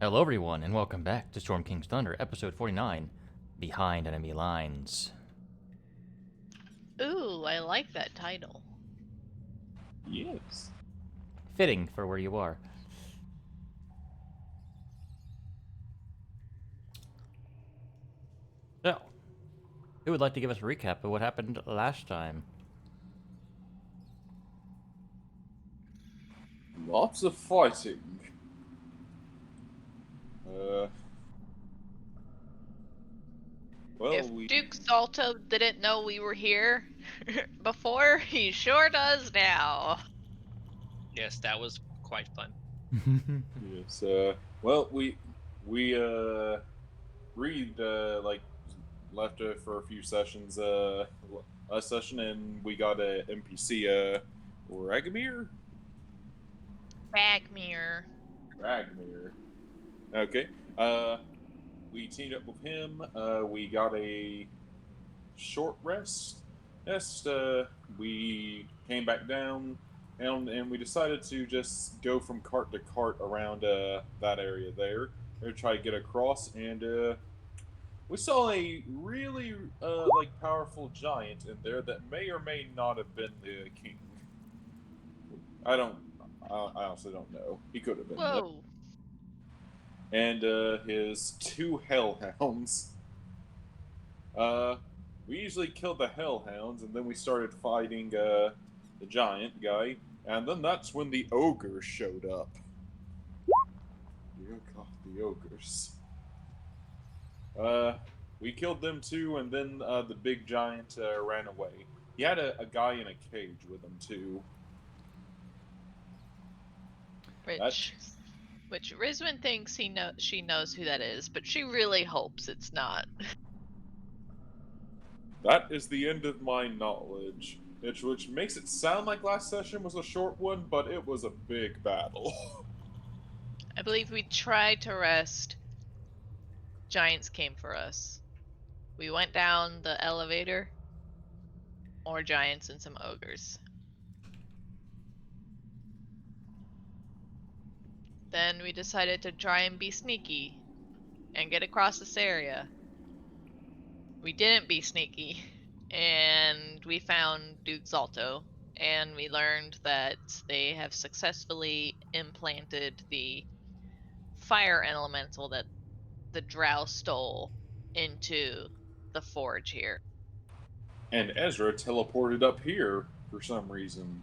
Hello, everyone, and welcome back to Storm King's Thunder, episode 49, Behind Enemy Lines. Ooh, I like that title. Yes. Fitting for where you are. So, who would like to give us a recap of what happened last time? Lots of fighting. Well, If we Duke Salto didn't know we were here before, he sure does now. Yes, that was quite fun. yes. Well, we read left for a few sessions. Last session, and we got a NPC. Ragmir. Bagmere. Ragmir. Okay. We teamed up with him. We got a short rest. We came back down, and we decided to just go from cart to cart around that area there. To try to get across, and we saw a really powerful giant in there that may or may not have been the king. I don't. I honestly don't know. He could have been. Whoa. And his two hellhounds. We usually killed the hellhounds, and then we started fighting the giant guy, and then that's when the ogres showed up. Dear God, the ogres. We killed them too, and then the big giant ran away. He had a guy in a cage with him too. Which Rizwin thinks she knows who that is, but she really hopes it's not. That is the end of my knowledge, which makes it sound like last session was a short one, but it was a big battle. I believe we tried to rest. Giants came for us. We went down the elevator. More giants and some ogres. Then we decided to try and be sneaky and get across this area. We didn't be sneaky, and we found Duke Zalto, and we learned that they have successfully implanted the fire elemental that the drow stole into the forge here. And Ezra teleported up here for some reason.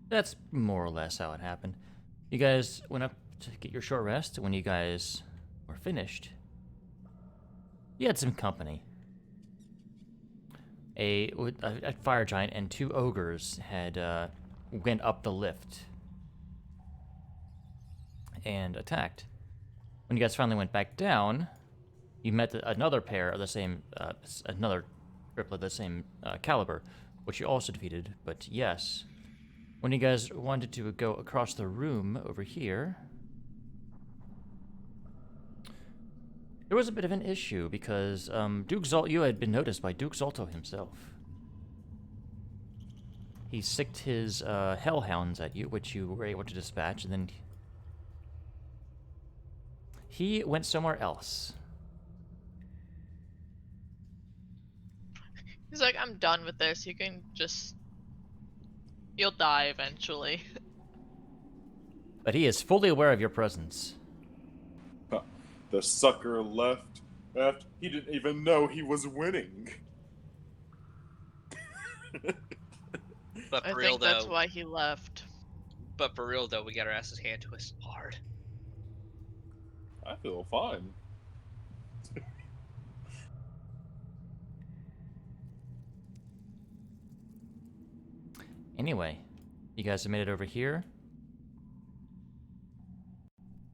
That's more or less how it happened. You guys went up to get your short rest. When you guys were finished, you had some company. A fire giant and two ogres had went up the lift and attacked. When you guys finally went back down, you met another pair of the same, another triplet of the same caliber, which you also defeated. But yes, when you guys wanted to go across the room over here, there was a bit of an issue because you had been noticed by Duke Zalto himself. He sicked his hellhounds at you, which you were able to dispatch, and then he went somewhere else. He's like, I'm done with this. You can just... You'll die eventually. But he is fully aware of your presence. The sucker left after he didn't even know he was winning. But I for real think that's though, why he left. but for real though, we got our asses handed to us hard. I feel fine. Anyway, you guys have made it over here.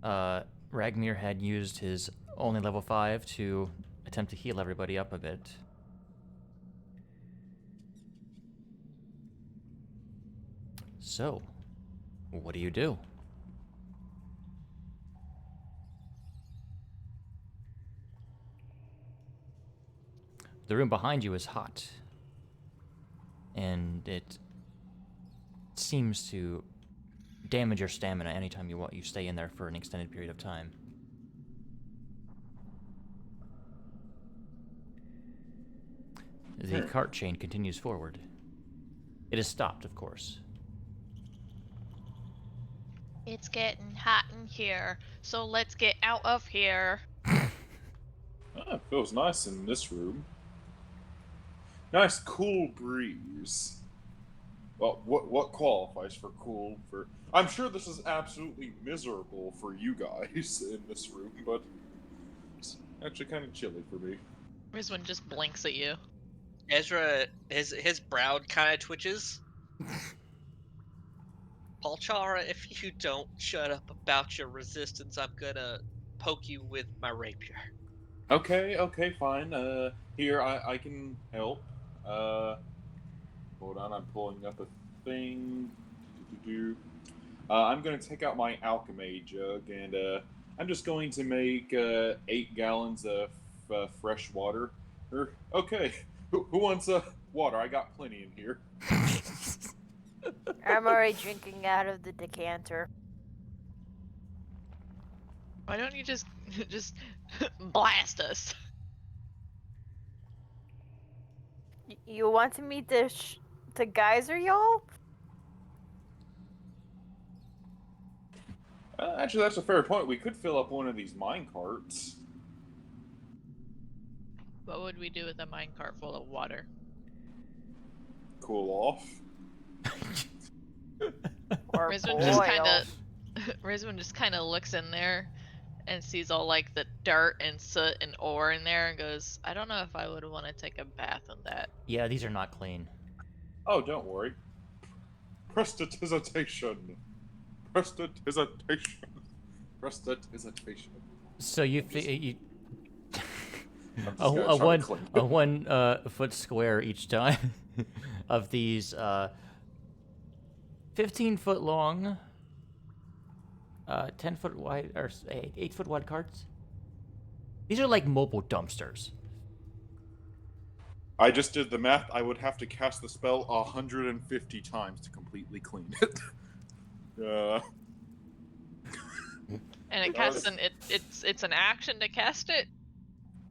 Ragmir had used his only level 5 to attempt to heal everybody up a bit. So, what do you do? The room behind you is hot. And it seems to damage your stamina anytime you stay in there for an extended period of time. The cart chain continues forward. It is stopped, of course. It's getting hot in here, so let's get out of here. It feels nice in this room. Nice cool breeze. Well, what qualifies for cool? I'm sure this is absolutely miserable for you guys in this room, but it's actually kind of chilly for me. Rizwan just blinks at you. Ezra, his brow kind of twitches. Palchara, if you don't shut up about your resistance, I'm gonna poke you with my rapier. Okay, fine. Here, I can help. Hold on, I'm pulling up a thing. I'm going to take out my alchemy jug, and I'm just going to make 8 gallons of fresh water. Okay, who wants water? I got plenty in here. I'm already drinking out of the decanter. Why don't you just blast us? You want me to geyser y'all? Actually, that's a fair point. We could fill up one of these mine carts. What would we do with a minecart full of water? Cool off. Or Rizwan just kind of looks in there and sees all like the dirt and soot and ore in there and goes, I don't know if I would want to take a bath in that. Yeah, these are not clean. Oh, don't worry. Prestidigitation. Prestidigitation. Prestidigitation. So you I'm just a gonna try to clean it. 1 foot square each time of these 15-foot long, 10-foot wide, or 8-foot wide carts. These are like mobile dumpsters. I just did the math. I would have to cast the spell 150 times to completely clean it. And it casts it's an action to cast it.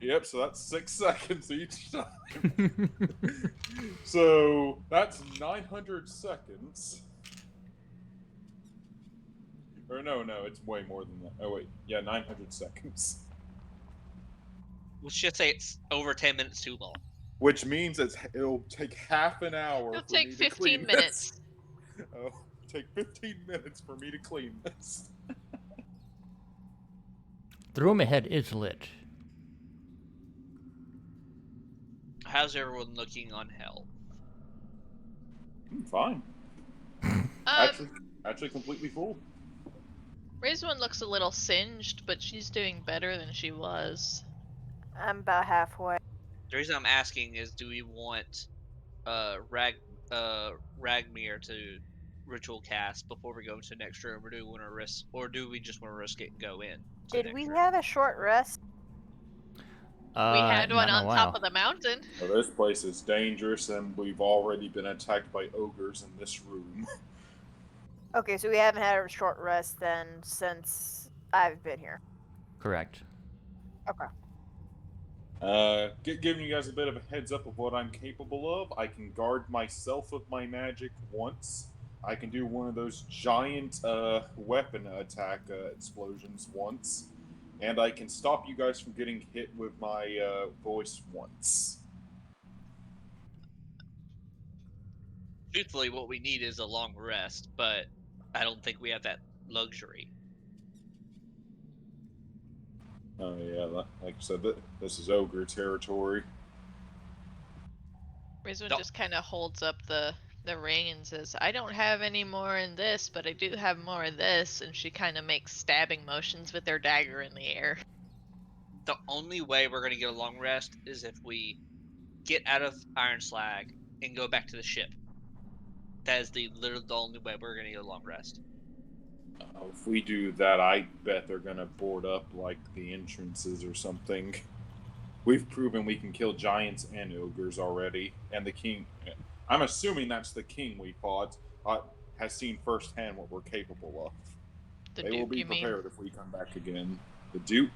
Yep, so that's 6 seconds each time. So that's 900 seconds. Or no, it's way more than that. Oh wait, yeah, 900 seconds. Let's just say it's over 10 minutes too long. Which means it'll take half an hour. It'll for take me to 15 clean minutes. This. Oh, take 15 minutes for me to clean this. The room ahead is lit. How's everyone looking on health? Fine. Actually, completely full. Rizwan looks a little singed, but she's doing better than she was. I'm about halfway. The reason I'm asking is, do we want Ragmir to ritual cast before we go into the next room, or do we want to risk, or do we just want to risk it and go in? Did we have a short rest? We had one not in a on while. top of the mountain. Well, this place is dangerous, and we've already been attacked by ogres in this room. Okay, so we haven't had a short rest then since I've been here. Correct. Okay. Giving you guys a bit of a heads up of what I'm capable of. I can guard myself with my magic once. I can do one of those giant weapon attack explosions once. And I can stop you guys from getting hit with my voice once. Truthfully, what we need is a long rest, but I don't think we have that luxury. Oh yeah, like I said, this is ogre territory. Rizwan No. just kind of holds up the ring and says, I don't have any more in this, but I do have more in this. And she kind of makes stabbing motions with her dagger in the air. The only way we're going to get a long rest is if we get out of Iron Slag and go back to the ship. That is literally the only way we're going to get a long rest. If we do that, I bet they're gonna board up like the entrances or something. We've proven we can kill giants and ogres already, and the king. I'm assuming that's the king we fought. has seen firsthand what we're capable of. The They Duke, will be you mean? prepared if we come back again. The Duke?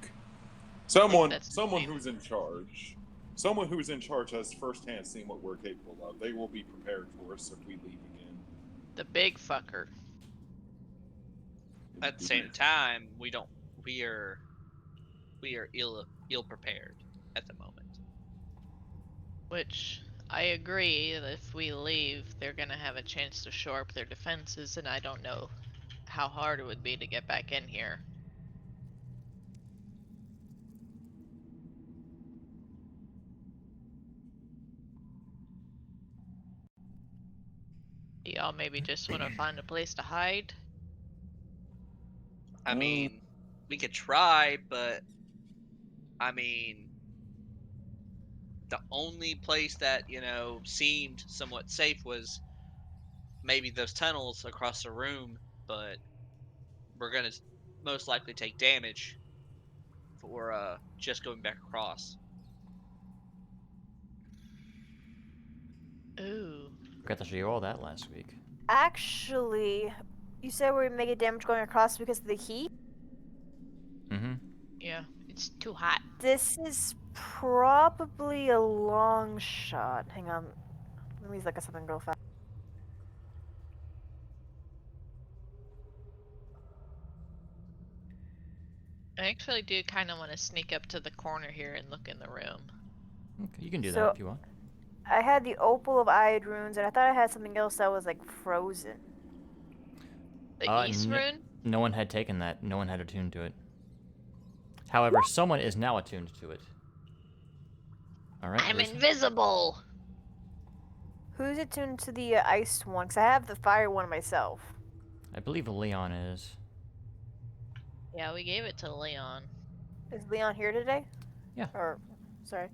That's his Someone name. who's in charge. Someone who's in charge has firsthand seen what we're capable of. They will be prepared for us if we leave again. The big fucker. At the same time, we are ill prepared at the moment. Which I agree that if we leave, they're gonna have a chance to shore up their defenses, and I don't know how hard it would be to get back in here. Y'all maybe just want to find a place to hide? I mean, we could try, but I mean, the only place that, seemed somewhat safe was maybe those tunnels across the room, but we're gonna most likely take damage for just going back across. Ooh. Forgot to show you all that last week. Actually, you said we're making damage going across because of the heat? Mm-hmm. Yeah, it's too hot. This is probably a long shot. Hang on. Let me look at something real fast. I actually do kind of want to sneak up to the corner here and look in the room. Okay, you can do So- that if you want. I had the opal of Iod runes, and I thought I had something else that was like frozen. The East Rune? No one had taken that. No one had attuned to it. However, someone is now attuned to it. All right. I'm Larissa? invisible! Who's attuned to the ice one? Because I have the fire one myself. I believe Leon is. Yeah, we gave it to Leon. Is Leon here today? Yeah. Or, sorry.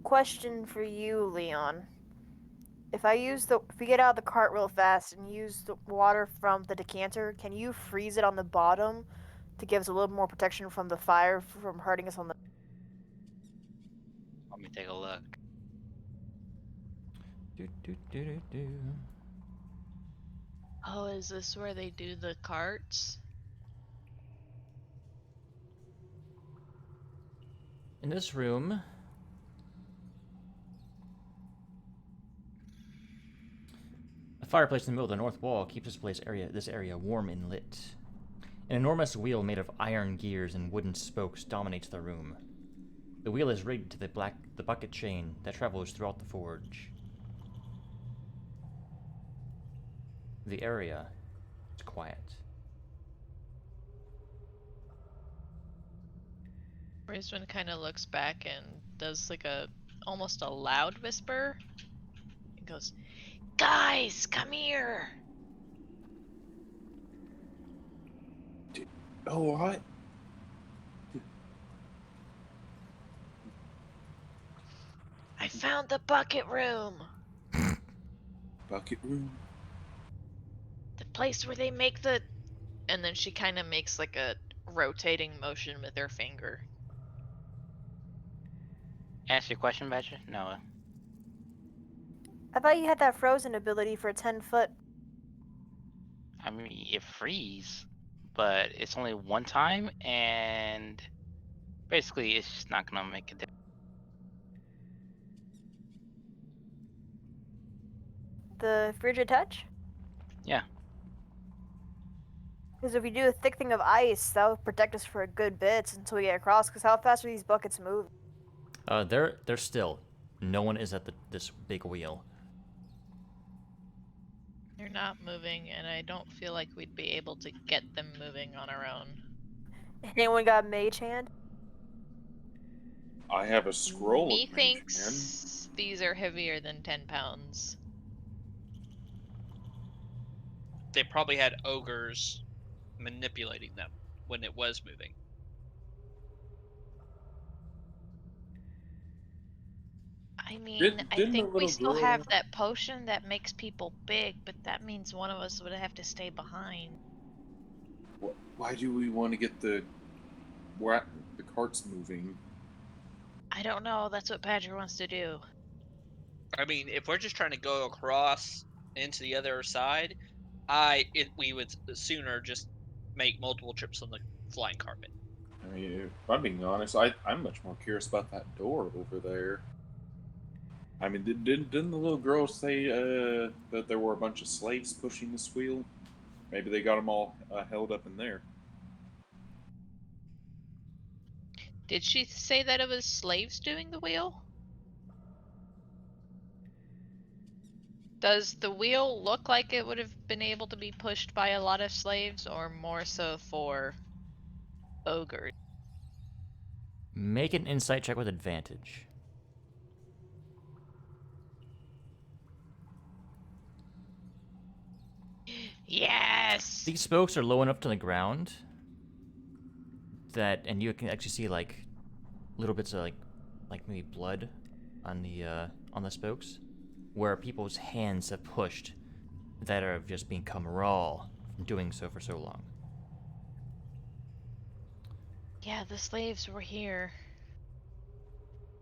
Question for you, Leon. If we get out of the cart real fast and use the water from the decanter, can you freeze it on the bottom to give us a little more protection from the fire from hurting us on the... Let me take a look. Do, do, do, do, do. Oh, is this where they do the carts? In this room, a fireplace in the middle of the north wall keeps this area warm and lit. An enormous wheel made of iron gears and wooden spokes dominates the room. The wheel is rigged to the bucket chain that travels throughout the forge. The area is quiet. Brisbane kind of looks back and does like almost a loud whisper. He goes, "Guys, come here!" Oh, what? I found the bucket room! Bucket room? The place where they make the... And then she kind of makes like a rotating motion with her finger. Answer your question, Badger? No. I thought you had that frozen ability for 10 foot. I mean, it freeze, but it's only one time, and basically, it's just not gonna make a difference. The frigid touch? Yeah. Because if we do a thick thing of ice, that would protect us for a good bit until we get across. Because how fast are these buckets moving? They're still. No one is at this big wheel. They're not moving, and I don't feel like we'd be able to get them moving on our own. Anyone got mage hand? I have a scroll of Mage Hand. Methinks these are heavier than 10 pounds. They probably had ogres manipulating them when it was moving. I mean, I Didn't the think we little still girl- have that potion that makes people big, but that means one of us would have to stay behind. Why do we want to get the carts moving? I don't know, that's what Badger wants to do. I mean, if we're just trying to go across into the other side, we would sooner just make multiple trips on the flying carpet. I mean, if I'm being honest, I'm much more curious about that door over there. I mean, didn't the little girl say that there were a bunch of slaves pushing this wheel? Maybe they got them all held up in there. Did she say that it was slaves doing the wheel? Does the wheel look like it would have been able to be pushed by a lot of slaves, or more so for ogres? Make an insight check with advantage. Yes! These spokes are low enough to the ground that, and you can actually see like little bits of like maybe blood on the spokes, where people's hands have pushed that have just become raw from doing so for so long. Yeah, the slaves were here.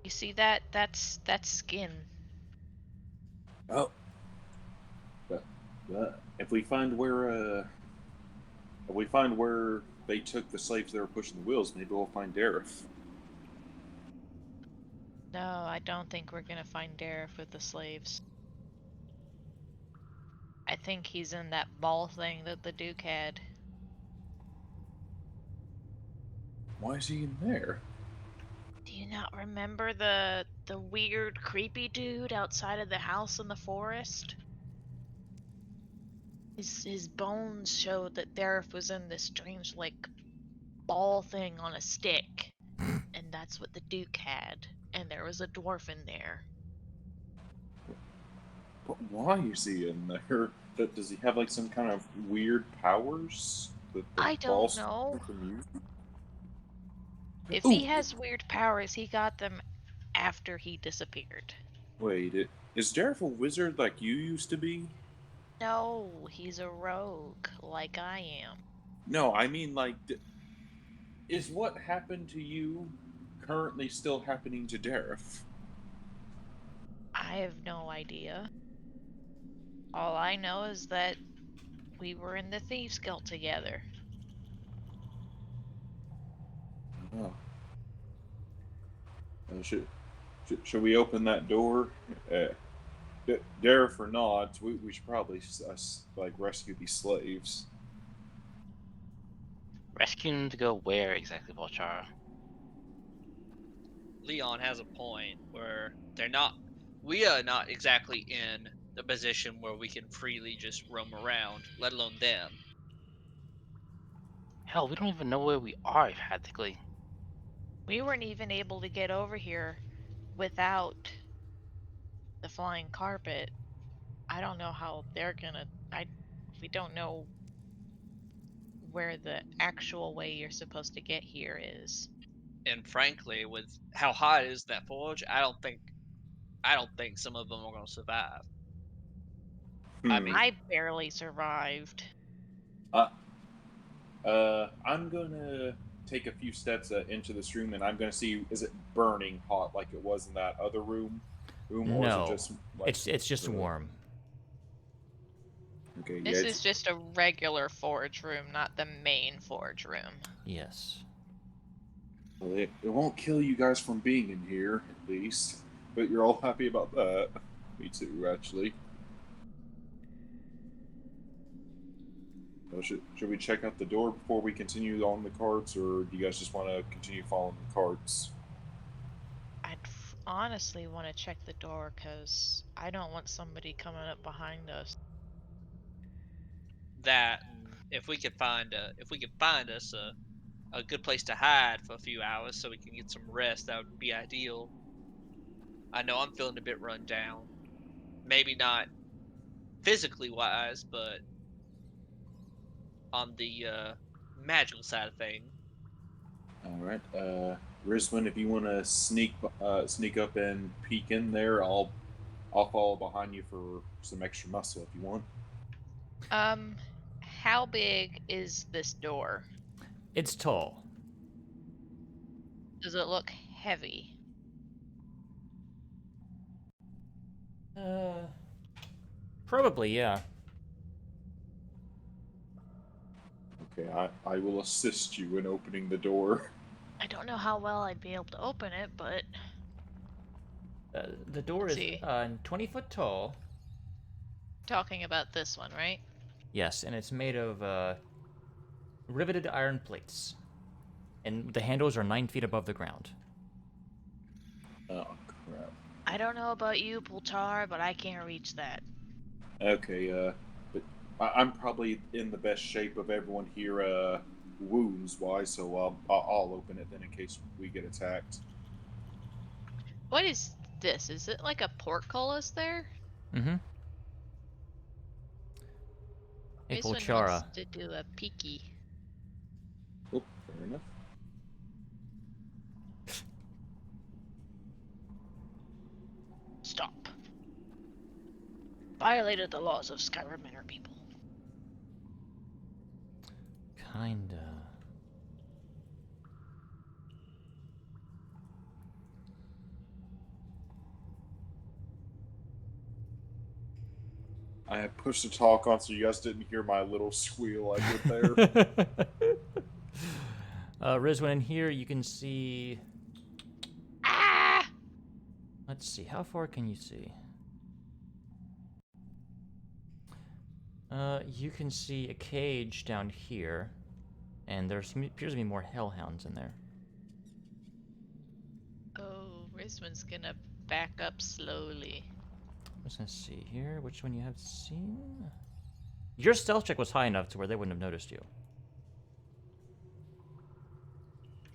You see that? That's skin. Oh, but if we find where they took the slaves that were pushing the wheels, maybe we'll find Dareth. No, I don't think we're gonna find Dareth with the slaves. I think he's in that ball thing that the Duke had. Why is he in there? Do you not remember the weird, creepy dude outside of the house in the forest? His bones showed that Dareth was in this strange, like, ball thing on a stick, and that's what the Duke had. And there was a dwarf in there. But why is he in there? Does he have like some kind of weird powers that the I don't balls know. from you? If he Oh, has weird powers, he got them after he disappeared. wait, is Dareth a wizard like you used to be? No, he's a rogue, like I am. No, I mean like, is what happened to you currently still happening to Dareth? I have no idea. All I know is that we were in the Thieves Guild together. Oh. Should we open that door? Dareth or not, we should probably like rescue these slaves. Rescuing to go where exactly, Volchara? Leon has a point where we are not exactly in the position where we can freely just roam around, let alone them. Hell, we don't even know where we are practically. We weren't even able to get over here without the flying carpet. I don't know how they're gonna. We don't know where the actual way you're supposed to get here is. And frankly, with how hot it is in that forge, I don't think some of them are going to survive. I mean, I barely survived. Uh, I'm gonna take a few steps into this room, and I'm gonna see, is it burning hot like it was in that other room, or is it No, just like it's just warm. Okay, yeah, This is just a regular forge room, not the main forge room. Yes. well, it won't kill you guys from being in here, at least. But you're all happy about that. Me too, actually. Should we check out the door before we continue on the carts, or do you guys just want to continue following the carts? I'd honestly want to check the door because I don't want somebody coming up behind us. that and if we could find us a good place to hide for a few hours so we can get some rest, that would be ideal. I know I'm feeling a bit run down. Maybe not physically wise, but on the magical side of things. All right, Rizwin, if you want to sneak up and peek in there, I'll follow behind you for some extra muscle if you want. How big is this door? It's tall. Does it look heavy? Probably, yeah. Okay, I will assist you in opening the door. I don't know how well I'd be able to open it, but The door Let's is see. 20 foot tall. talking about this one, right? Yes, and it's made of riveted iron plates. And the handles are 9 feet above the ground. Oh, crap. I don't know about you, Pultar, but I can't reach that. Okay, but I'm probably in the best shape of everyone here, wounds-wise, so I'll open it then in case we get attacked. What is this? Is it like a portcullis there? Mm-hmm. Hey, This one wants Volchara. to do a peeky. Oh, fair enough. Stop. Violated the laws of Skyrim Manor people. Kinda. I had pushed the talk on so you guys didn't hear my little squeal I did there. Rizwan, in here you can see... Ah! Let's see, how far can you see? You can see a cage down here, and there appears to be more hellhounds in there. Oh, Rizwan's gonna back up slowly. I'm just gonna see here, which one you have seen? Your stealth check was high enough to where they wouldn't have noticed you.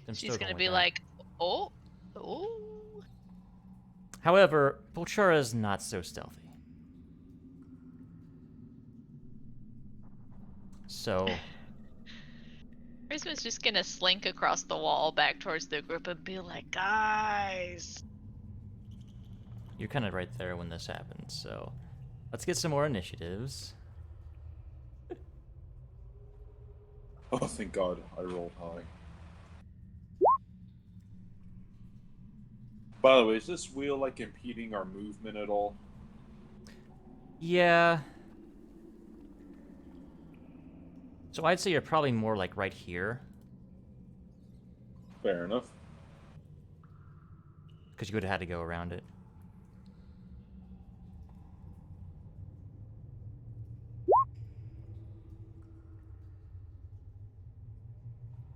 I'm She's still gonna going be with that. like, oh, oh. However, Volchara is not so stealthy. So, Rizwan's just gonna slink across the wall back towards the group and be like, guys. you're kind of right there when this happens, so... Let's get some more initiatives. Oh, thank God, I rolled high. By the way, is this wheel, like, impeding our movement at all? Yeah. So I'd say you're probably more like right here, Fair enough. because you would have had to go around it.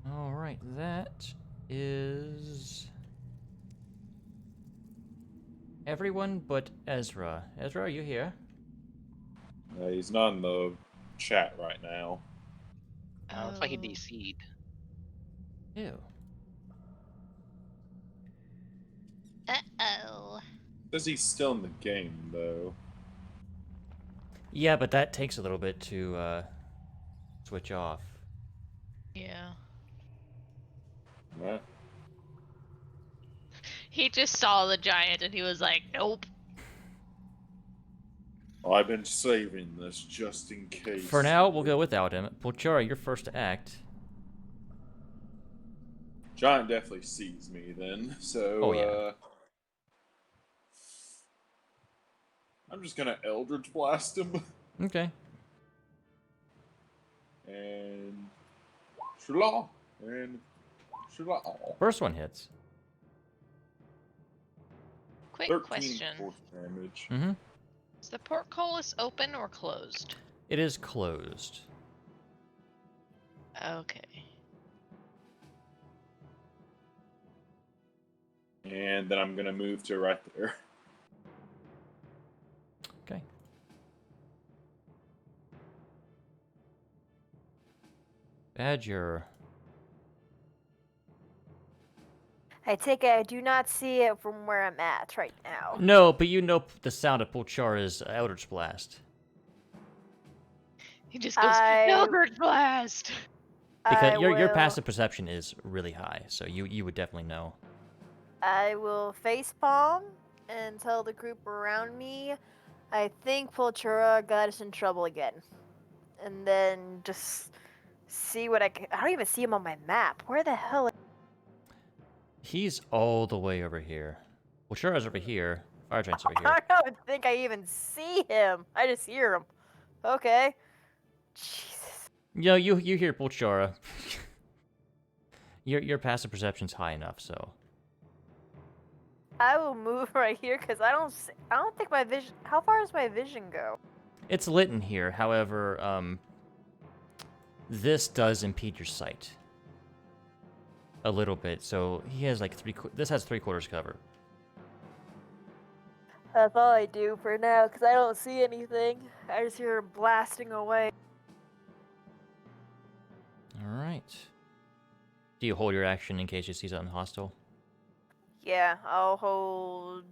Alright, that is... everyone but Ezra. Ezra, are you here? He's not in the chat right now. Looks like he Oh. DC'd. Ew. Uh-oh. Says he's still in the game, though. Yeah, but that takes a little bit to, switch off. Yeah. Nah. He just saw the giant and he was like, nope. Oh, I've been saving this just in case. For now, we'll go without him. Volchara, you're first to act. Giant definitely sees me then, so, Oh, yeah. I'm just gonna Eldritch Blast him. Okay. And... Shula! And... Shula! First one hits. Quick 13 question. Mm-hmm. force damage. Is the portcullis open or closed? It is closed. Okay. And then I'm gonna move to right there. Okay. Badger. I take it I do not see it from where I'm at right now. No, but you know the sound of Volchara's Eldritch Blast. He just goes, I- Eldritch Blast! Because I your will, passive perception is really high, so you would definitely know. I will facepalm and tell the group around me, I think Pultura got us in trouble again. And then just see what I can. I don't even see him on my map. Where the hell? He's all the way over here. Volchara's over here. Fire Giant's over here. I don't think I even see him. I just hear him. Okay. Jesus. You hear Pulchara. Your passive perception's high enough, so. I will move right here because I don't think my vision. How far does my vision go? It's lit in here, however, this does impede your sight. A little bit, so he has like this has 3/4 cover. That's all I do for now because I don't see anything. I just hear him blasting away. Alright. Do you hold your action in case you see something hostile? Yeah, I'll hold.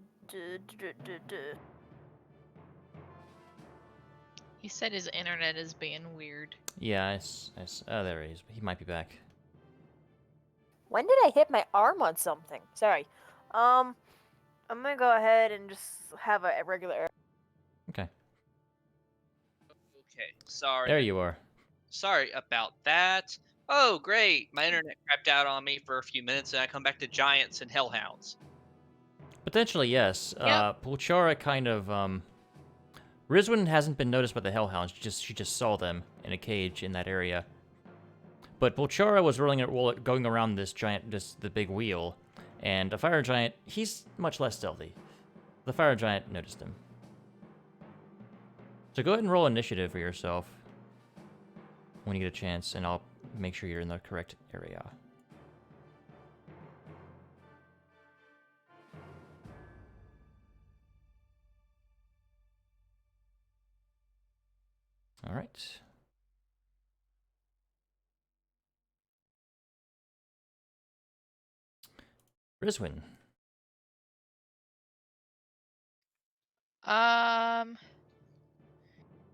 He said his internet is being weird. Yeah, oh, there he is. He might be back. When did I hit my arm on something? Sorry. I'm gonna go ahead and just have a regular. Okay. Okay, sorry. There you are. Sorry about that. Oh, great. My internet crapped out on me for a few minutes, and I come back to giants and hellhounds. Potentially, yes. Yep. Pulchara kind of, Rizwin hasn't been noticed by the Hellhounds. She just saw them in a cage in that area. But Pulchara was going around the big wheel, and a fire giant, he's much less stealthy. The fire giant noticed him. So go ahead and roll initiative for yourself when you get a chance, and I'll make sure you're in the correct area. All right. Rizwin.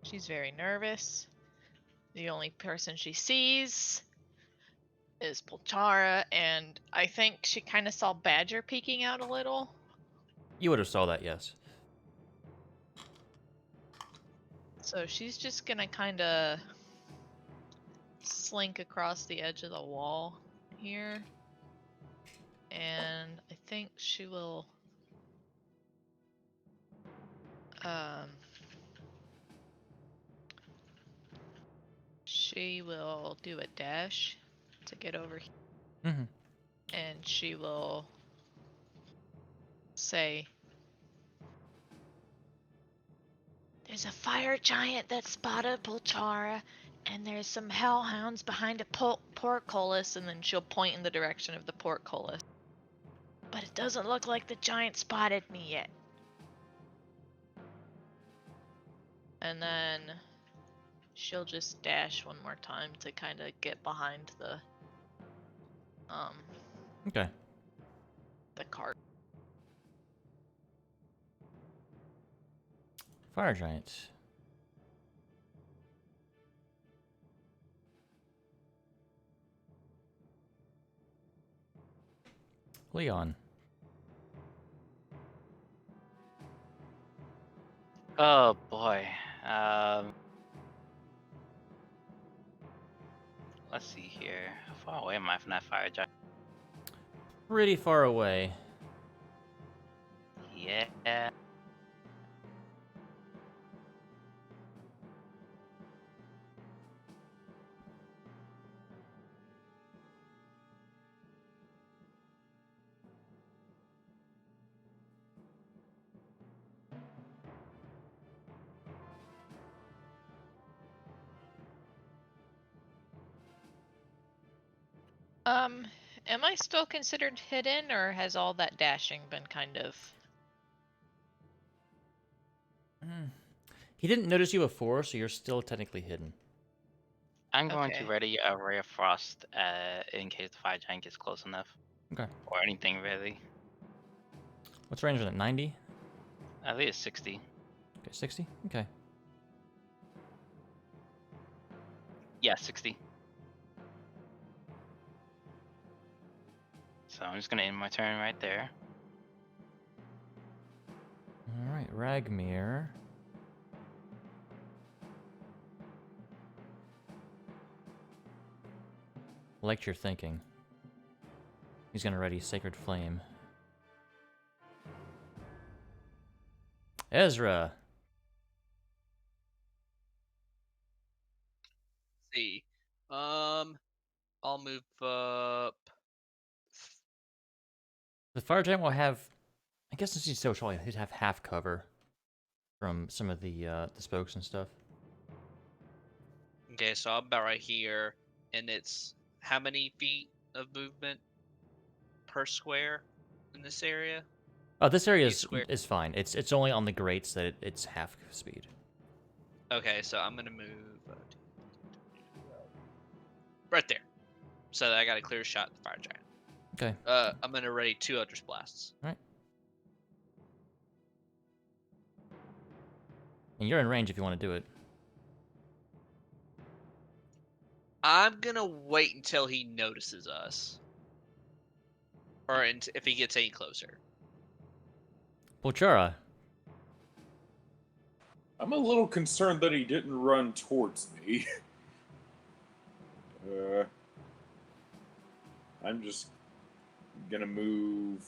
She's very nervous. The only person she sees is Polchara, and I think she kind of saw Badger peeking out a little. You would have saw that, yes. So she's just gonna kind of slink across the edge of the wall here. And I think she will she will do a dash to get over here. Mm-hmm. And she will say, "There's a fire giant that spotted Polchara, and there's some hellhounds behind a portcullis," and then she'll point in the direction of the portcullis. "But it doesn't look like the giant spotted me yet." And then she'll just dash one more time to kind of get behind the Okay. the cart. Fire giant. Leon. Oh boy. Let's see here. How far away am I from that fire giant? Pretty far away. Yeah. Am I still considered hidden, or has all that dashing been kind of... He didn't notice you before, so you're still technically hidden. I'm going to Okay. ready a ray of frost in case the fire giant gets close enough. Okay. Or anything really. What's range on it? 90? I think it's 60. Okay, 60? Okay. Yeah, 60. So I'm just gonna end my turn right there. Alright, Ragmir. Liked your thinking. He's gonna ready Sacred Flame. Ezra. See, I'll move up. The fire giant will have, I guess since he's so tall, he'd have half cover from some of the spokes and stuff. Okay, so I'm about right here, and it's how many feet of movement per square in this area? Oh, this area Each square. is fine. It's only on the grates that it's half speed. Okay, so I'm gonna move right there, so that I got a clear shot at the fire giant. Okay. I'm gonna ready 2 Eldritch Blasts. All right. And you're in range if you want to do it. I'm gonna wait until he notices us, or if he gets any closer. Pulchara. I'm a little concerned that he didn't run towards me. I'm just gonna move.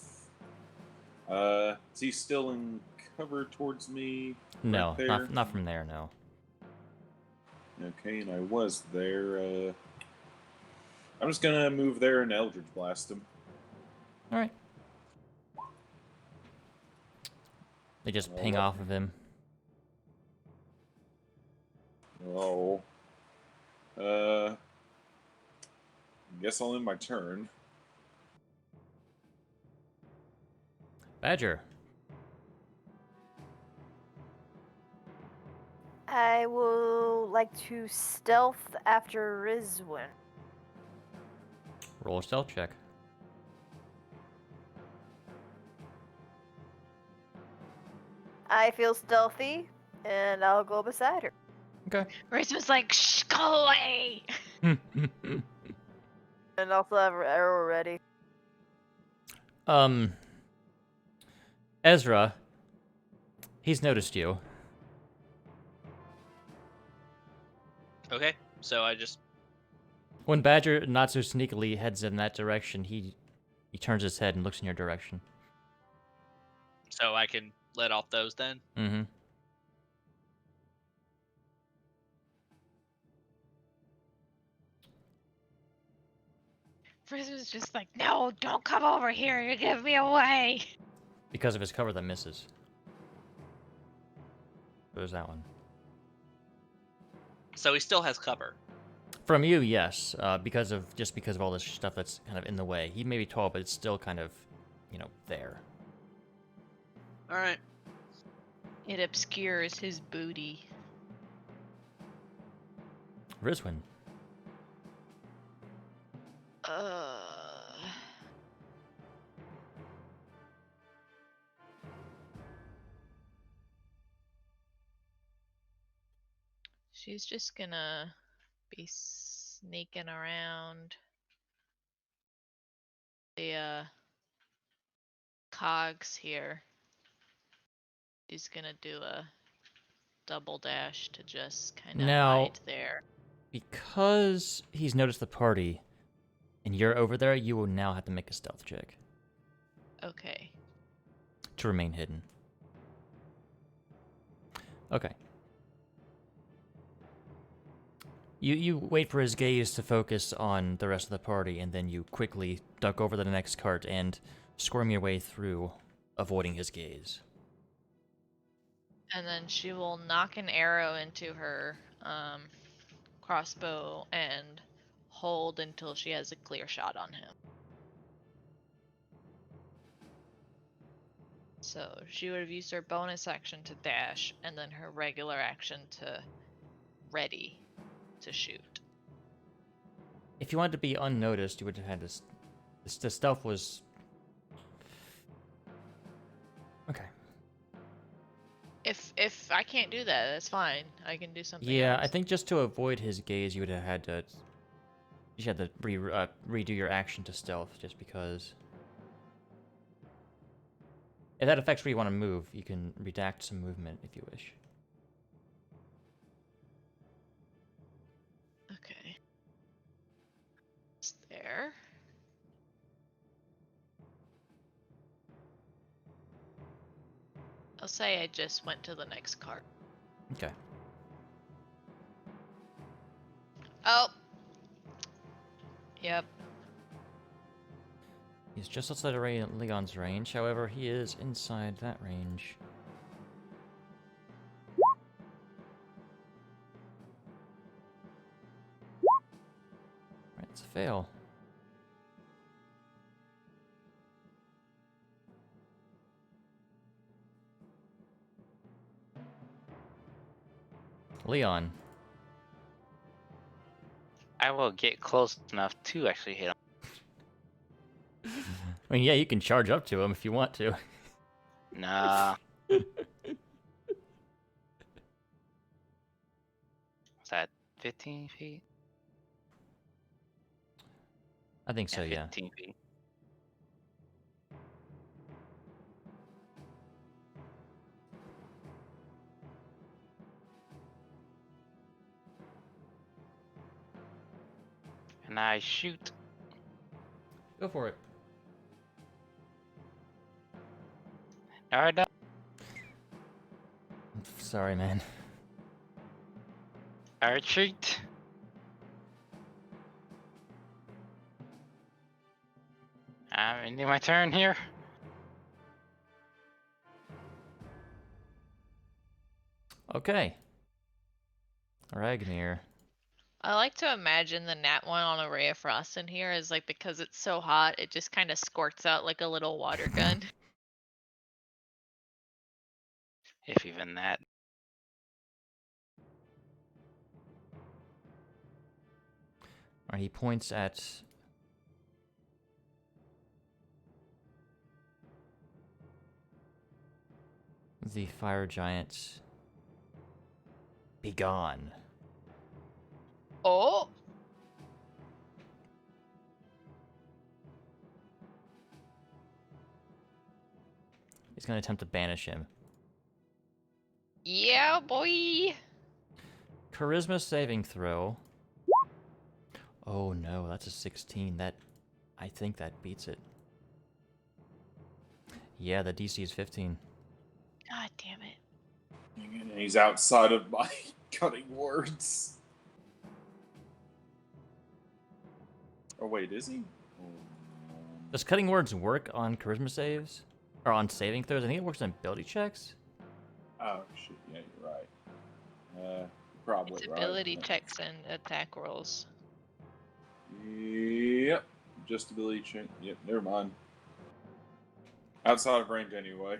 Is he still in cover towards me? No, right there? not from there. No. Okay, and I was there. I'm just gonna move there and Eldritch Blast him. All right. They just ping off of him. Oh. Guess I'll end my turn. Badger. I will like to stealth after Rizwin. Roll a stealth check. I feel stealthy, and I'll go beside her. Okay. Race like, shh, go away! And also have her arrow ready. Ezra. He's noticed you. Okay, so I just When Badger not so sneakily heads in that direction, he turns his head and looks in your direction. so I can let off those then. Mm-hmm. Frizz was just like, no, don't come over here, you give me away! Because of his cover that misses. There's that one. So he still has cover. From you, yes. Because of all this stuff that's kind of in the way. He may be tall, but it's still kind of, there. All right. It obscures his booty. Rizwin. She's just gonna be sneaking around the cogs here. She's gonna do a double dash to just kind of Now- hide there. Because he's noticed the party, and you're over there, you will now have to make a stealth check Okay. to remain hidden. Okay. You wait for his gaze to focus on the rest of the party, and then you quickly duck over to the next cart and squirm your way through, avoiding his gaze. And then she will knock an arrow into her crossbow and hold until she has a clear shot on him. So she would have used her bonus action to dash, and then her regular action to ready to shoot. If you wanted to be unnoticed, you would have had this. The stealth was. Okay. If I can't do that, that's fine. I can do something Yeah, else. I think just to avoid his gaze, you would have had to. You had to redo your action to stealth, just because. If that affects where you want to move, you can redact some movement if you wish. Okay. It's there. I'll say I just went to the next cart. Okay. Oh, Yep. He's just outside of Leon's range. However, he is inside that range. Right, it's a fail. Leon. I will get close enough to actually hit him. I mean, yeah, you can charge up to him if you want to. Nah. Is that 15 feet? I think so, yeah. 15 feet. And I shoot. Go for it. Alright, no. Sorry, man. I retreat. I'm ending my turn here. Okay. Ragmir. I like to imagine the nat one on a ray of frost in here is like, because it's so hot, it just kind of squirts out like a little water gun. If even that. Alright, he points at the fire giant. Be gone. Oh, He's going to attempt to banish him. yeah, boy. Charisma saving throw. Oh no, that's a 16. I think that beats it. Yeah, the DC is 15. God damn it. And he's outside of my cutting words. Oh wait, is he? Does cutting words work on charisma saves? Or on saving throws? I think it works on ability checks. Oh shit! Yeah, you're right. Probably It's right. ability checks and attack rolls. Yep. Just ability check. Yep. Never mind. Outside of range anyway.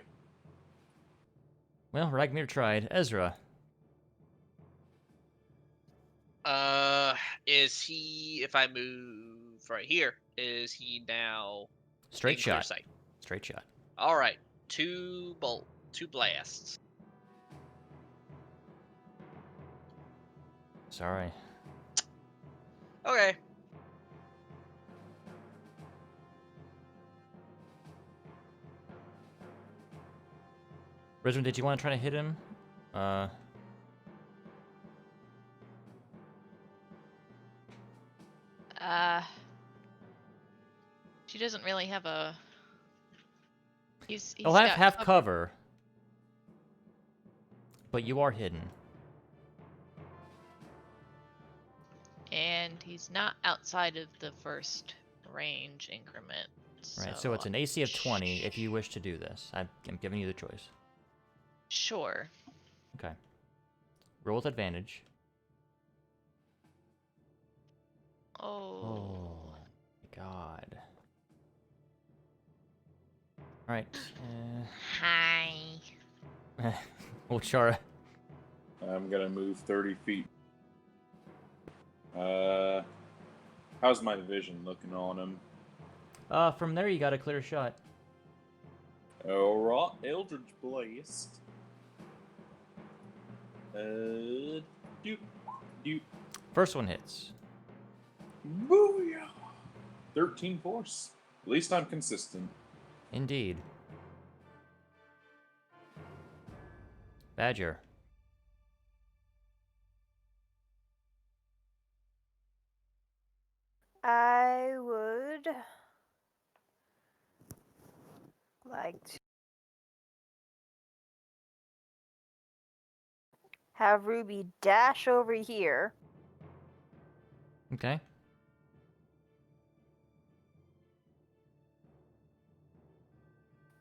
Well, Ragmir tried. Ezra. Is he? If I move right here, is he now Straight in clear shot. sight? Straight shot. All right, two blasts. Sorry. Okay. Rizwan, did you want to try to hit him? She doesn't really have a. He's He'll have got half cover, but you are hidden. And he's not outside of the first range increment. Right, so it's an AC of 20 if you wish to do this. I'm giving you the choice. Sure. Okay. Roll with advantage. Oh. God. Alright. Hi. Oh, Chara. I'm gonna move 30 feet. How's my vision looking on him? From there you got a clear shot. Alright, Eldritch Blast. Doop, doop. First one hits. Booyah! 13 force. At least I'm consistent. Indeed. Badger. I would like to have Ruby dash over here Okay.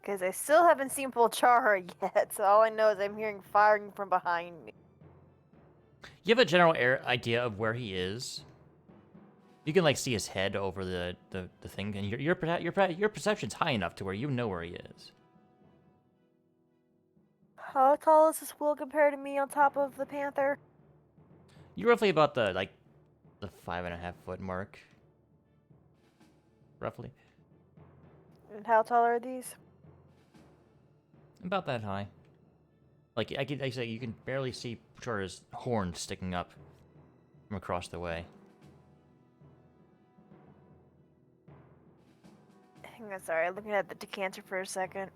Because I still haven't seen Polchara yet, so all I know is I'm hearing firing from behind me. You have a general idea of where he is. You can like see his head over the thing, and your perception's high enough to where you know where he is. How tall is this will compared to me on top of the panther? You're roughly about the 5.5 foot mark. Roughly. And how tall are these? About that high. Like I say, you can barely see Chara's horn sticking up from across the way. Hang on, sorry, looking at the decanter for a second.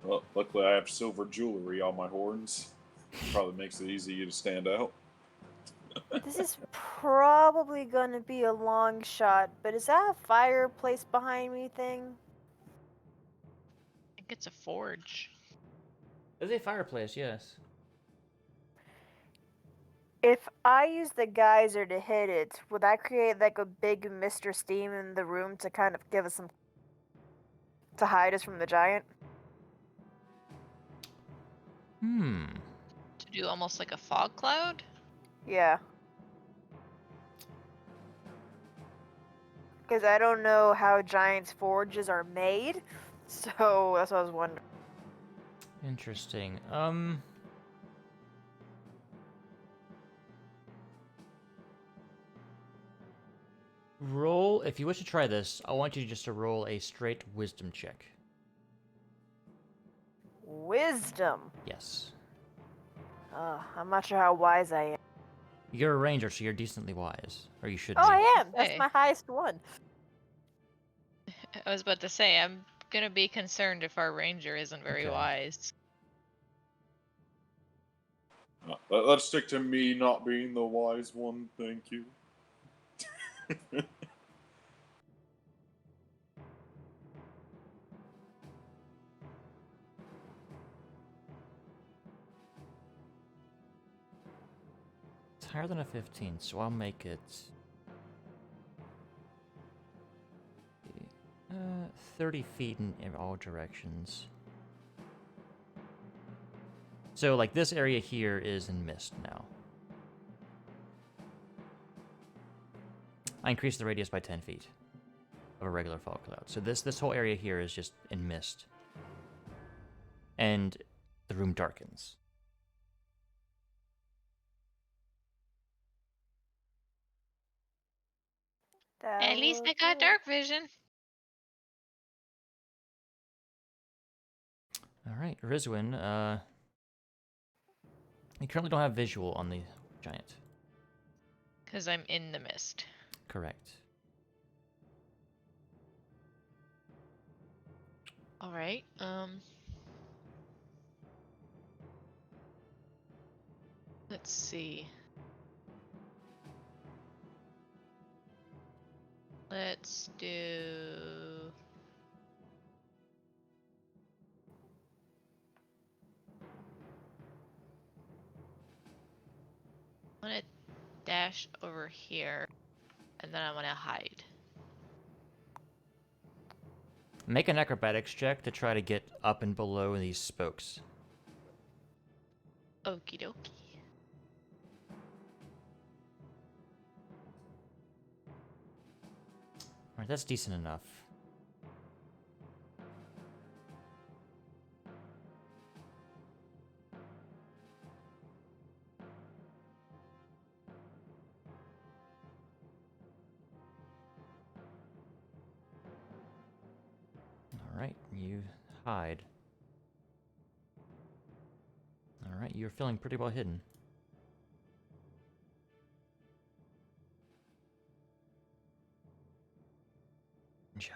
Well, luckily I have silver jewelry on my horns. Probably makes it easy to stand out. This is probably gonna be a long shot, but is that a fireplace behind me thing? I think it's a forge. There's a fireplace, yes. If I use the geyser to hit it, would that create like a big Mr. Steam in the room to kind of give us some to hide us from the giant? To do almost like a fog cloud? Yeah. Because I don't know how giants' forges are made, so that's what I was wondering. Interesting. Roll, if you wish to try this, I want you just to roll a straight wisdom check. Wisdom. Yes. I'm not sure how wise I am. You're a ranger, so you're decently wise. Or you should Oh, be. I am. That's Hey. my highest one. I was about to say, I'm gonna be concerned if our ranger isn't very Okay. wise. Let's stick to me not being the wise one, thank you. It's higher than a 15, so I'll make it 30 feet in all directions. So, like, this area here is in mist now. I increased the radius by 10 feet of a regular fog cloud. So this whole area here is just in mist. And the room darkens. At least I got dark vision. Alright, Rizwin, you currently don't have visual on the giant. Because I'm in the mist. Correct. Alright, let's see. Let's do... I'm gonna dash over here, and then I'm gonna hide. Make an acrobatics check to try to get up and below these spokes. Okie dokie. Alright, that's decent enough. Alright, you hide. Alright, you're feeling pretty well hidden. Ja.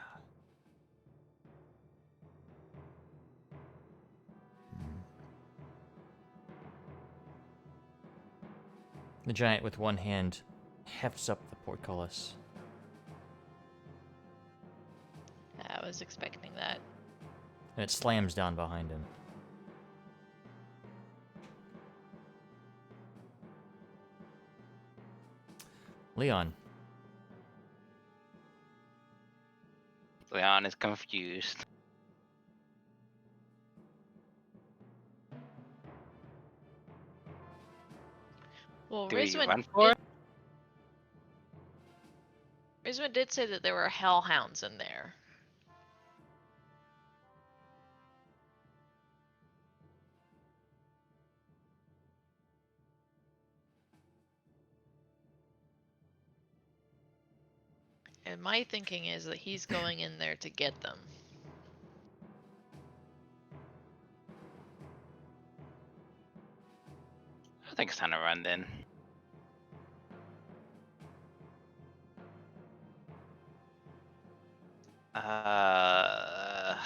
The giant with one hand hefts up the portcullis. I was expecting that. And it slams down behind him. Leon. Leon is confused. Well, Do we run for it? Rizwan did say that there were hellhounds in there. And my thinking is that he's going in there to get them. I think it's time to run then. Uh,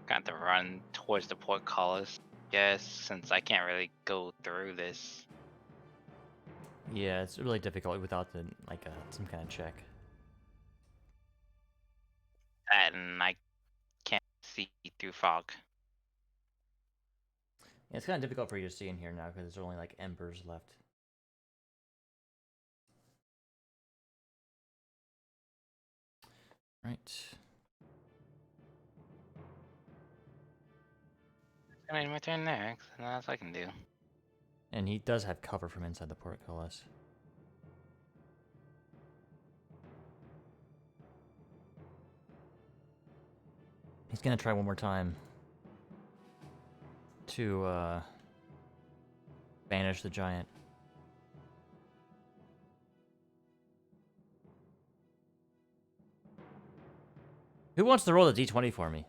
got to run towards the portcullis. Yes, since I can't really go through this. Yeah, it's really difficult without the some kind of check. And I can't see through fog. Yeah, it's kind of difficult for you to see in here now because there's only like embers left. Right. I mean, my turn next. Nothing else I can do. And he does have cover from inside the portcullis. He's gonna try one more time to banish the giant. Who wants to roll a d20 for me?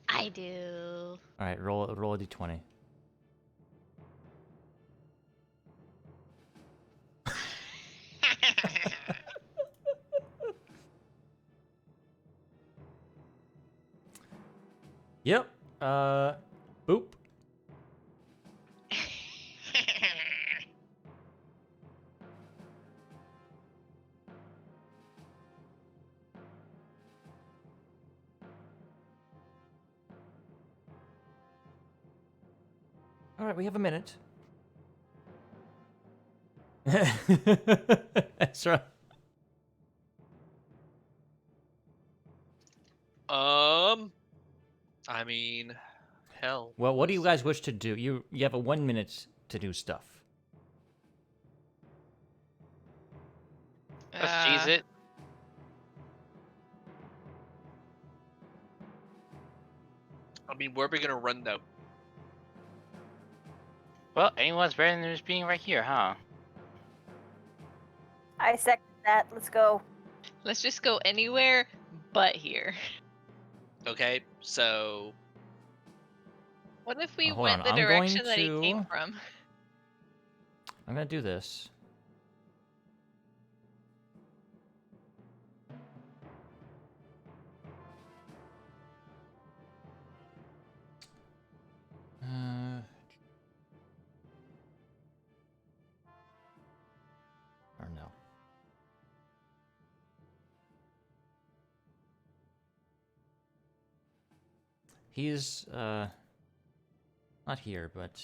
I do. All right, roll a d20. Yep. Boop. All right, we have a minute. That's right. I mean, hell. Well, what do you guys wish to do? You have a 1 minute to do stuff. Let's cheese it. I mean, where are we gonna run though? Well, anyone's better than just being right here, huh? I second that. Let's go. Let's just go anywhere but here. Okay, so What if we Hold went on, the I'm going direction that he came to- from? I'm gonna do this. Or no. He's not here, but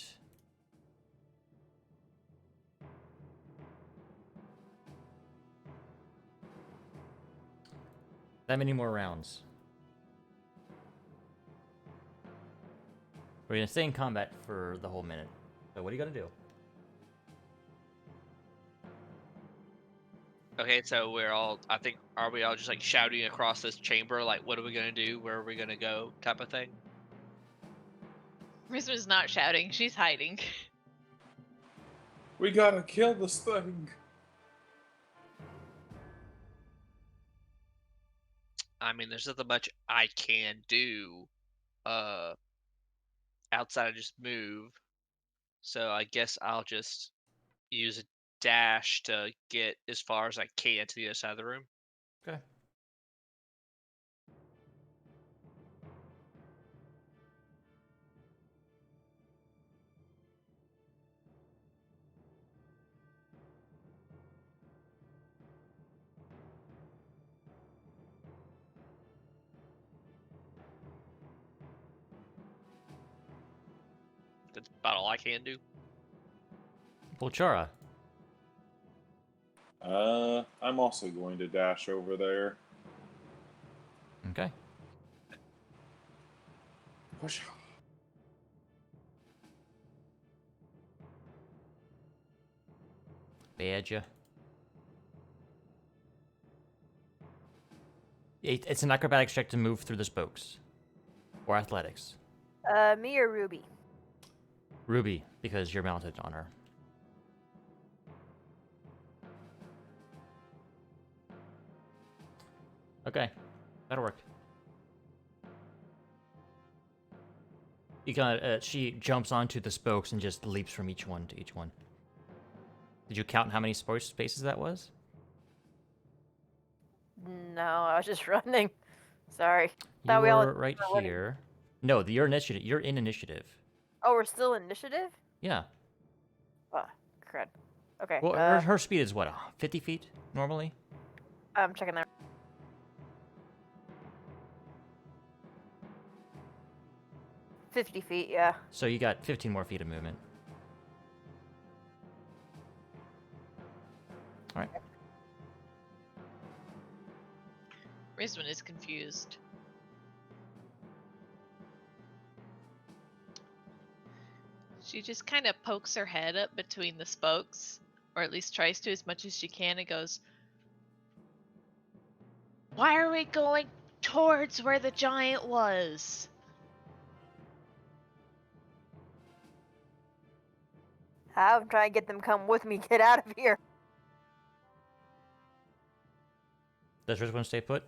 that many more rounds. We're gonna stay in combat for the whole minute. So what are you gonna do? okay, so we're all. I think are we all just like shouting across this chamber, like, "What are we gonna do? Where are we gonna go?" type of thing. Rizwan's not shouting, she's hiding. We gotta kill this thing. I mean, there's nothing much I can do, uh, outside of just move. So I guess I'll just use a dash to get as far as I can to the other side of the room. Okay. That's about all I can do. Volchara. I'm also going to dash over there. Okay. Push. Badger. It's an acrobatics check to move through the spokes. Or athletics. Me or Ruby? Ruby, because you're mounted on her. Okay, that'll work. You she jumps onto the spokes and just leaps from each one to each one. Did you count how many spaces that was? No, I was just running. Sorry. You we all were right were running. here. No, your initiative. You're in initiative. Oh, we're still in initiative? Yeah. Oh, crud. Okay. Well, her speed is what, 50 feet normally? I'm checking that. $50, yeah. So you got 15 more feet of movement. All right. Rizwan is confused. She just kind of pokes her head up between the spokes, or at least tries to as much as she can, and goes, "Why are we going towards where the giant was?" I'm trying to get them to come with me. Get out of here. Does Rizwan stay put?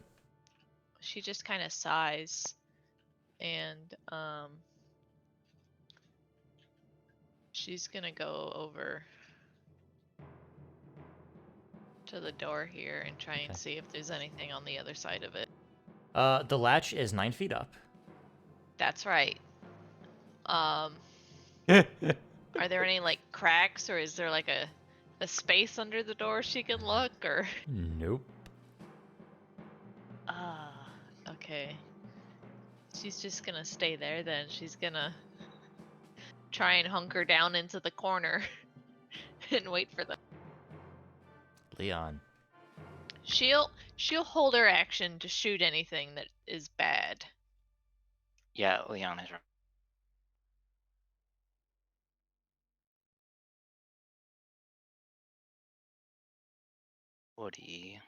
She just kind of sighs, and she's gonna go over to the door here and try and see if there's anything on the other side of it. The latch is 9 feet up. That's right. Are there any like cracks, or is there like a space under the door she can look, or? Nope. Okay. She's just gonna stay there then. She's gonna try and hunker down into the corner and wait for them. Leon. She'll hold her action to shoot anything that is bad. Yeah, Leon is right. Woody.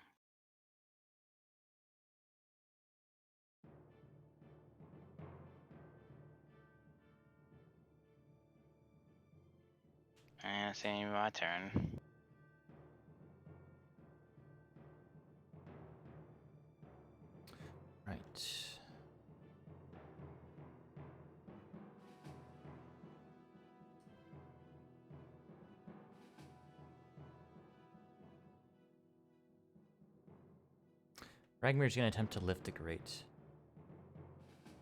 And it's my turn. Right. Ragmir's gonna attempt to lift the grate.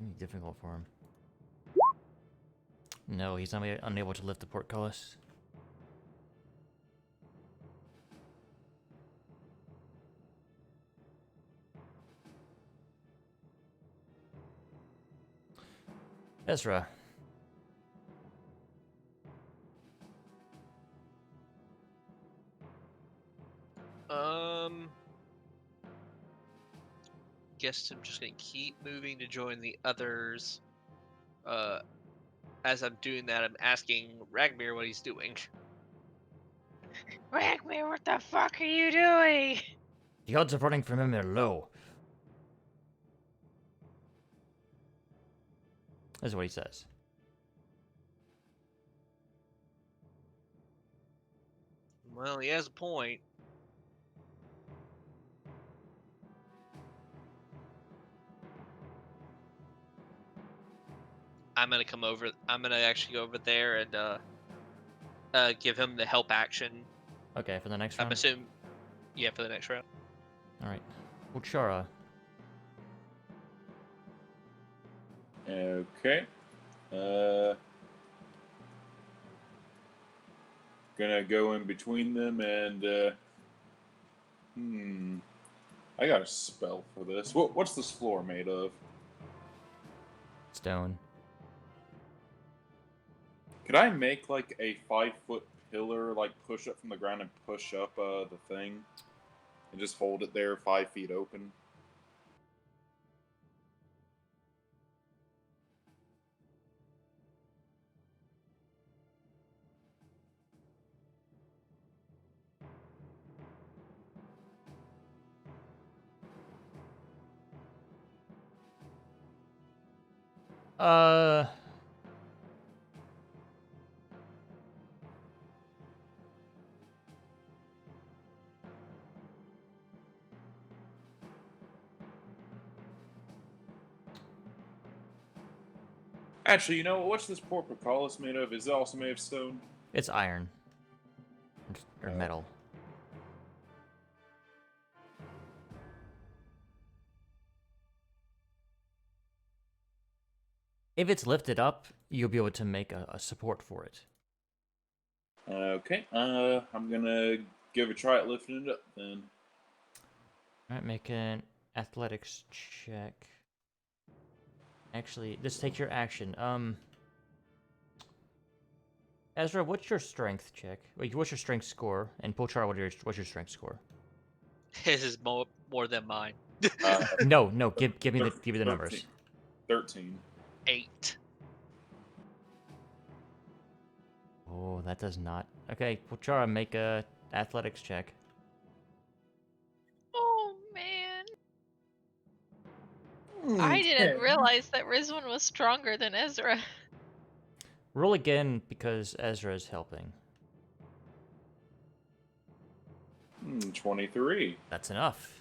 Maybe difficult for him. No, he's unable to lift the portcullis. Ezra. Guess I'm just gonna keep moving to join the others. As I'm doing that, I'm asking Ragmir what he's doing. Ragmir, what the fuck are you doing? The odds of running from him are low. That's what he says. Well, he has a point. I'm gonna actually go over there and give him the help action. Okay, for the next round? I'm assuming, yeah, for the next round. Alright. Uchara. Okay. Gonna go in between them and I got a spell for this. What's this floor made of? Stone. Could I make like a 5-foot pillar, like push up from the ground and push up the thing, and just hold it there 5 feet open. Uh, Actually, you know what? What's this portcullis made of? Is it also made of stone? it's iron. Or Oh. metal. If it's lifted up, you'll be able to make a support for it. Okay. I'm gonna give a try at lifting it up then. Alright, make an athletics check. Actually, just take your action. Ezra, what's your strength check? Wait, what's your strength score? And Pulchar, what's your strength score? His is more than mine. No, give me the numbers. 13. 8. Oh, that does not. Okay, Pulchara, make a athletics check. Oh man. I didn't realize that Rizwan was stronger than Ezra. Roll again because Ezra is helping. 23. That's enough.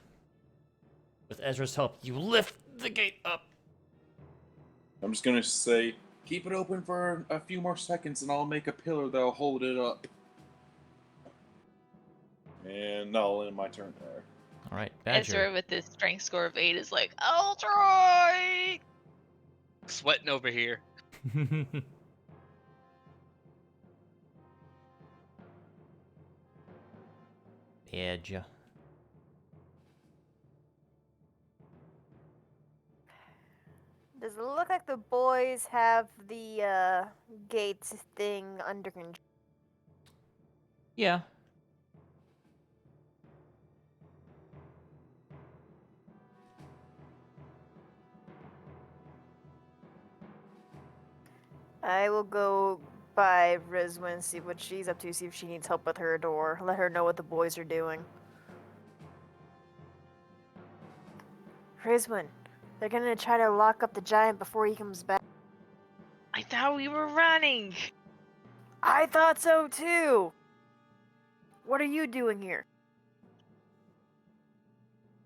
With Ezra's help, you lift the gate up. I'm just gonna say, keep it open for a few more seconds and I'll make a pillar that'll hold it up. And that'll end my turn there. Alright, Badger. Ezra with his strength score of 8 is like, I'll try! Sweating over here. Badger. Does it look like the boys have the gates thing under control? Yeah. I will go by Rizwin, see what she's up to, see if she needs help with her door. Let her know what the boys are doing. Rizwin, they're gonna try to lock up the giant before he comes back. I thought we were running! I thought so too! What are you doing here?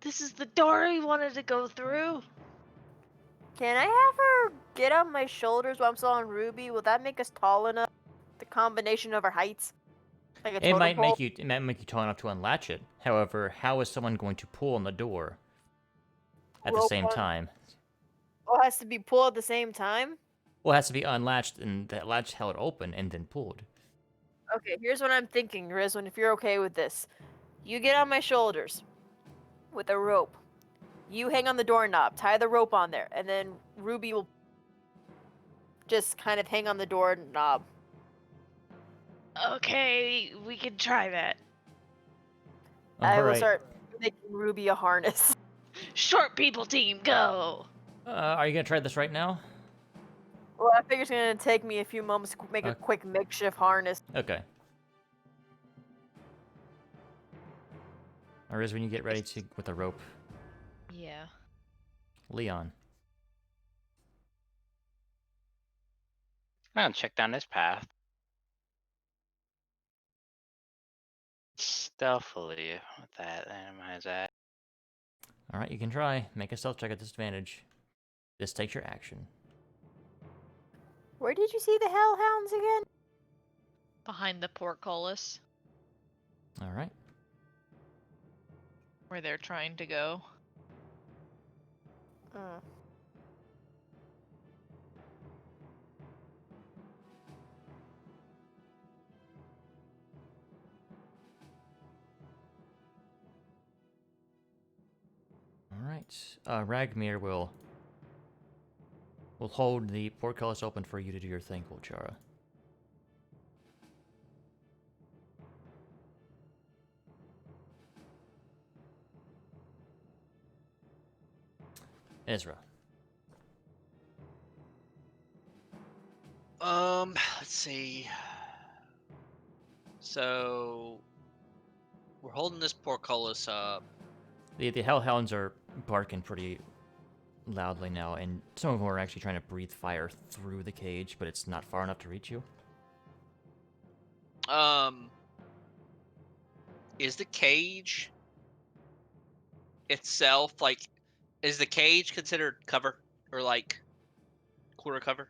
This is the door we wanted to go through! Can I have her get on my shoulders while I'm still on Ruby? Will that make us tall enough? The combination of our heights? Like a It totem might pole? make you tall enough to unlatch it. However, how is someone going to pull on the door at the Rope same on- time? Oh, it has to be pulled at the same time? Well, it has to be unlatched and that latch held open and then pulled. Okay, here's what I'm thinking, Rizwin, if you're okay with this. You get on my shoulders with a rope. You hang on the doorknob, tie the rope on there, and then Ruby will just kind of hang on the doorknob. Okay, we can try that. I will Alright. start making Ruby a harness. Short people team, go! Are you gonna try this right now? Well, I figure it's gonna take me a few moments to make a quick makeshift harness. Okay. Or is when you get ready to with the rope. Yeah. Leon. I'm gonna check down this path. Stealthily with that, minimize that. Alright, you can try. Make a stealth check at disadvantage. This takes your action. Where did you see the hellhounds again? Behind the portcullis, Alright. where they're trying to go. Mm. Alright. Ragmir will hold the portcullis open for you to do your thing, Volchara. Ezra. Let's see. So we're holding this portcullis up. The hellhounds are barking pretty loudly now, and some of them are actually trying to breathe fire through the cage, but it's not far enough to reach you. Is the cage itself like? Is the cage considered cover or like quarter cover?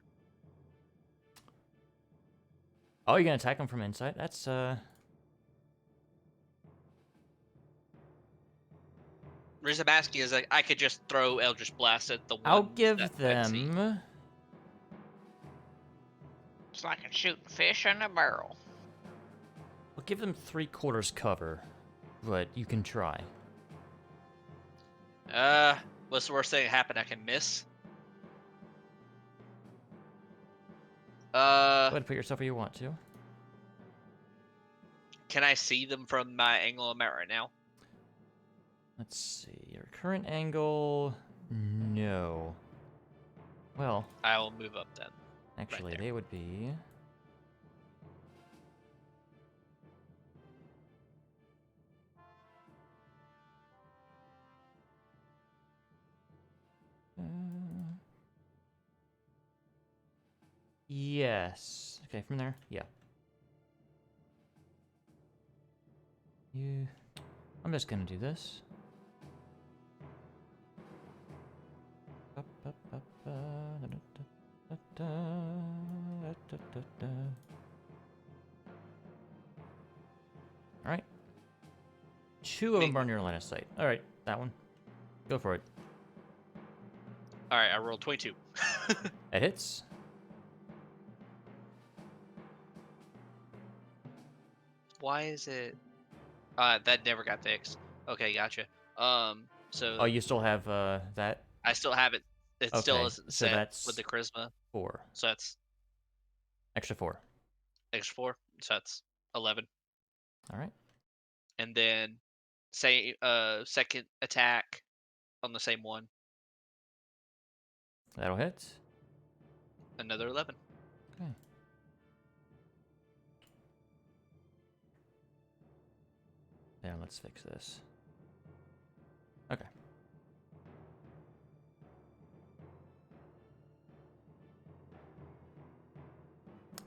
Oh, you're gonna attack them from inside? That's The reason I'm asking is like I could just throw Eldritch Blast at the one. I'll give that I see. them. It's like shooting fish in a barrel. I'll give them 3/4 cover, but you can try. What's the worst thing that happened? I can miss. Go ahead and put yourself where you want to. Can I see them from my angle I'm at right now? Let's see. Your current angle. No. Well, I will move up then. actually, there. they would be. Yes. Okay, from there? Yeah. I'm just gonna do this. Alright. 2 of them are in your line of sight. Alright, that one. Go for it. Alright, I rolled 22. It hits. Why is it? That never got fixed. Okay, gotcha. So Oh, you still have that? I still have it. It still Okay, isn't so set that's with the charisma. 4. So that's Extra 4. extra 4. So that's 11. Alright. And then say second attack on the same one. That'll hit. Another 11. Okay. Now let's fix this. Okay.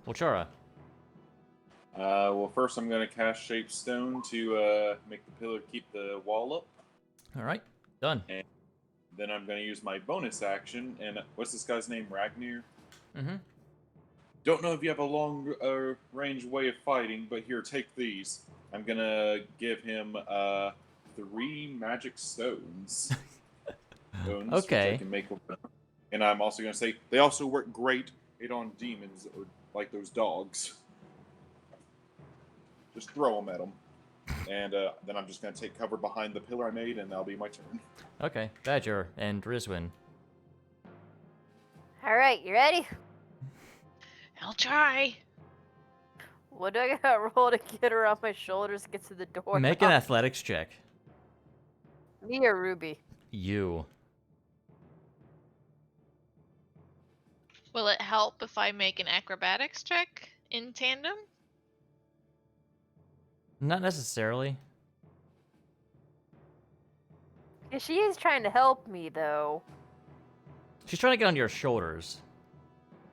Volchara. Well, first I'm going to cast Shape Stone to make the pillar keep the wall up. Alright, done. And then I'm going to use my bonus action. And what's this guy's name? Ragnir? Mm-hmm. Don't know if you have a long range way of fighting, but here, take these. I'm going to give him 3 magic stones. Which I Okay. can make. And I'm also going to say they also work great on demons or like those dogs. Just throw them at them. And then I'm just going to take cover behind the pillar I made, and that'll be my turn. Okay, Badger and Rizwin. Alright, you ready? I'll try. What do I gotta roll to get her off my shoulders to get to the door? Make an athletics check. Me or Ruby? You. Will it help if I make an acrobatics check in tandem? Not necessarily. Yeah, she is trying to help me, though. She's trying to get onto your shoulders.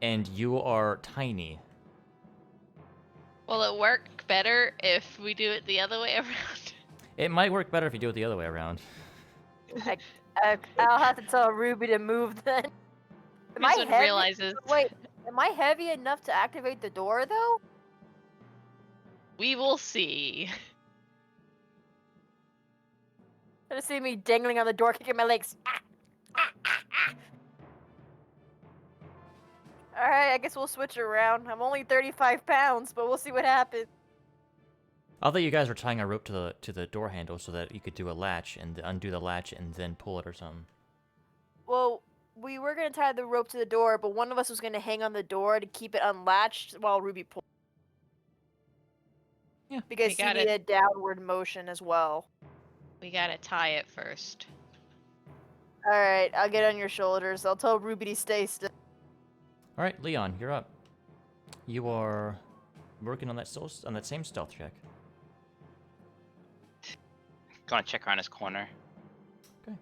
And you are tiny. Will it work better if we do it the other way around? It might work better if you do it the other way around. I'll have to tell Ruby to move then. Am I Rizwin heavy? realizes Wait, am I heavy enough to activate the door, though? we will see. Gonna see me dangling on the door, kicking my legs. Alright, I guess we'll switch around. I'm only 35 pounds, but we'll see what happens. I thought you guys were tying a rope to the door handle so that you could do a latch and undo the latch and then pull it or something. Well, we were gonna tie the rope to the door, but one of us was gonna hang on the door to keep it unlatched while Ruby pulled. Yeah. Because We she got it. needed downward motion as well. We gotta tie it first. Alright, I'll get on your shoulders. I'll tell Ruby to stay still. All right, Leon, you're up. You are working on that same stealth check. Gonna check around his corner. Okay.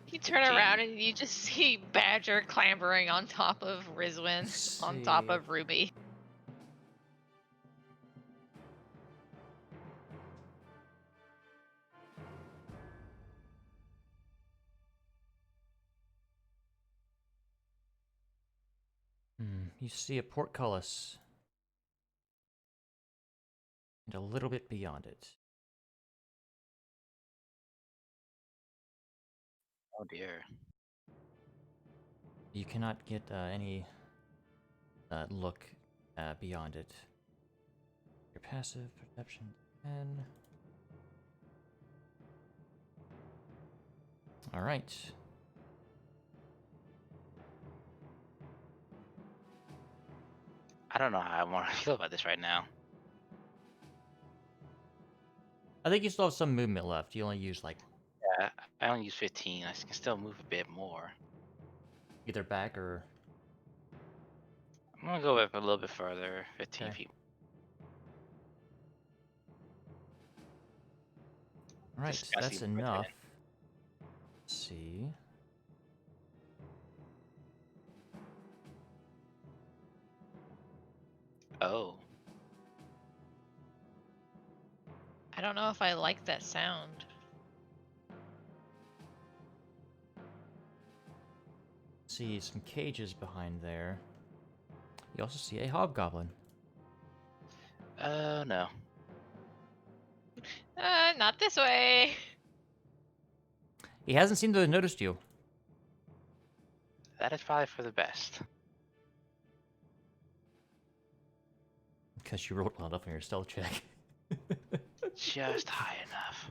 You turn 15. around and you just see Badger clambering on top of Rizwin, on top See. of Ruby. You see a portcullis. And a little bit beyond it. Oh dear. You cannot get any look beyond it. Your passive perception 10. All right. I don't know how I want to feel about this right now. I think you still have some movement left. You only use like Yeah, I only use 15. I can still move a bit more. either back or. I'm gonna go up a little bit further, 15 Okay. feet. All right, Just gotta that's see where it's enough. heading. Let's see. Oh, I don't know if I like that sound. See some cages behind there. You also see a hobgoblin. no. Not this way. He hasn't seemed to have noticed you. That is probably for the best. Because you rolled well enough on your stealth check. Just high enough.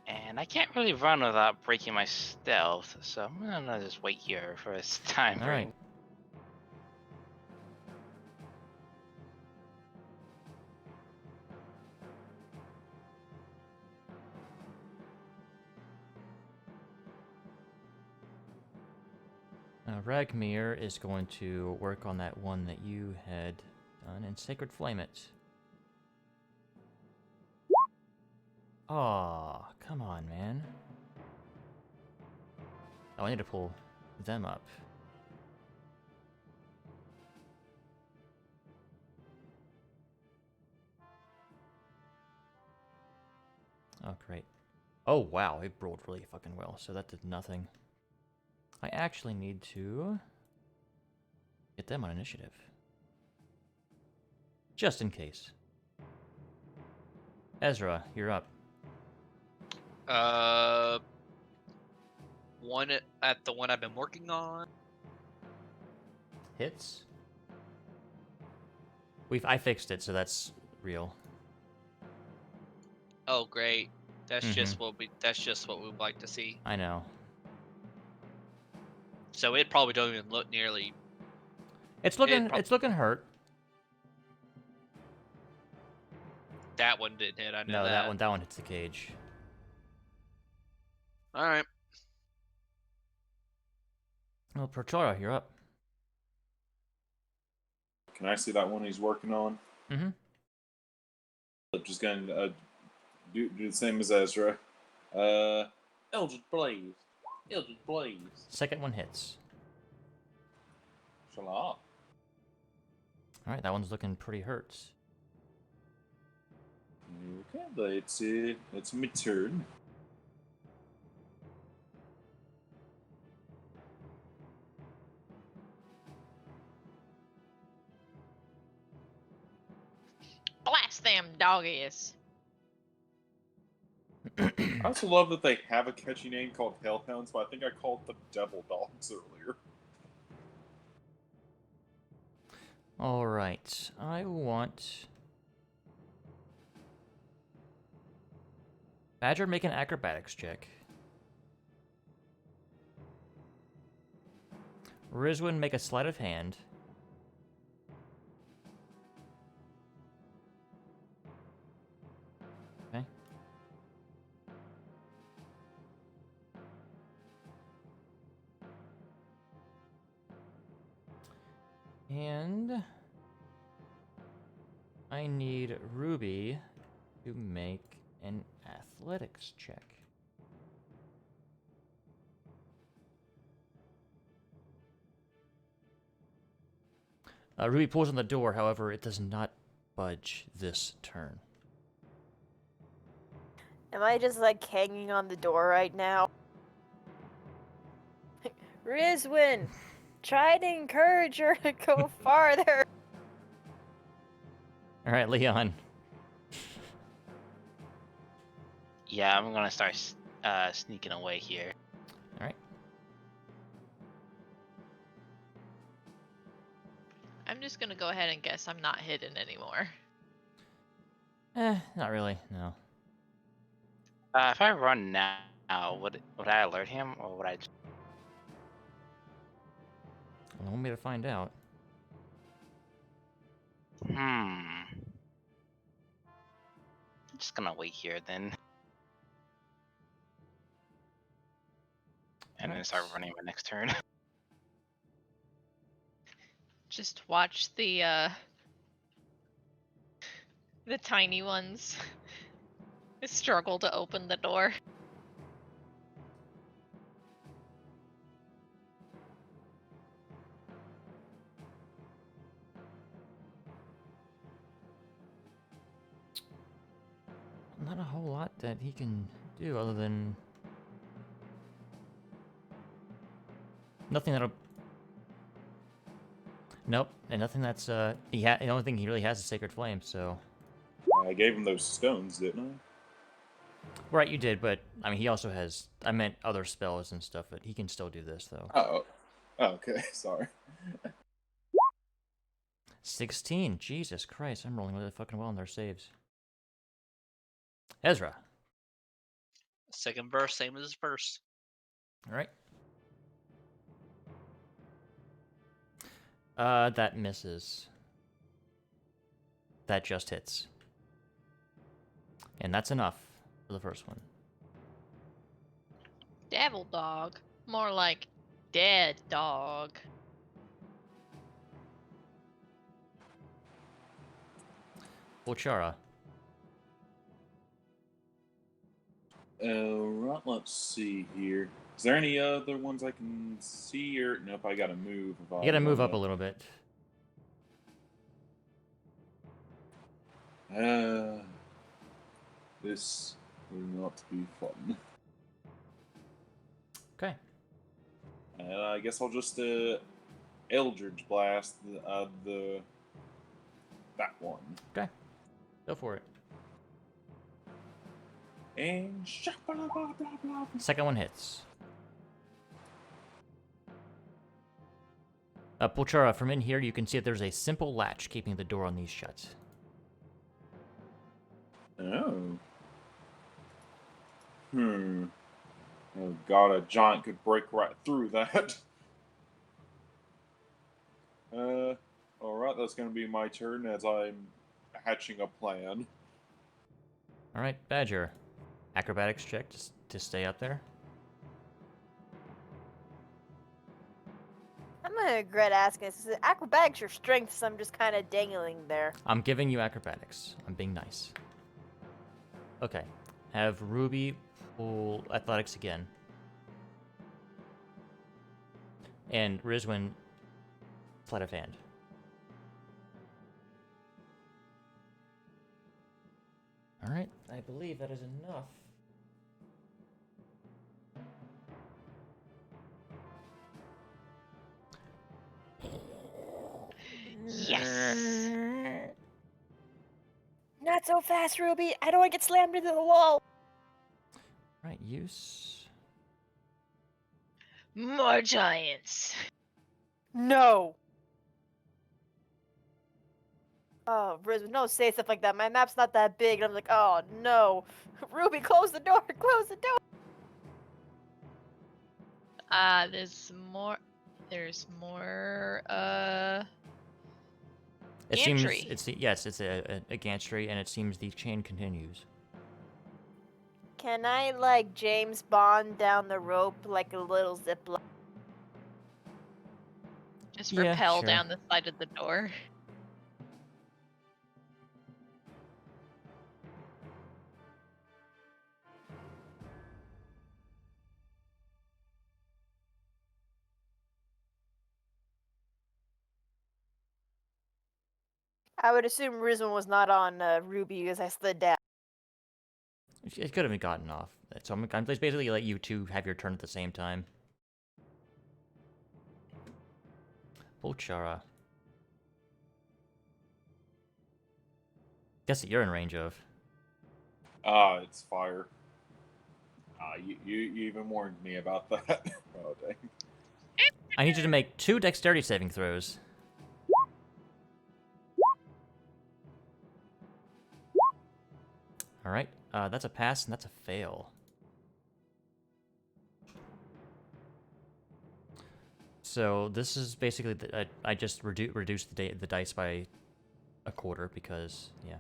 And I can't really run without breaking my stealth, so I'm gonna just wait here for his time. All right. Ragmir is going to work on that one that you had done and Sacred Flame it. Aw, come on, man. Oh, I need to pull them up. Oh, great. Oh, wow, it rolled really fucking well, so that did nothing. I actually need to get them on initiative. Just in case. Ezra, you're up. One at the one I've been working on. Hits? I fixed it, so that's real. Oh, great. That's Mhm. just what we would like to see. I know. So it probably don't even look nearly. It's looking hurt. That one didn't hit. I know No, that. that one hits the cage. All right. Well, Prochora, you're up. Can I see that one he's working on? Mm-hmm. I'm just gonna do the same as Ezra. Eldritch Blaze. Eldritch Blaze. Second one hits. Shalom. Alright, that one's looking pretty hurt. Okay, but it's my turn. Blast them doggies. I also love that they have a catchy name called Hellhounds, but I think I called them Devil Dogs earlier. Alright, I want... Badger, make an acrobatics check. Rizwin, make a sleight of hand. Okay. And I need Ruby to make an athletics check. Ruby pulls on the door, however, it does not budge this turn. Am I just like hanging on the door right now? Rizwin, try to encourage her to go farther. All right, Leon. Yeah, I'm gonna start sneaking away here. All right. I'm just gonna go ahead and guess I'm not hidden anymore. Not really, no. If I run now, would I alert him or would I? Allow me to find out. I'm just gonna wait here then, and then start running my next turn. Just watch the tiny ones struggle to open the door. Not a whole lot that he can do other than nothing that'll. Nope, and nothing that's the only thing he really has is Sacred Flame. So I gave him those stones, didn't right, you did, but I mean he also has. I meant other spells and stuff, but he can still do this though. I? Oh, okay. Sorry. 16. Jesus Christ, I'm rolling really fucking well on their saves. Ezra. Second verse, same as his first. All right. That misses. That just hits. And that's enough for the first one. Devil dog. More like dead dog. Volchara. Right, let's see here. Is there any other ones I can see? Or nope, I gotta move. If You gotta move up a little bit. This will not be fun. Okay. I guess I'll just Eldritch Blast that one. Okay. Go for it. And blah, blah, blah, blah, blah. Second one hits. Pulchara, from in here, you can see that there's a simple latch keeping the door on these shut. Oh. Oh god, a giant could break right through that. Alright, that's gonna be my turn as I'm hatching a plan. Alright, Badger. Acrobatics check to stay up there. I'm gonna regret asking this. Is acrobatics your strength, so I'm just kind of dangling there. I'm giving you acrobatics. I'm being nice. Okay. Have Ruby pull athletics again. And Rizwin, sleight of hand. Alright, I believe that is enough. Yes! Not so fast, Ruby. I don't want to get slammed into the wall. Right, use. More giants. No. Oh, Riz, no, say stuff like that. My map's not that big. And I'm like, oh no. Ruby, close the door. Close the door. There's more. There's more. It Gantry. seems it's yes, it's a gantry, and it seems the chain continues. Can I, like, James Bond down the rope like a little zip line? Just Yeah, rappel sure. down the side of the door. I would assume Rizwan was not on Ruby because I slid down. It could have been gotten off. So I'm just basically let you two have your turn at the same time. Bolchara. Guess that you're in range of. It's fire. You even warned me about that. Oh, dang. I need you to make 2 dexterity saving throws. Alright, that's a pass and that's a fail. So this is basically, I just reduced the dice by a quarter because, yeah.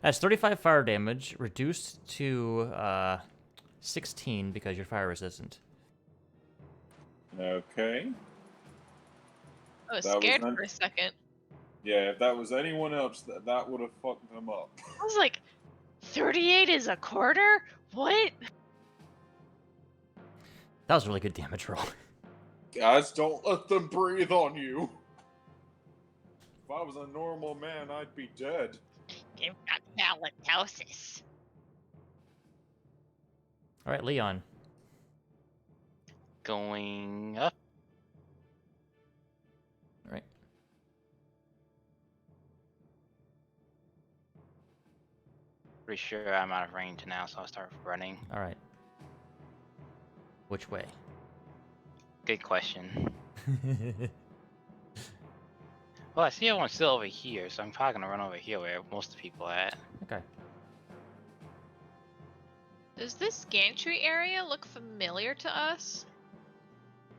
That's 35 fire damage, reduced to 16 because you're fire resistant. Okay. I was That was scared none- for a second. Yeah, if that was anyone else, that would have fucked them up. I was like, 38 is a quarter? What? That was a really good damage roll. Guys, don't let them breathe on you. If I was a normal man, I'd be dead. You've got halitosis. Alright, Leon. Going up. Alright. Pretty sure I'm out of range now, so I'll start running. Alright. Which way? Good question. Well, I see everyone's still over here, so I'm probably gonna run over here where most of the people are at. Okay. Does this gantry area look familiar to us?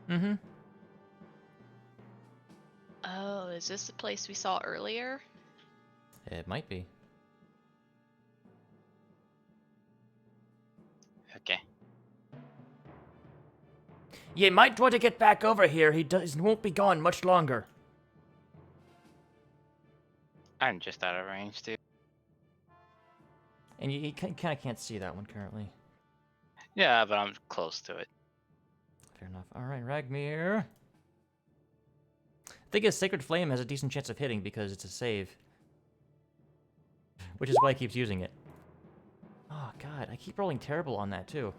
Mm-hmm. Oh, is this the place we saw earlier? It might be. Okay. You might want to get back over here. He won't be gone much longer. I'm just out of range, too. And you kind of can't see that one currently. Yeah, but I'm close to it. Fair enough. Alright, Ragmir. I think his Sacred Flame has a decent chance of hitting because it's a save. Which is why he keeps using it. Oh, God. I keep rolling terrible on that, too.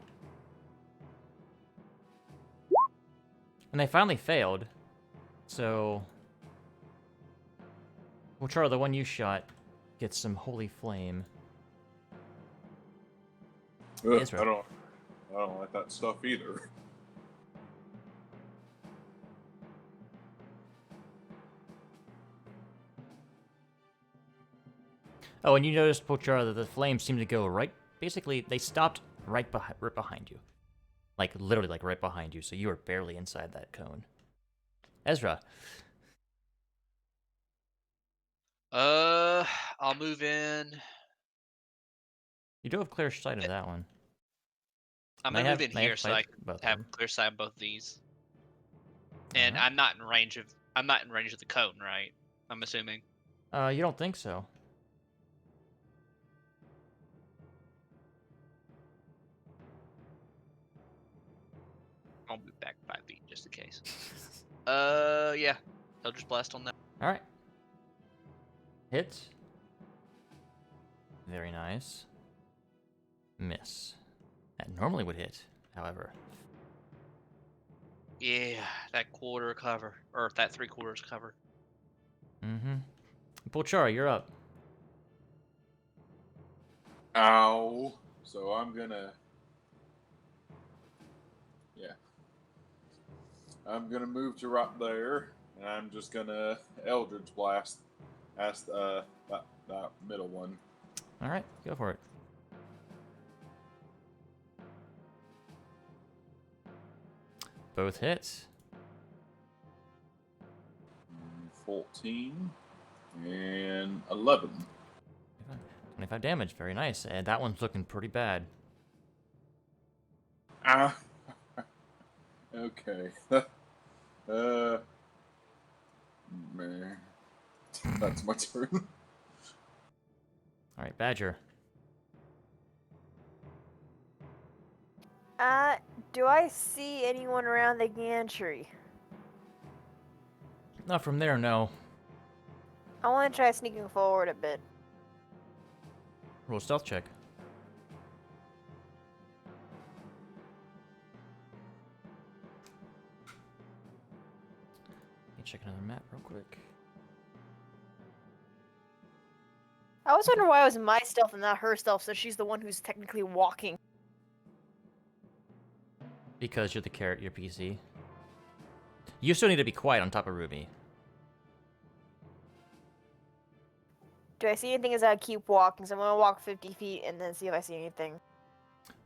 And they finally failed. So... Well, Char, the one you shot gets some Holy Flame. Ugh, Ezra. I don't like that stuff either. Oh, and you noticed, Pochara, that the flames seem to go right... Basically, they stopped right behind you. Like, literally, like, right behind you, so you were barely inside that cone. Ezra. I'll move in. You do have clear sight of that one. I'm May gonna have- move in may have here so I sight can both of have them. clear sight of both of these. And Alright. I'm not in range of the cone, right? I'm assuming. You don't think so. I'll move back 5 feet just in case. Yeah. I'll just blast on that. Alright. Hit. Very nice. Miss. That normally would hit, however. Yeah, that quarter cover, or that 3/4 cover. Mm-hmm. Polchara, you're up. Ow. So I'm gonna... Yeah. I'm gonna move to right there, and I'm just gonna Eldritch Blast past that middle one. Alright, go for it. Both hits. 14 and 11. 25 damage, very nice. And that one's looking pretty bad. Ah. Okay. Uh, man. That's my turn. Alright, Badger. Do I see anyone around the gantry? Not from there, no. I want to try sneaking forward a bit. Roll a stealth check. Let me check another map real quick. I always wonder why it was my stealth and not her stealth, so she's the one who's technically walking. Because you're the carrot, you're PC. You still need to be quiet on top of Ruby. Do I see anything as I keep walking? So I'm gonna walk 50 feet and then see if I see anything.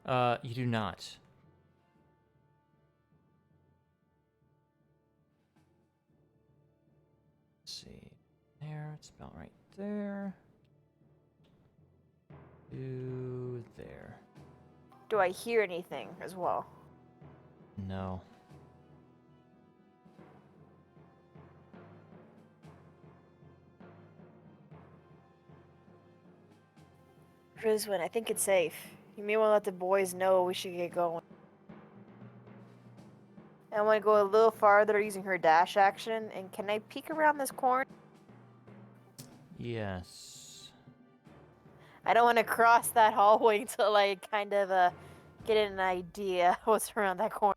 You do not. Let's see. There, it's about right there. To there. Do I hear anything as well? No. Rizwin, I think it's safe. You may want to let the boys know we should get going. I want to go a little farther using her dash action, and can I peek around this corner? Yes. I don't want to cross that hallway until I kind of get an idea what's around that corner.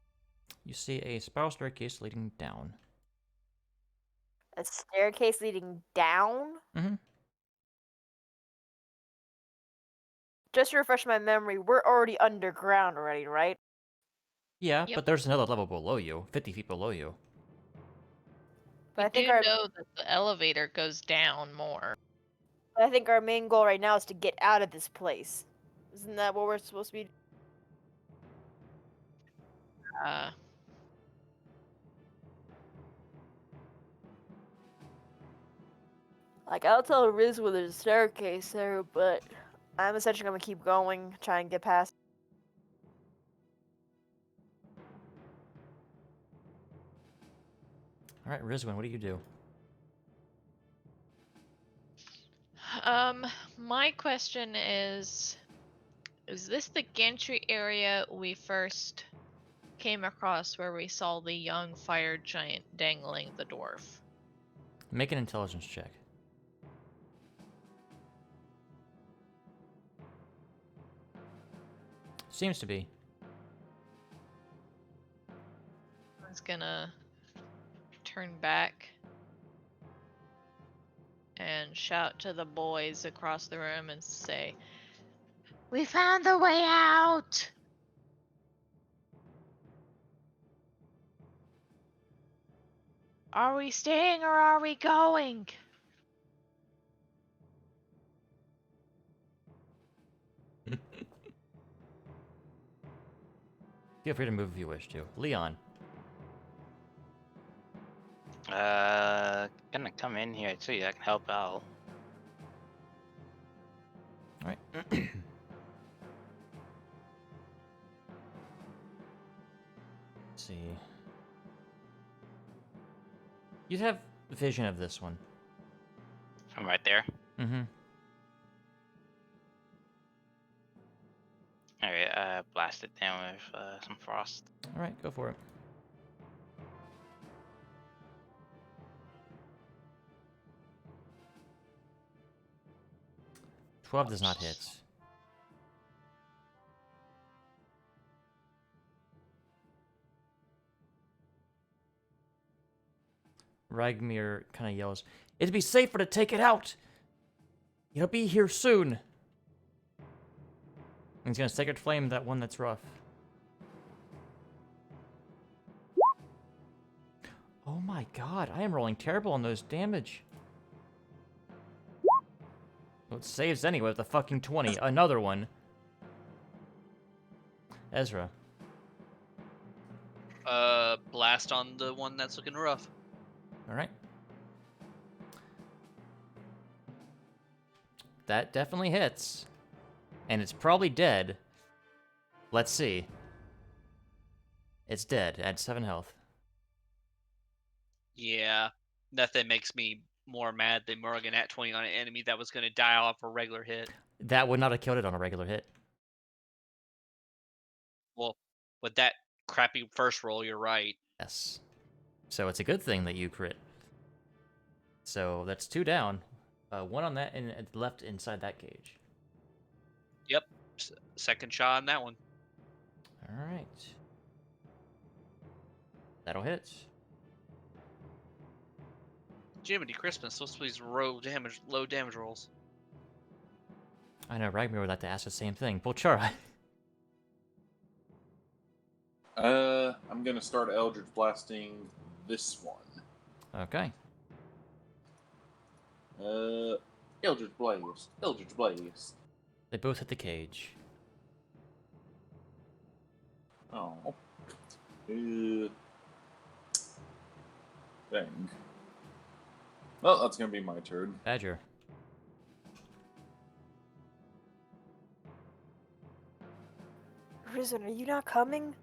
You see a spiral staircase leading down. A staircase leading down? Mm-hmm. Just to refresh my memory, we're already underground already, right? Yeah, Yep. but there's another level below you, 50 feet below you. But I I think do our know that the elevator goes down more. our main goal right now is to get out of this place. Isn't that what we're supposed to be? Uh, Like, I'll tell Riz where there's a staircase there, but I'm essentially gonna keep going, try and get past. Alright, Rizwin, what do you do? my question is this the gantry area we first came across where we saw the young fire giant dangling the dwarf? Make an intelligence check. Seems to be. I was gonna turn back and shout to the boys across the room and say, "We found the way out!" Are we staying or are we going? Feel free to move if you wish to. Leon. Gonna come in here too. I can help out. Alright. Let's see. You'd have vision of this one. I'm right there. Mm-hmm. Alright, blast it down with some frost. Alright, go for it. Twelve does not hit. Ragmir kind of yells, "It'd be safer to take it out! You'll be here soon!" And he's gonna Sacred Flame that one that's rough. Oh my god, I am rolling terrible on those damage. Well, it saves anyway with the fucking 20. Another one. Ezra. Blast on the one that's looking rough. Alright. That definitely hits. And it's probably dead. Let's see. It's dead at 7 health. Yeah, nothing makes me more mad than Morgan at 20 on an enemy that was going to die off a regular hit. That would not have killed it on a regular hit. Well, with that crappy first roll, you're right. Yes. So it's a good thing that you crit. So that's 2 down. 1 on that and left inside that cage. Yep, second shot on that one. All right. That'll hit. Jiminy Christmas, supposed to be these low damage rolls. I know, Ragnar would like to ask the same thing. Volchara. I'm gonna start Eldritch Blasting this one. Okay. Eldritch Blaze. Eldritch Blaze. They both hit the cage. Oh. Dang. Well, that's gonna be my turn. Badger. Risen, are you not coming?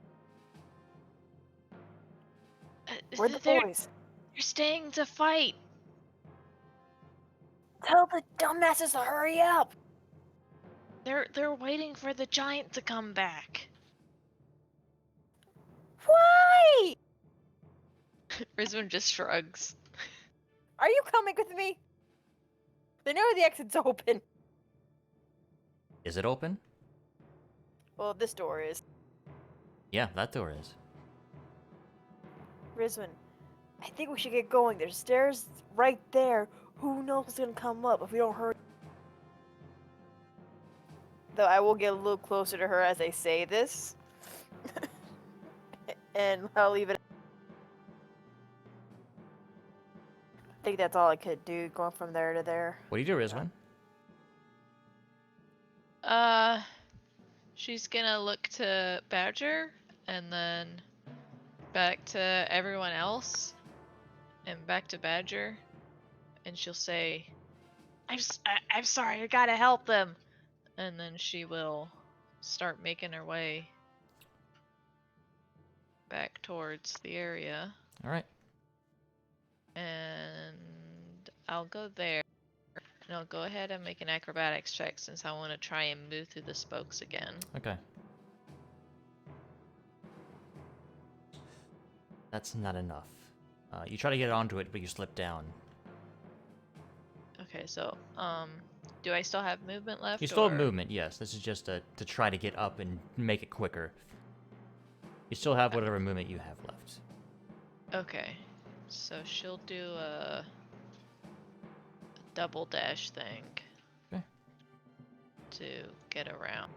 Uh, Where the they're, boys? they're staying to fight. Tell the dumbasses to hurry up! They're waiting for the giant to come back. Why? Rizwan just shrugs. Are you coming with me? They know the exit's open. Is it open? Well, this door is. Yeah, that door is. Rizwan, I think we should get going. There's stairs right there. Who knows what's gonna come up if we don't hurry? Though I will get a little closer to her as I say this. And I'll leave it. I think that's all I could do, going from there to there. What do you do, Rizwan? She's gonna look to Badger, and then back to everyone else, and back to Badger, and she'll say, I'm sorry, I gotta help them. And then she will start making her way back towards the area. All right. And I'll go there. And I'll go ahead and make an acrobatics check since I want to try and move through the spokes again. Okay. That's not enough. You try to get onto it, but you slip down. Okay, so, do I still have movement left? You still have or- movement, yes. This is just to try to get up and make it quicker. You still have whatever movement you have left. Okay, so she'll do a double dash thing. Okay. To get around.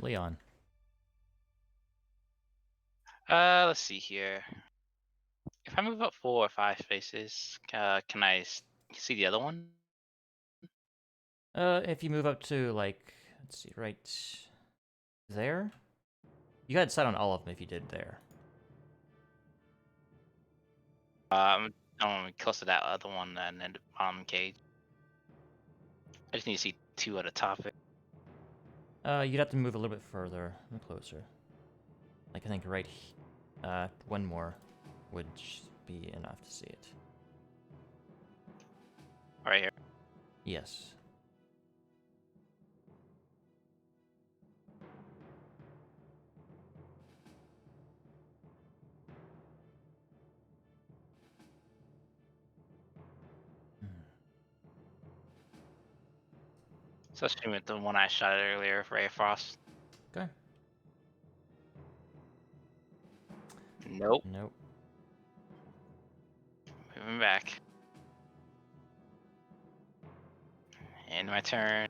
Leon. Let's see here. If I move up 4 or 5 spaces, can I see the other one? If you move up to, like, let's see, right there? You had sight on all of them if you did there. I want to be close to that other one and then the bottom cage. I just need to see 2 at the top of it. You'd have to move a little bit further, a little closer. Like, I think right, one more would be enough to see it. Right here. Yes. So assume it's the one I shot at earlier, Ray of Frost. Okay. Nope. Nope. Moving back. And my turn.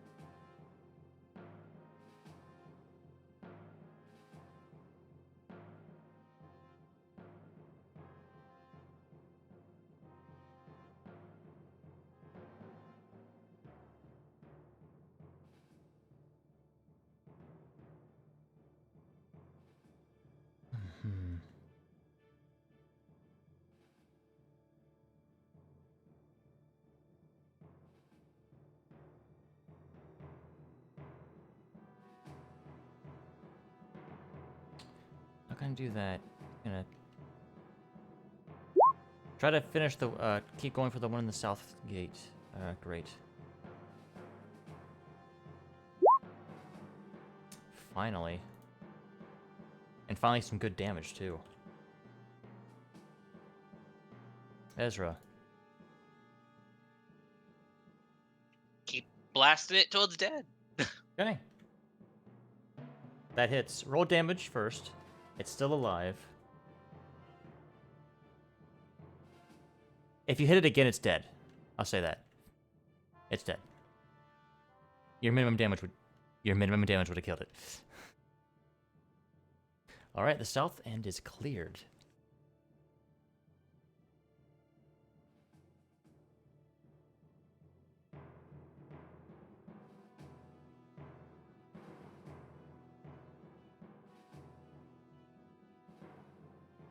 Hmm. gonna do that. Gonna try to finish the, keep going for the one in the south gate. Great. Finally. And finally some good damage, too. Ezra. Keep blasting it till it's dead. Okay. That hits. Roll damage first. It's still alive. If you hit it again, it's dead. I'll say that. It's dead. Your minimum damage would have killed it. Alright, the south end is cleared.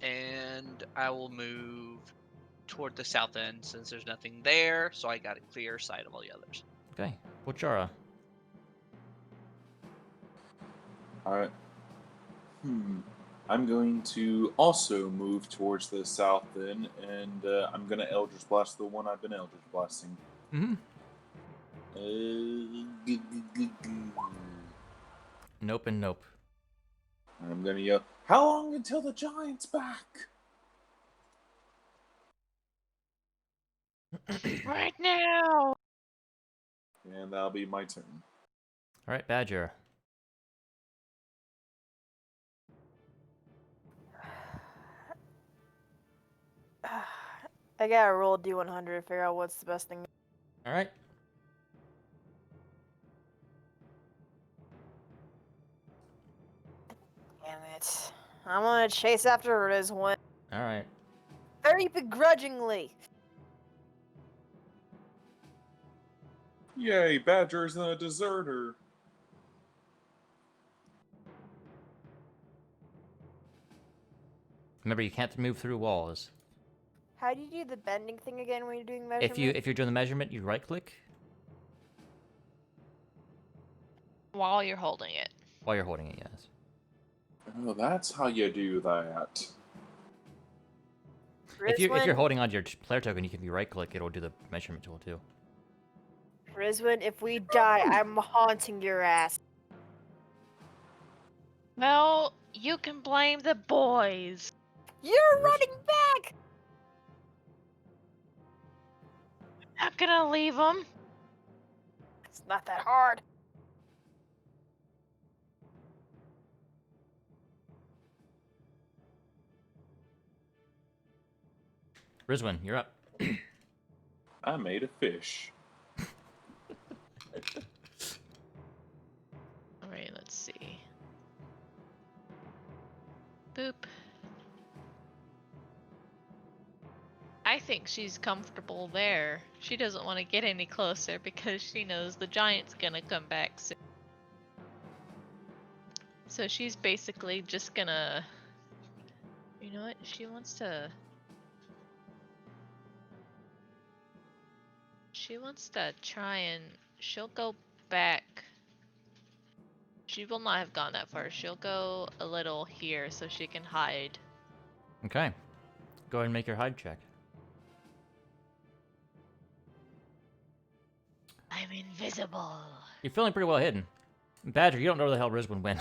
And I will move toward the south end since there's nothing there, so I got a clear sight of all the others. Okay. Pochara. Alright. I'm going to also move towards the south then, and I'm going to Eldritch Blast the one I've been Eldritch Blasting. Mm-hmm. Nope and nope. I'm going to yell, how long until the giant's back? Right now. And that'll be my turn. Alright, Badger. I gotta roll D100 to figure out what's the best thing. Alright. Damn it. I'm gonna chase after Rizwin. Alright. Very begrudgingly. Yay, Badger isn't a deserter. Remember, you can't move through walls. How do you do the bending thing again when you're doing measurement? If you're doing the measurement, you right click While you're holding it. while you're holding it, yes. Oh, that's how you do that. If you're Rizwin, holding on to your player token, you can be right click, it'll do the measurement tool too. Rizwin, if we die, I'm haunting your ass. Well, you can blame the boys. You're running back! Not gonna leave them. It's not that hard. Rizwin, you're up. I made a fish. Alright, let's see. Boop. I think she's comfortable there. She doesn't want to get any closer because she knows the giant's gonna come back soon. So she's basically just gonna... You know what? She wants to try and... She'll go back. She will not have gone that far. She'll go a little here so she can hide. Okay. Go ahead and make your hide check. I'm invisible. You're feeling pretty well hidden. Badger, you don't know where the hell Rizwin went.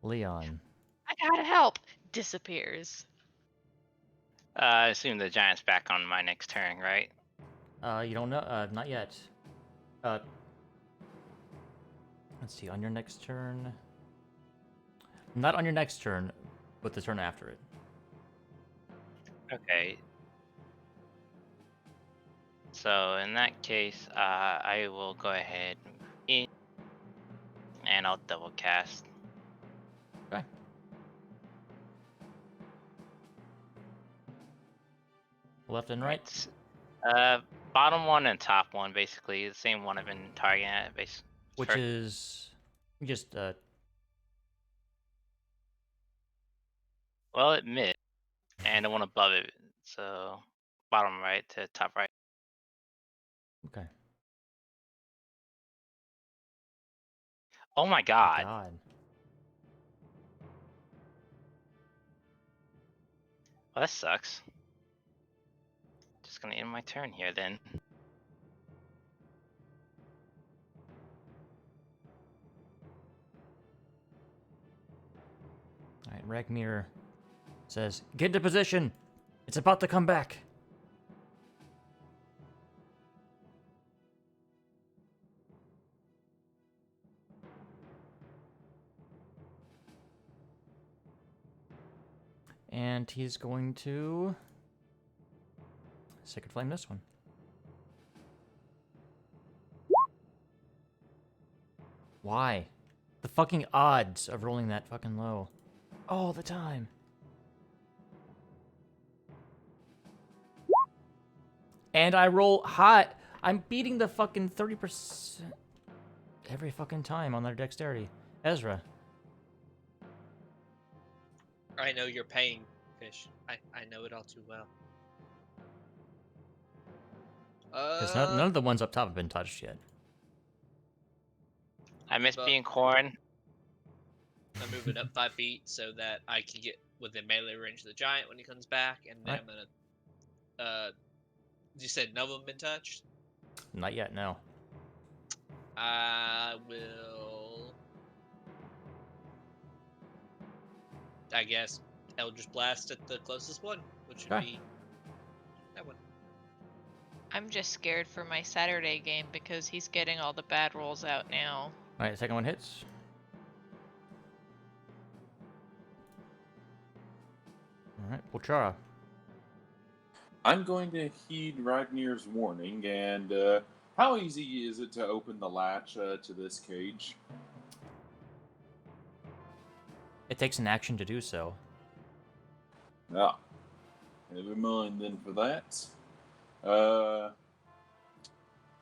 Leon. I gotta help. Disappears. I assume the giant's back on my next turn, right? You don't know? Not yet. Let's see, on your next turn... Not on your next turn, but the turn after it. Okay. So in that case, I will go ahead in, and I'll double cast. Okay. Left and right? Bottom one and top one, basically the same one I've been targeting at. Which is... Just, Well, it mid, and the one above it. So bottom right to top right. Okay. Oh my god. Well, that sucks. Just gonna end my turn here then. Alright, Ragmir says, get into position! It's about to come back! And he's going to Sacred Flame this one. Why? The fucking odds of rolling that fucking low. All the time. And I roll hot. I'm beating the fucking 30% every fucking time on their dexterity. Ezra. I know your pain, Fish. I know it all too well. Because none of the ones up top have been touched yet. I miss But- being corn. I'm moving up 5 feet so that I can get within melee range of the giant when he comes back, and then Right. I'm gonna. You said none of them been touched. Not yet, no. I will. I guess Eldritch Blast at the closest one, which would Okay. be that one. I'm just scared for my Saturday game because he's getting all the bad rolls out now. Alright, second one hits. Alright, Pulchara. I'm going to heed Ragnir's warning, and how easy is it to open the latch to this cage? It takes an action to do so. Ah, never mind then for that.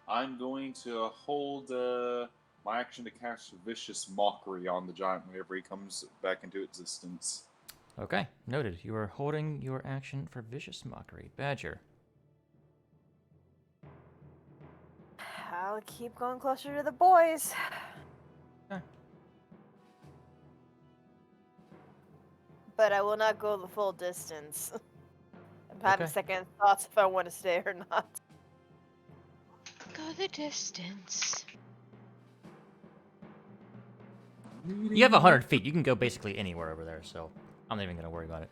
I'm going to hold my action to cast Vicious Mockery on the giant whenever he comes back into existence. Okay, noted. You are holding your action for Vicious Mockery. Badger. I'll keep going closer to the boys. Okay. But I will not go the full distance. I'm having Okay. second thoughts if I want to stay or not. Go the distance. You have 100 feet. You can go basically anywhere over there, so I'm not even going to worry about it.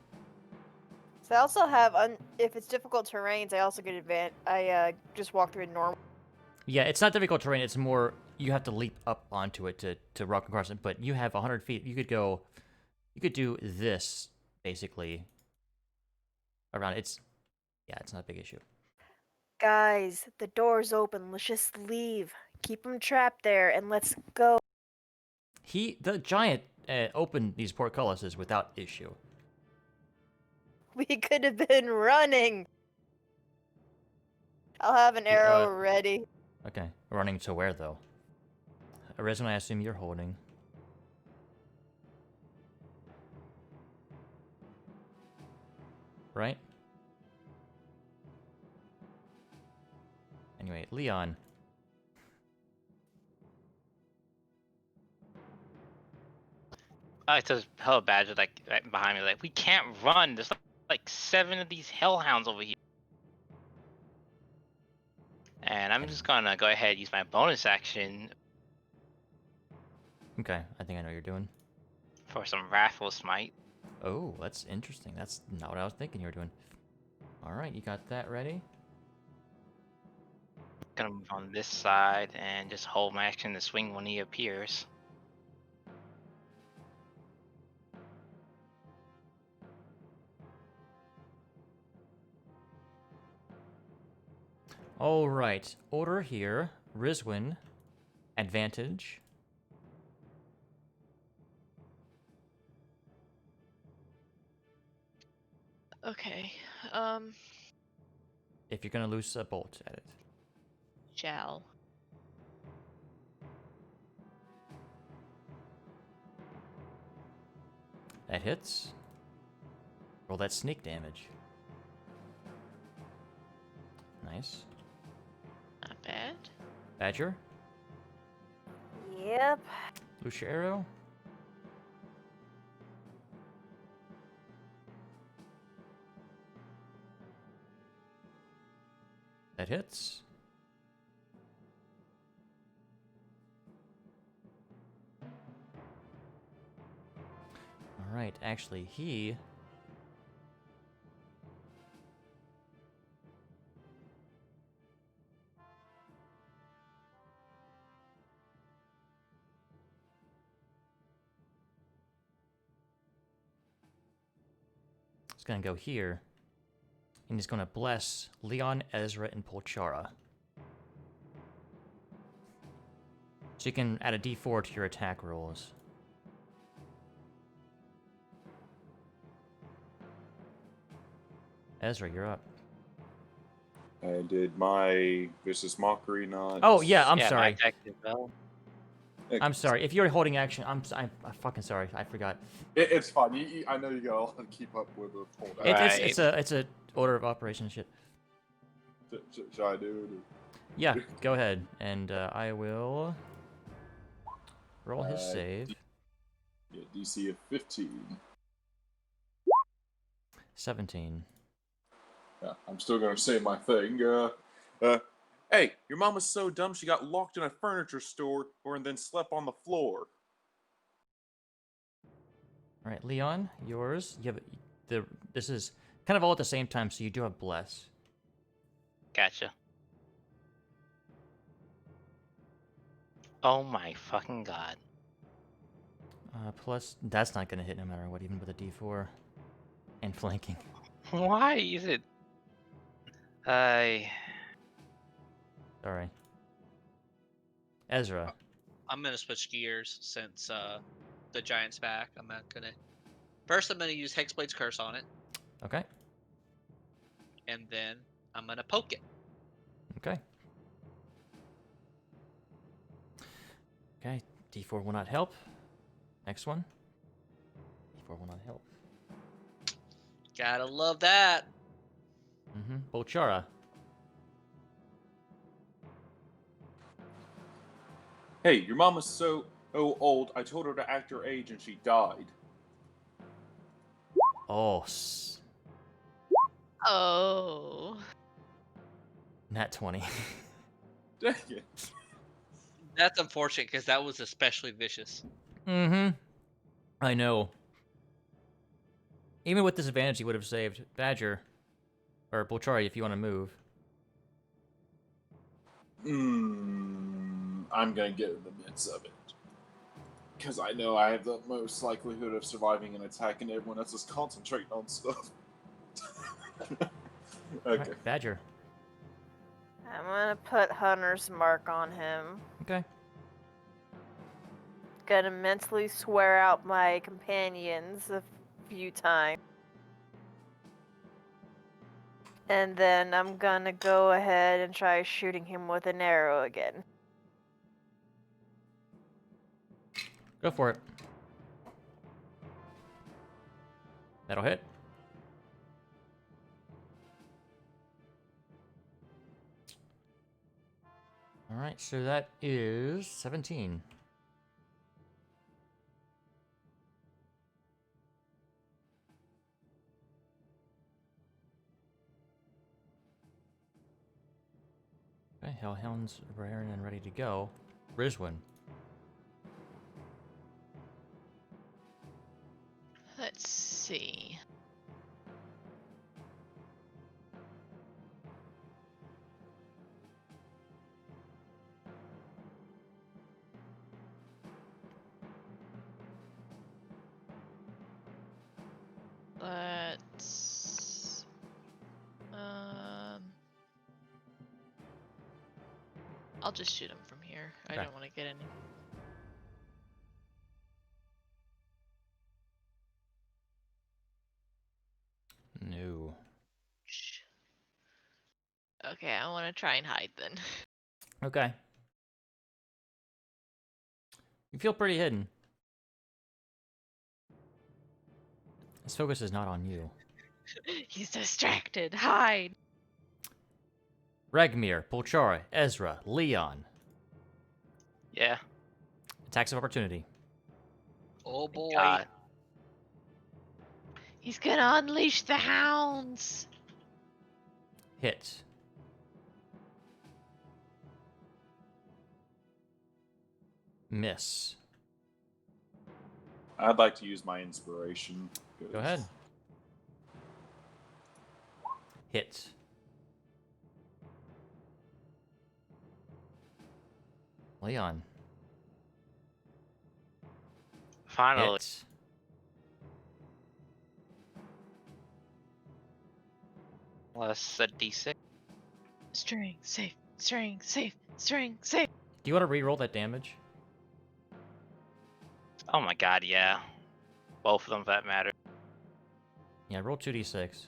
So I also have, if it's difficult terrains, I also get advantage. I just walk through normal. Yeah, it's not difficult terrain. It's more you have to leap up onto it to rock across it. But you have 100 feet. You could do this basically around. It's not a big issue. Guys, the door's open. Let's just leave. Keep them trapped there and let's go. The giant opened these portcullises without issue. We could have been running. I'll have an arrow ready. Okay, running to where though? Arisen, I assume you're holding. Right? Anyway, Leon. I just hell badger like right behind me, like we can't run. There's like 7 of these hellhounds over here. And I'm just gonna go ahead and use my bonus action Okay, I think I know what you're doing. for some Wrathful Smite. Oh, that's interesting. That's not what I was thinking you were doing. Alright, you got that ready? Gonna move on this side and just hold my action to swing when he appears. Alright, order here. Rizwin, advantage. Okay. If you're gonna loose a bolt at it. Shall. That hits. Roll that sneak damage. Nice. Not bad. Badger, Yep. loose your arrow. That hits. Alright, actually, he... He's gonna go here. And he's gonna bless Leon, Ezra, and Polchara. So you can add a d4 to your attack rolls. Ezra, you're up. I did my vicious mockery not. Oh, yeah, I'm yeah, sorry. my attack as well. I'm sorry. If you're holding action, I'm fucking sorry. I forgot. It's fine. I know you gotta keep up with the whole. It's a order of operations shit. Should I do it? Yeah, go ahead, and I will roll his save. Yeah, DC of 15. 17. Yeah, I'm still gonna say my thing. Hey, your mom was so dumb she got locked in a furniture store and then slept on the floor. All right, Leon, yours. You have this is kind of all at the same time, so you do have bless. Gotcha. Oh my fucking god. Plus, that's not gonna hit no matter what, even with a d4 and flanking. Why is it? I. Sorry. Ezra. I'm gonna switch gears since the giant's back. I'm not gonna. First, I'm gonna use Hexblade's Curse on it, Okay. and then I'm gonna poke it. Okay. Okay. D4 will not help. Next one. D4 will not help. Gotta love that. Mm-hmm. Bolchara. Hey, your mom was so old, I told her to act her age and she died. Oh, Oh. nat 20. Dang it. That's unfortunate because that was especially vicious. Mm-hmm. I know. Even with disadvantage, he would have saved Badger. Or Bolchari, if you want to move. I'm gonna get in the midst of it. Because I know I have the most likelihood of surviving an attack and everyone else is concentrating on stuff. Okay. Alright, Badger. I'm gonna put Hunter's mark on him. Okay. Gonna mentally swear out my companions a few times. And then I'm gonna go ahead and try shooting him with an arrow again. Go for it. That'll hit. Alright, so that is 17. Okay, Hellhound's raring and ready to go. Rizwin. Let's see. Let's I'll just shoot him from here. I Okay. don't want to get any. No. Shh. Okay, I want to try and hide then. Okay. You feel pretty hidden. His focus is not on you. He's distracted. Hide. Regmir, Polchara, Ezra, Leon. Yeah. Attacks of opportunity. Oh boy. God. He's gonna unleash the hounds. Hit. Miss. I'd like to use my inspiration. Go ahead. Hit. Leon. Finally. Hit. Plus a D6. String safe. String safe. String safe. Do you want to re-roll that damage? Oh my god, yeah. Both of them, for that matter. Yeah, roll 2d6.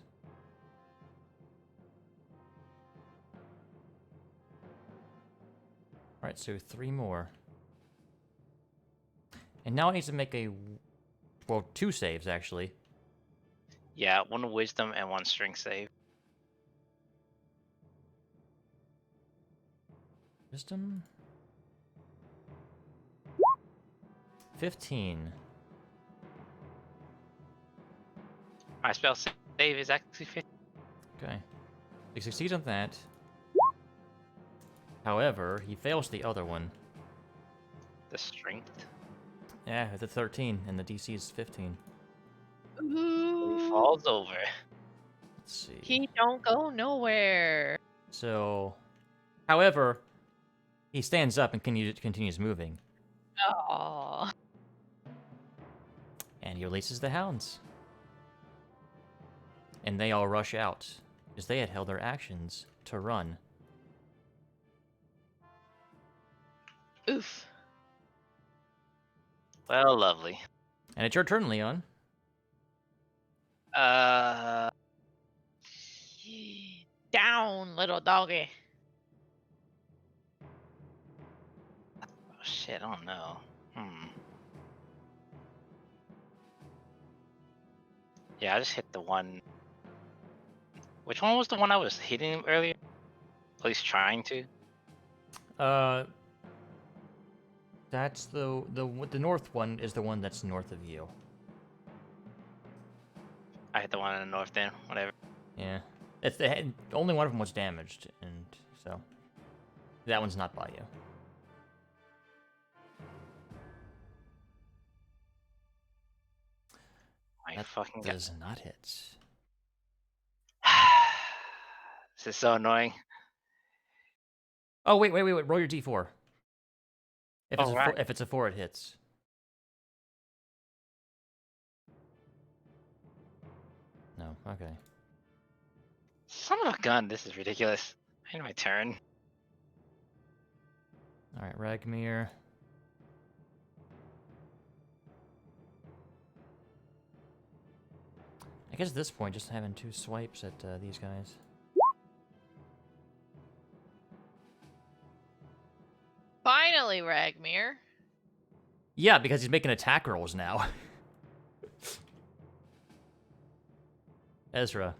Alright, so 3 more. And now it needs to make well, 2 saves, actually. Yeah, one wisdom and one string save. Wisdom? 15. My spell save is actually 50. Okay. He succeeds on that. However, he fails the other one. The strength. Yeah, it's a 13, and the DC is 15. He Ooh, falls over. Let's see. he don't go nowhere. So, however, he stands up and continues moving, Oh. and he releases the hounds. And they all rush out, as they had held their actions to run. Oof. Well, lovely. And it's your turn, Leon. Down, little doggy. Oh shit, I don't know. Yeah, I just hit the one. Which one was the one I was hitting earlier? At least trying to. That's the north one is the one that's north of you. I hit the one in the north then, whatever. Yeah, it's only one of them was damaged, and so that one's not by you. My That fucking god. does not hit. This is so annoying. Oh wait! Roll your d4. If it's Alright. if it's a 4, it hits. No. Okay. Son of a gun, this is ridiculous. I need my turn. All right, Ragmir. I guess at this point, just having 2 swipes at these guys. Finally, Ragmir. Yeah, because he's making attack rolls now. Ezra.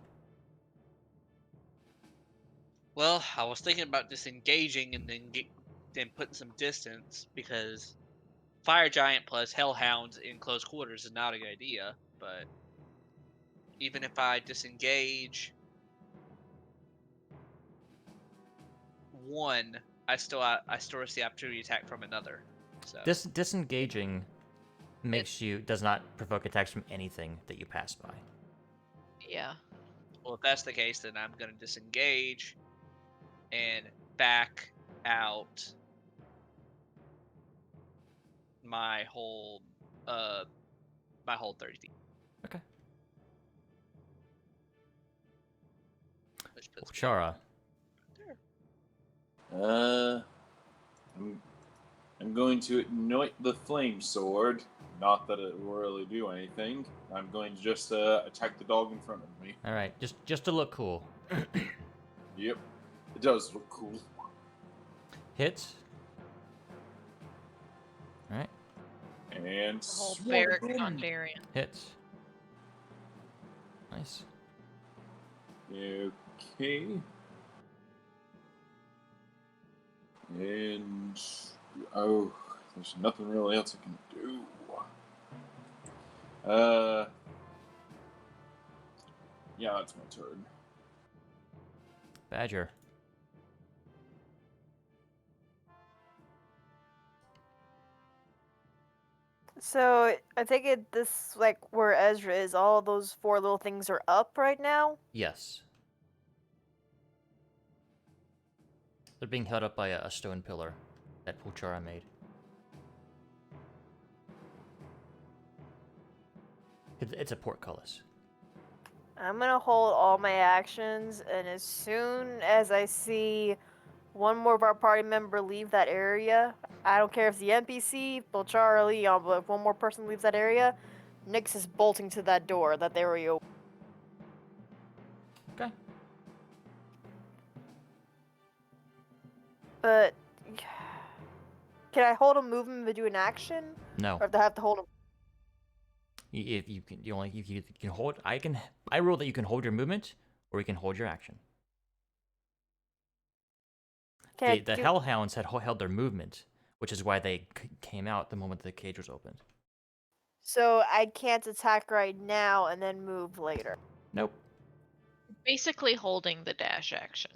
Well, I was thinking about disengaging and then putting some distance because Fire Giant plus Hellhounds in close quarters is not a good idea. But even if I disengage one, I still receive the opportunity to attack from another. So Disengaging does not provoke attacks from anything that you pass by. Yeah. well, if that's the case, then I'm gonna disengage and back out my whole 30 feet. Okay. Which puts me Chara. there. I'm going to ignite the flame sword. Not that it will really do anything. I'm going to just attack the dog in front of me. All right, just to look cool. Yep, it does look cool. Hit. All right. And The whole swat barrack again. on Darien. Hit. Nice. Okay. And oh, there's nothing really else I can do. Yeah, that's my turn. Badger. So I take it this like where Ezra is. All those 4 little things are up right now. Yes. They're being held up by a stone pillar that Pulchara made. It's a portcullis. I'm gonna hold all my actions, and as soon as I see one more of our party member leave that area, I don't care if it's the NPC, Bolchar, or Leon, but if one more person leaves that area, Nyx is bolting to that door that they already opened. Okay. But can I hold a movement to do an action, No. or do I have to hold him? If you can, you can hold. I rule that you can hold your movement, or you can hold your action. The Hellhounds had held their movement, which is why they came out the moment the cage was opened. So I can't attack right now and then move later. Nope. Basically holding the dash action.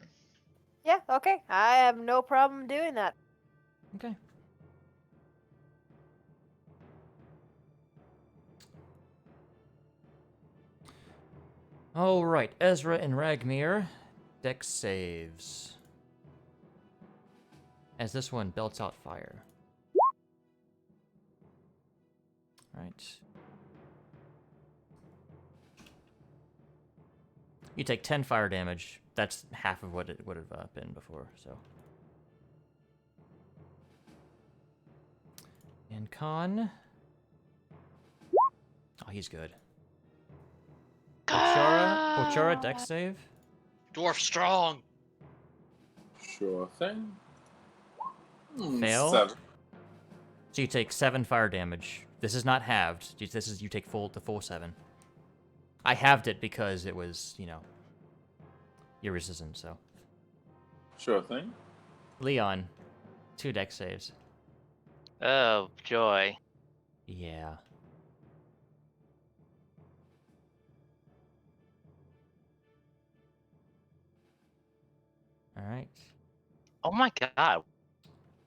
Yeah, okay. I have no problem doing that. Okay. All right, Ezra and Ragmir, dex saves. As this one belts out fire. Right. You take 10 fire damage. That's half of what it would have been before, so. And Khan. Oh, he's good. Pochara, dex save. Dwarf strong. Sure thing. Fail. 7. So you take 7 fire damage. This is not halved. This is you take the full 7. I halved it because it was, you're resistant, so. Sure thing. Leon, 2 dex saves. Oh, joy. Yeah. All right. Oh my god.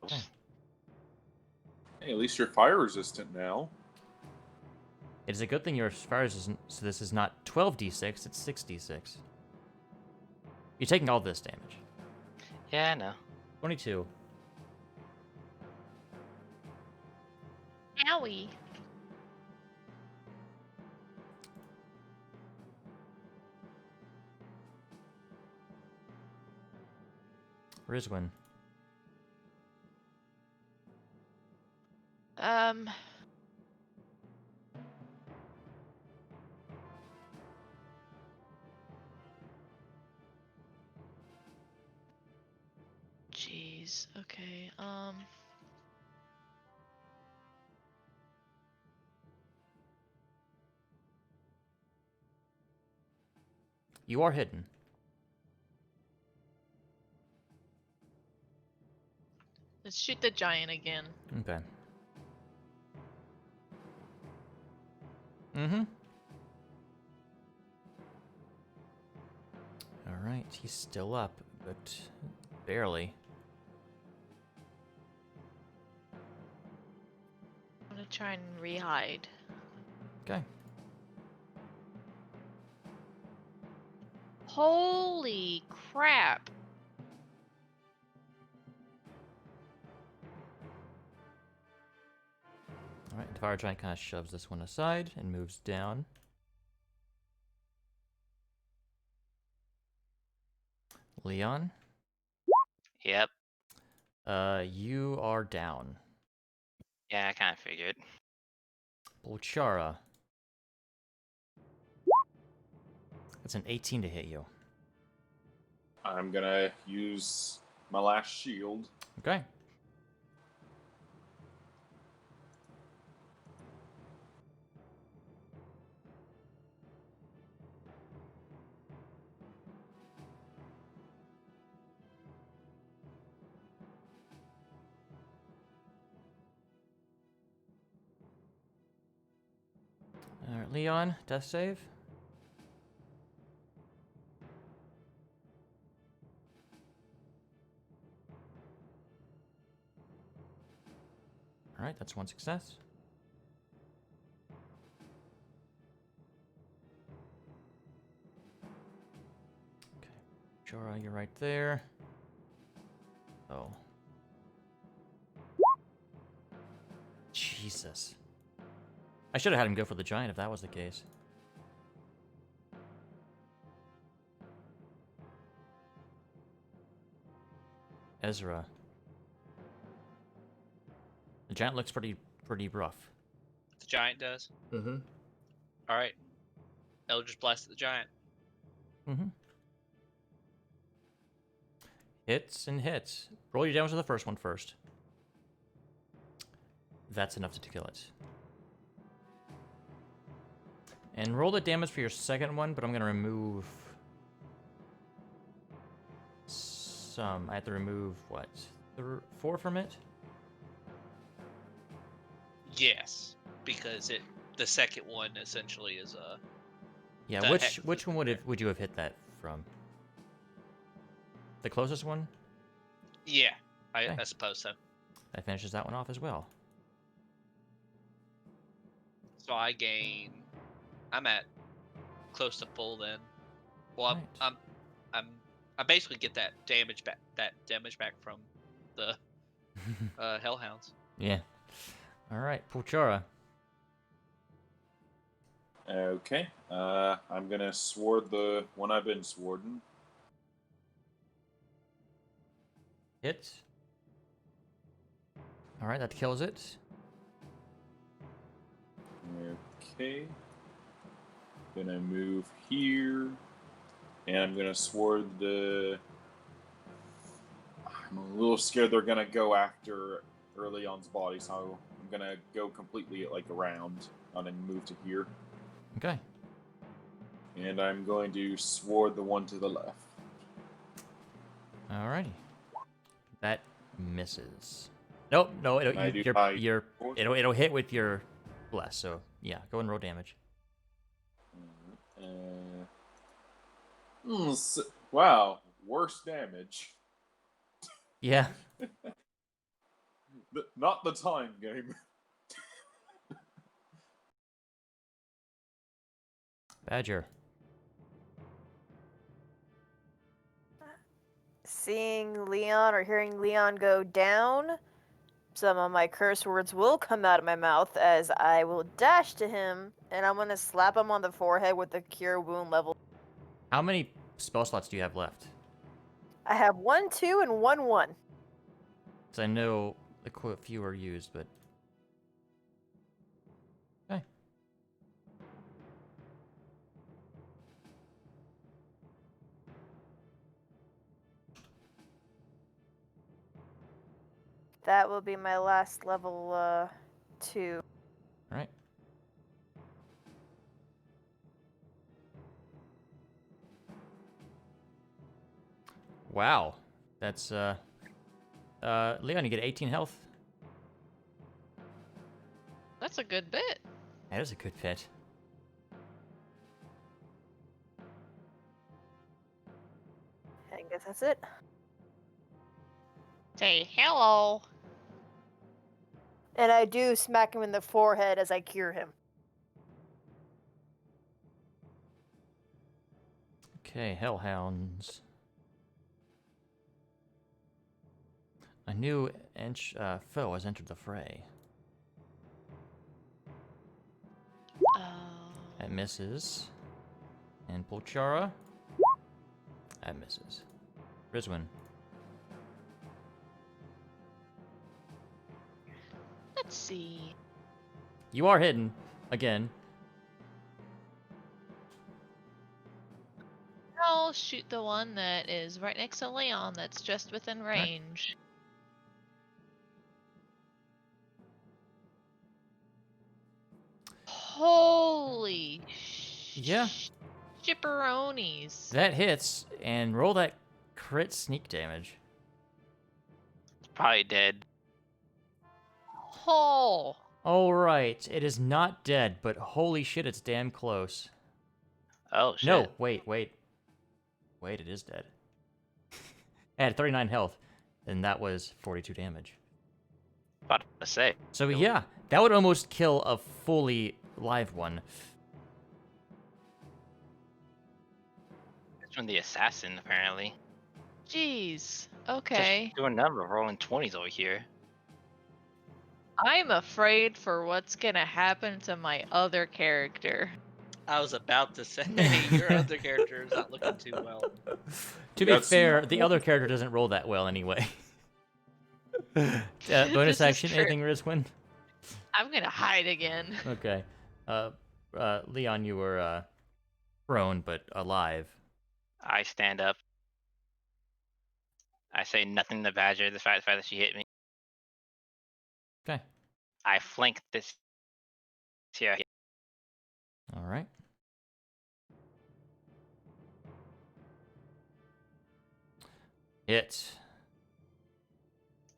Okay. Hey, at least you're fire resistant now. It is a good thing your fire resistant, so this is not 12d6, it's 6d6. You're taking all this damage. Yeah, I know. 22. Owie. Rizwin. Jeez. Okay. You are hidden. Let's shoot the giant again. Okay. Mm-hmm. Alright, he's still up, but barely. I'm gonna try and re-hide. Okay. Holy crap! Alright, the fire giant kind of shoves this one aside and moves down. Leon? Yep. You are down. Yeah, I kind of figured. Bolchara. That's an 18 to hit you. I'm gonna use my last shield. Okay. Alright, Leon, death save. Alright, that's one success. Jora, you're right there. Oh. Jesus. I should have had him go for the giant if that was the case. Ezra. The giant looks pretty rough. The giant does. Mm-hmm. All right. Eldritch Blast at the giant. Mm-hmm. Hits and hits. Roll your damage to the first one first. That's enough to kill it. And roll the damage for your second one, but I'm going to remove some. I have to remove, what, 4 from it? Yes, because the second one essentially is Yeah, The which hex one would you have hit that from? The closest one? yeah. Okay. I suppose so. That finishes that one off as well. So I'm at close to full then. Well, Right. I basically get that damage back from the hellhounds. Yeah. All right, Pulchara. Okay. I'm gonna sword the one I've been swording. Hit. All right, that kills it. Okay. Gonna move here, and I'm gonna sword the. I'm a little scared they're gonna go after Leon's body, so I'm gonna go completely around and then move to here. Okay. And I'm going to sword the one to the left. Alrighty. That misses. Nope, no, Can I do my sword? it'll hit with your bless. So yeah, go and roll damage. Wow, worse damage. Yeah. Not the time game. Badger. Seeing Leon or hearing Leon go down, some of my curse words will come out of my mouth as I will dash to him and I'm gonna slap him on the forehead with the cure wound level. How many spell slots do you have left? I have 1, 2, and 1, 1. Because I know a few are used, but okay. That will be my last level 2. All right. Wow. That's Leon, you get 18 health. That's a good bit. That is a good pit. I guess that's it. Say hello. And I do smack him in the forehead as I cure him. Okay, hellhounds. A new foe has entered the fray. Oh. That misses. And Pulchara. That misses. Rizwin. Let's see. You are hidden. Again. I'll shoot the one that is right next to Leon that's just within range. Holy Yeah. chipperonis. That hits. And roll that crit sneak damage. It's probably dead. Oh. Alright. It is not dead, but holy shit, it's damn close. Oh shit. No, wait. Wait, it is dead. It had 39 health, and that was 42 damage. About to say. So yeah, that would almost kill a fully live one. I'm the assassin, apparently. Jeez. Okay. Just doing a number of rolling 20s over here. I'm afraid for what's gonna happen to my other character. I was about to say your other character is not looking too well. To be That's fair, not- the other character doesn't roll that well anyway. Bonus This is action, true. anything, Rizwin? I'm gonna hide again. Okay. Leon, you were prone but alive. I stand up. I say nothing to Badger, the fact that she hit me. Okay. I flank this here. All right. Hit.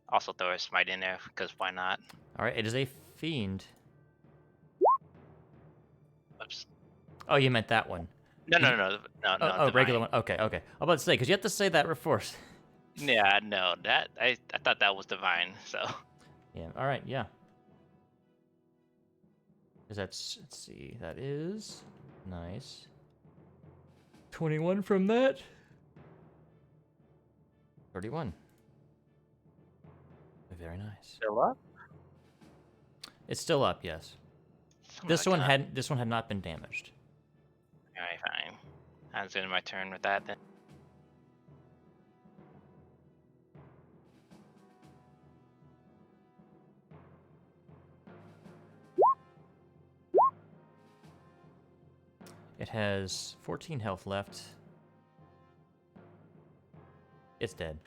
Also throw a smite in there, because why not? All right. It is a fiend. Oops. Oh, you meant that one. No, You- no, no, no, no. Oh, regular divine. one. Okay, okay. I'm about to say because you have to say that first. Yeah, no, that I thought that was divine. So Yeah. All right. Yeah. Because that's, let's see, that is nice. 21 from that. 31. Very nice. still up. It's still up, yes. This one had not been damaged. Alright, fine. That's in my turn with that then. It has 14 health left. It's dead.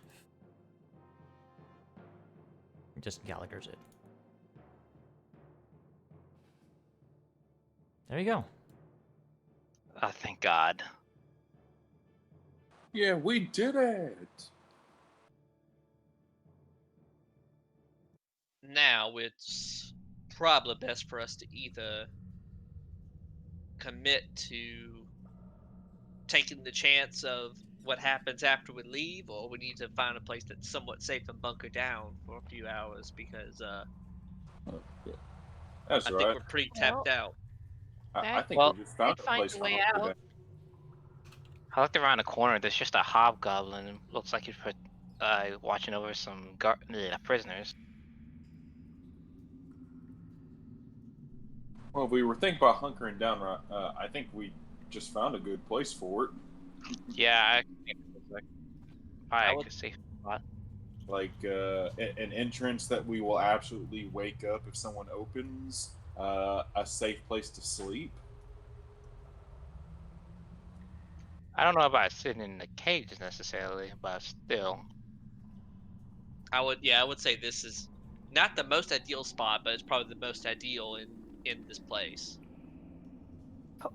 Just Gallagher's it. There you go. Oh, thank God. Yeah, we did it. Now it's probably best for us to either commit to taking the chance of what happens after we leave, or we need to find a place that's somewhat safe and bunker down for a few hours because That's I right. think we're pretty tapped out. I think Well, we just found I'd a find place a for way hunker out. down. I looked around the corner. There's just a hobgoblin. Looks like he's watching over some prisoners. Well, we were thinking about hunkering down. I think we just found a good place for it. Yeah, I think it's like I probably would- a safe spot. Like an entrance that we will absolutely wake up if someone opens. A safe place to sleep. I don't know about sitting in the cages necessarily, but still. I would say this is not the most ideal spot, but it's probably the most ideal in this place.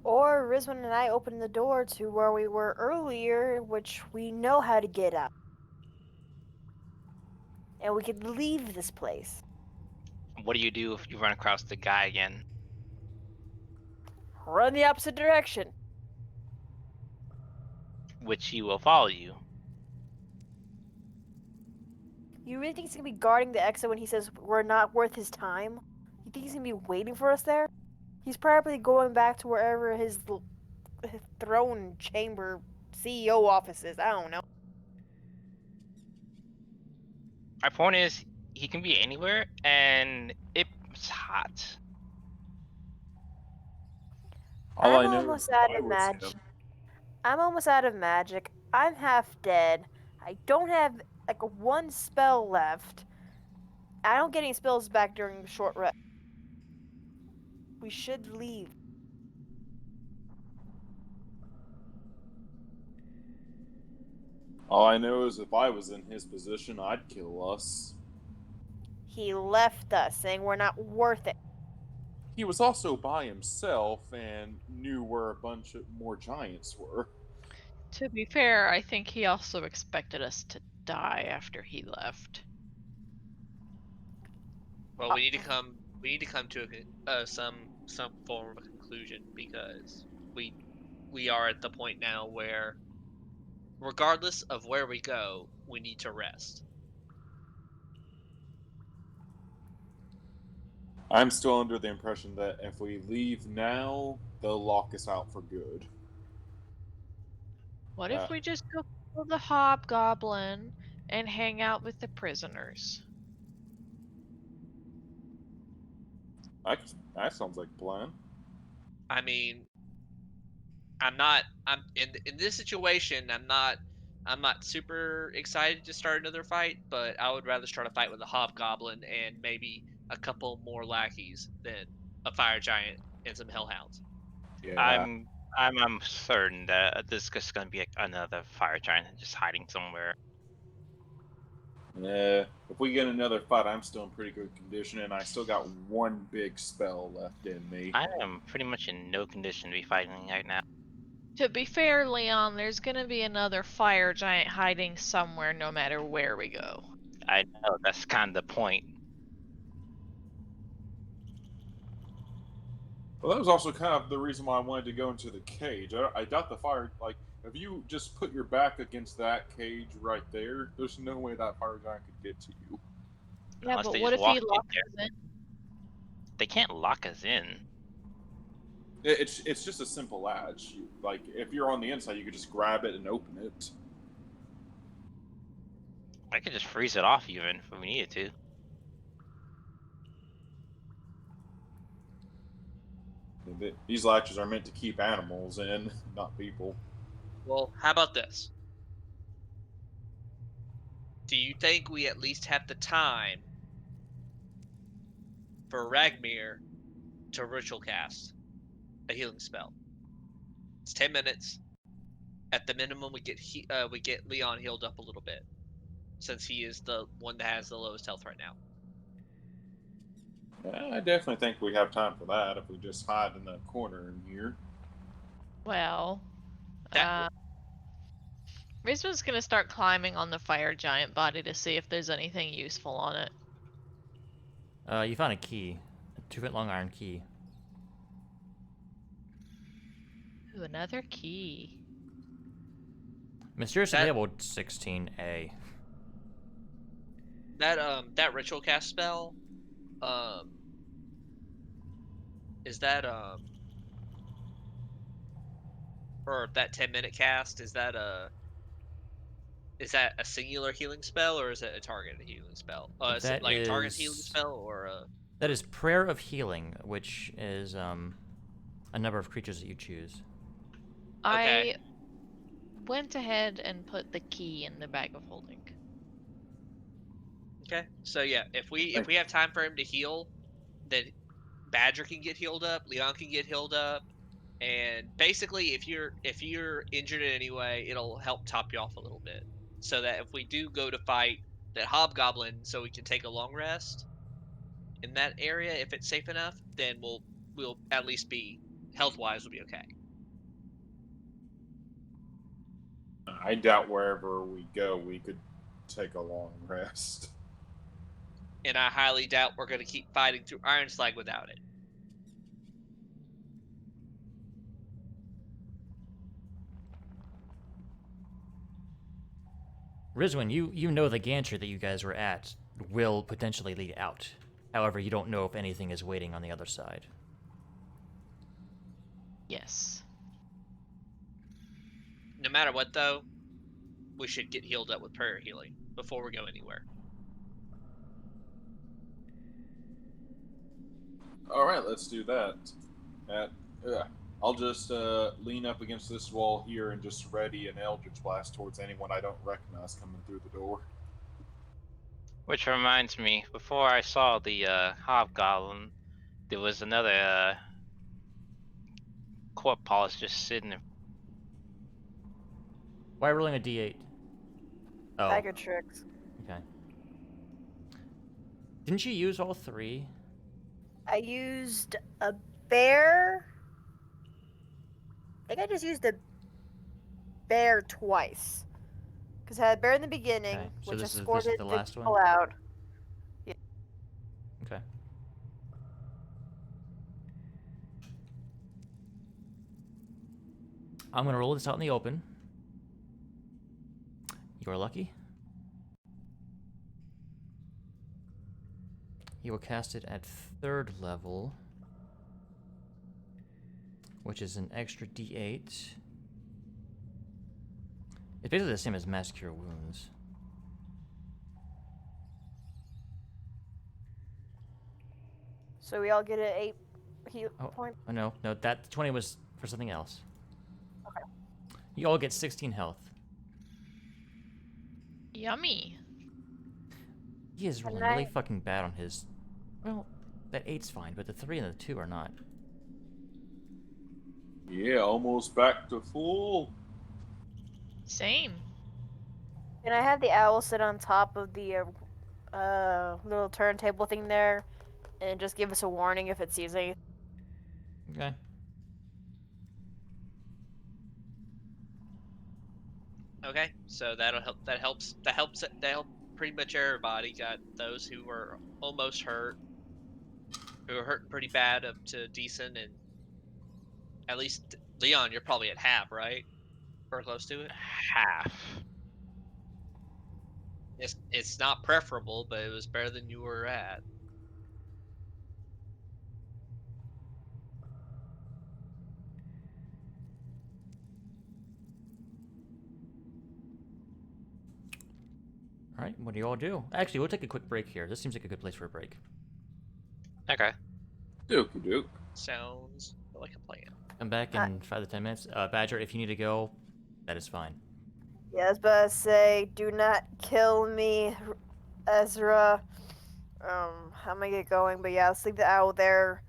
Or Rizwan and I opened the door to where we were earlier, which we know how to get out. And we could leave this place. What do you do if you run across the guy again? Run the opposite direction. Which he will follow you. You really think he's gonna be guarding the exit when he says we're not worth his time? You think he's gonna be waiting for us there? He's probably going back to wherever his throne chamber CEO office is. I don't know. My point is, he can be anywhere, and it's hot. All I'm I know almost is out if I of was magic. him, I'm almost out of magic. I'm half dead. I don't have like one spell left. I don't get any spells back during the short rest. We should leave. all I know is if I was in his position, I'd kill us. He left us saying we're not worth it. He was also by himself and knew where a bunch of more giants were. To be fair, I think he also expected us to die after he left. Well, we need to come. We need to come to some form of a conclusion because we are at the point now where, regardless of where we go, we need to rest. I'm still under the impression that if we leave now, they'll lock us out for good. What Uh, if we just go kill the hobgoblin and hang out with the prisoners? that sounds like a plan. I mean, I'm in this situation. I'm not super excited to start another fight, but I would rather start a fight with a hobgoblin and maybe a couple more lackeys than a fire giant and some hellhounds. Yeah. I'm certain that this is just gonna be like another fire giant just hiding somewhere. Yeah. If we get another fight, I'm still in pretty good condition, and I still got one big spell left in me. I am pretty much in no condition to be fighting right now. To be fair, Leon, there's gonna be another fire giant hiding somewhere no matter where we go. I know that's kind of the point. Well, that was also kind of the reason why I wanted to go into the cage. I doubt the fire, like, if you just put your back against that cage right there, there's no way that fire giant could get to you. Yeah, Unless but they what just if he walk in locks there. us in? They can't lock us in. It's just a simple latch. Like, if you're on the inside, you could just grab it and open it. I could just freeze it off even if we needed to. These latches are meant to keep animals in, not people. Well, how about this? Do you think we at least have the time for Ragmir to ritual cast a healing spell? It's 10 minutes. At the minimum, we get Leon healed up a little bit, since he is the one that has the lowest health right now. Yeah, I definitely think we have time for that if we just hide in the corner in here. Well, That Rizma's gonna start climbing on the fire giant body to see if there's anything useful on it. You found a key. A 2-foot long iron key. Ooh, another key. Mysteriously That- labeled 16A. that ritual cast spell, is that or that 10-minute cast, is that a singular healing spell or is it a targeted healing spell? Is it That like a targeted healing is spell or a that is Prayer of Healing, which is a number of creatures that you choose. Okay. I went ahead and put the key in the bag of holding. Okay. So yeah, if we have time for him to heal, then Badger can get healed up, Leon can get healed up, and basically if you're injured in any way, it'll help top you off a little bit. So that if we do go to fight that hobgoblin so we can take a long rest in that area, if it's safe enough, then we'll at least be health wise we'll be okay. I doubt wherever we go, we could take a long rest. And I highly doubt we're gonna keep fighting through Iron Slag without it. Rizwin, you know the gantry that you guys were at will potentially lead out. However, you don't know if anything is waiting on the other side. Yes. No matter what though, we should get healed up with prayer healing before we go anywhere. All right, let's do that. I'll just lean up against this wall here and just ready an Eldritch Blast towards anyone I don't recognize coming through the door. Which reminds me, before I saw the hobgoblin, there was another court polish just sitting in. Why rolling a d8? Oh, Bag of tricks. okay. Didn't you use all 3? I used a bear. I think I just used a bear twice. Because I had a bear in the beginning, Okay, so which this is escorted the last one? MacLeod. Okay. I'm gonna roll this out in the open. You are lucky. You will cast it at 3rd level, which is an extra d8. It's basically the same as Mass Cure Wounds. So we all get an 8 heal Oh, point. oh no, that 20 was for something else. Okay. You all get 16 health. Yummy. He is rolling really fucking bad on his. Well, that 8's fine, but the 3 and the 2 are not. Yeah, almost back to full. Same. Can I have the owl sit on top of the little turntable thing there, and just give us a warning if it sees anything? Okay. Okay, so that'll help. That helps. That helps. That help pretty much everybody. Got those who were almost hurt, who were hurt pretty bad up to decent, and at least Leon, you're probably at half, right? Or close to it. Half. It's not preferable, but it was better than you were at. All right, what do you all do? Actually, we'll take a quick break here. This seems like a good place for a break. Okay. Dookey dook. Sounds like a plan. Come back in 5 to 10 minutes. Badger, if you need to go, that is fine. Yeah, I was about to say, do not kill me, Ezra. I'm gonna get going, but yeah, let's leave the owl there.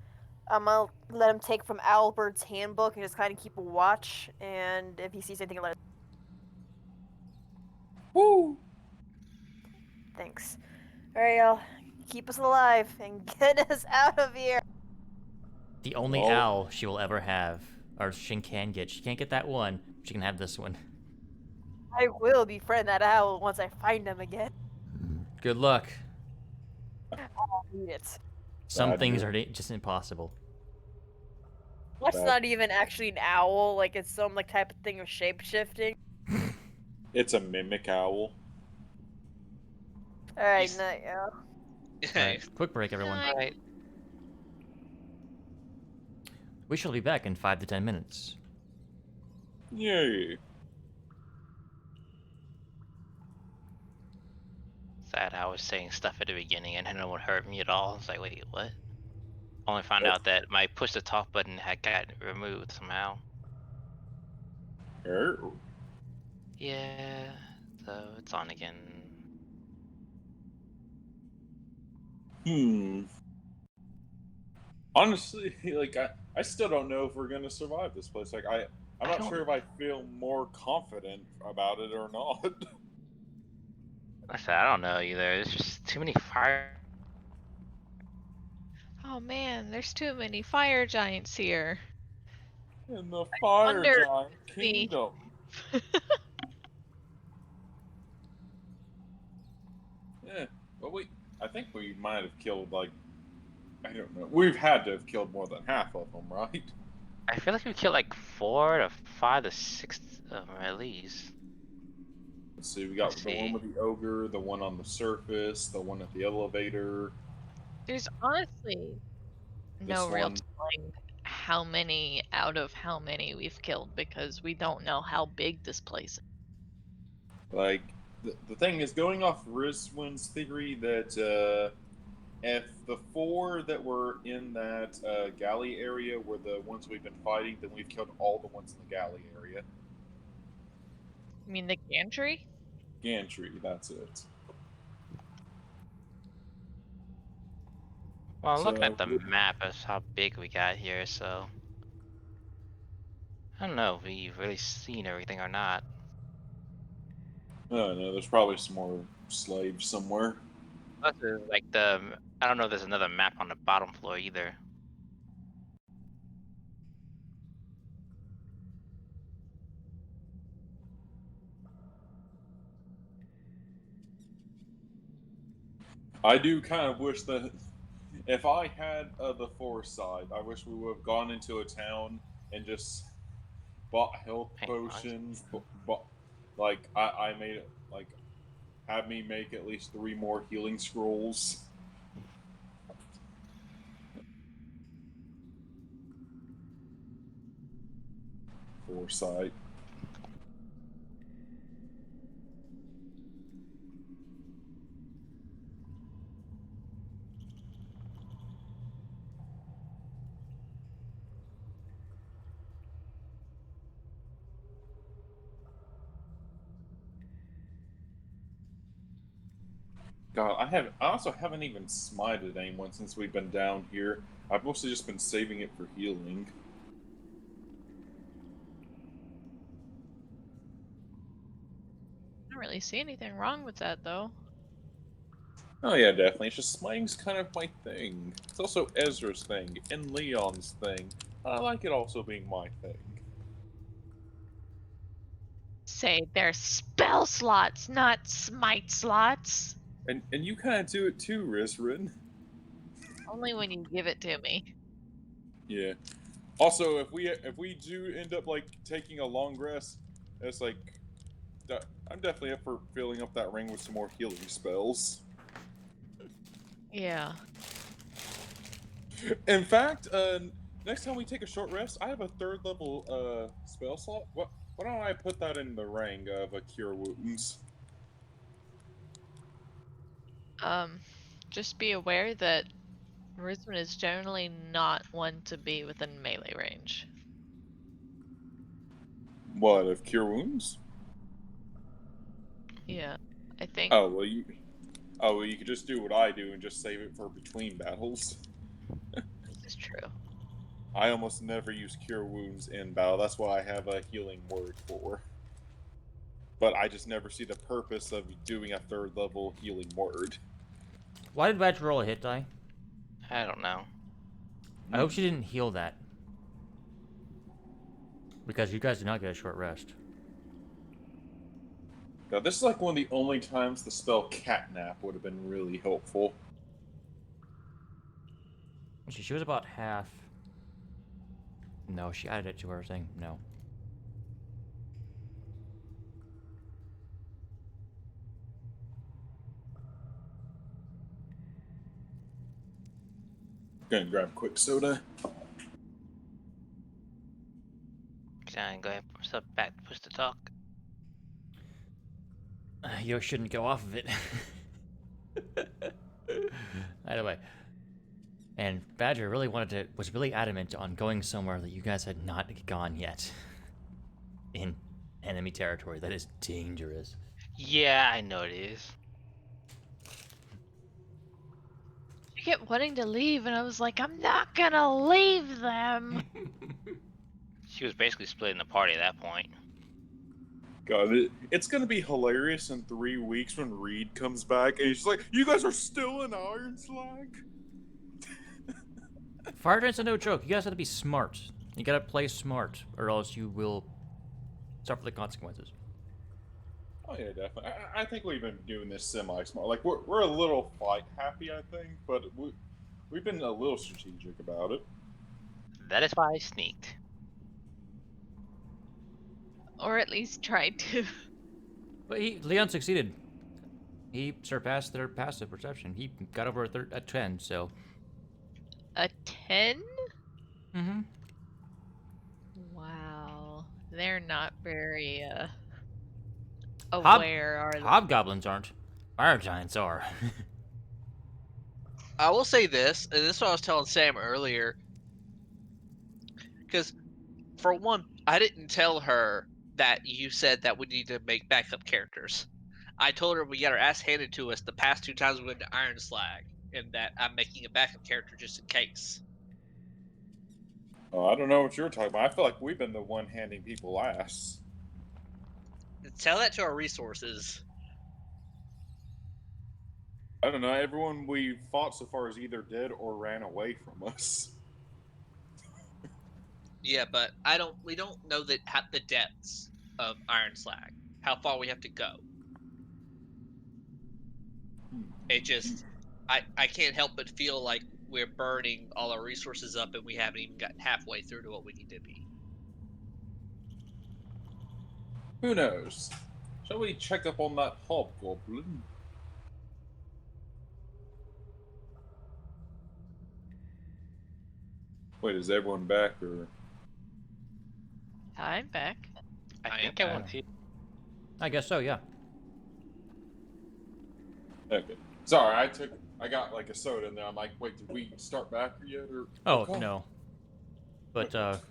I'm gonna let him take from Albert's handbook and just kind of keep a watch, and if he sees anything, let us. Woo! Thanks. Alright, y'all. Keep us alive and get us out of here. The only Well- owl she will ever have, or she can get. She can't get that one. She can have this one. I will befriend that owl once I find him again. Good luck. I'll need it. Some Badger. things are just impossible. That's Bad. not even actually an owl, like it's some like type of thing of shape shifting. It's a mimic owl. Alright, He's- night, y'all. All right, quick break, everyone. Night. Alright. We shall be back in 5 to 10 minutes. Yay. Sad I was saying stuff at the beginning and no one heard me at all. I was like, wait, what? Only found Oh. out that my push to talk button had gotten removed somehow. Oh. Yeah, so it's on again. Honestly, like I still don't know if we're gonna survive this place. Like I'm I not don't- sure if I feel more confident about it or not. I said, I don't know either. There's just too many fire. Oh man, there's too many fire giants here. In the Fire wonder Giant the- Kingdom. Yeah, but I think we might have killed like, I don't know. We've had to have killed more than half of them, right? I feel like we killed like 4 to 5 to 6 of them at least. Let's see, we got Let's the one see. with the ogre, the one on the surface, the one at the elevator. There's honestly no This real one. telling how many out of how many we've killed because we don't know how big this place is. Like, the thing is, going off Rizwin's theory that if the 4 that were in that galley area were the ones we've been fighting, then we've killed all the ones in the galley area. You mean the gantry? Gantry, that's it. Well, I'm looking So, at the map as how big we got here, so I don't know if we've really seen everything or not. I don't know, there's probably some more slaves somewhere. Plus, there's, like I don't know if there's another map on the bottom floor either. I do kind of wish that if I had the foresight, I wish we would have gone into a town and just bought health Hang on. potions. Like I made it like have me make at least 3 more healing scrolls. Foresight. God, I also haven't even smited anyone since we've been down here. I've mostly just been saving it for healing. I don't really see anything wrong with that, though. Oh yeah, definitely. It's just smiting's kind of my thing. It's also Ezra's thing and Leon's thing. I like it also being my thing. Say they're spell slots, not smite slots. And you kind of do it too, Rizrin. Only when you give it to me. Yeah. Also, if we do end up like taking a long rest, it's like I'm definitely up for filling up that ring with some more healing spells. Yeah. In fact, next time we take a short rest, I have a 3rd level spell slot. Why don't I put that in the ring of a cure wounds? Just be aware that Rizman is generally not one to be within melee range. What of cure wounds? Yeah. I think Oh well, you could just do what I do and just save it for between battles. this is true. I almost never use cure wounds in battle. That's what I have a healing word for. But I just never see the purpose of doing a 3rd level healing word. Why did Badger roll a hit die? I don't know. I hope she didn't heal that. Because you guys did not get a short rest. Now, this is like one of the only times the spell Catnap would have been really helpful. She was about half. No, she added it to her thing. No. Gonna grab a quick soda. Can I go ahead and push back push to talk? You shouldn't go off of it. Either way. And Badger really was really adamant on going somewhere that you guys had not gone yet. In enemy territory. That is dangerous. Yeah, I know it is. She kept wanting to leave, and I was like, I'm not gonna leave them. She was basically splitting the party at that point. God, it's gonna be hilarious in 3 weeks when Reed comes back and he's like, "You guys are still in Iron Slag?" Fire Giant's are no joke. You guys have to be smart. You gotta play smart, or else you will suffer the consequences. Oh yeah, definitely. I think we've been doing this semi-smart. Like we're a little fight happy, I think, but we've been a little strategic about it. That is why I sneaked. Or at least tried to. But Leon succeeded. He surpassed their passive perception. He got over a 10, so. A 10? Mm-hmm. Wow. They're not very, aware, are they? Hobgoblins aren't. Fire Giants are. I will say this, and this is what I was telling Sam earlier. Because, for one, I didn't tell her that you said that we need to make backup characters. I told her we got our ass handed to us the past 2 times we went to Iron Slag, and that I'm making a backup character just in case. Oh, I don't know what you're talking about. I feel like we've been the one handing people ass. Tell that to our resources. I don't know. Everyone we fought so far is either dead or ran away from us. Yeah, but we don't know the depths of Iron Slag, how far we have to go. It just, I can't help but feel like we're burning all our resources up and we haven't even gotten halfway through to what we need to be. Who knows? Shall we check up on that hobgoblin? Wait, is everyone back or? I'm back. I think am I back. want to. I guess so, yeah. Okay. Sorry, I got like a soda in there. I'm like, wait, did we start back yet or? Oh, Okay. no. But, give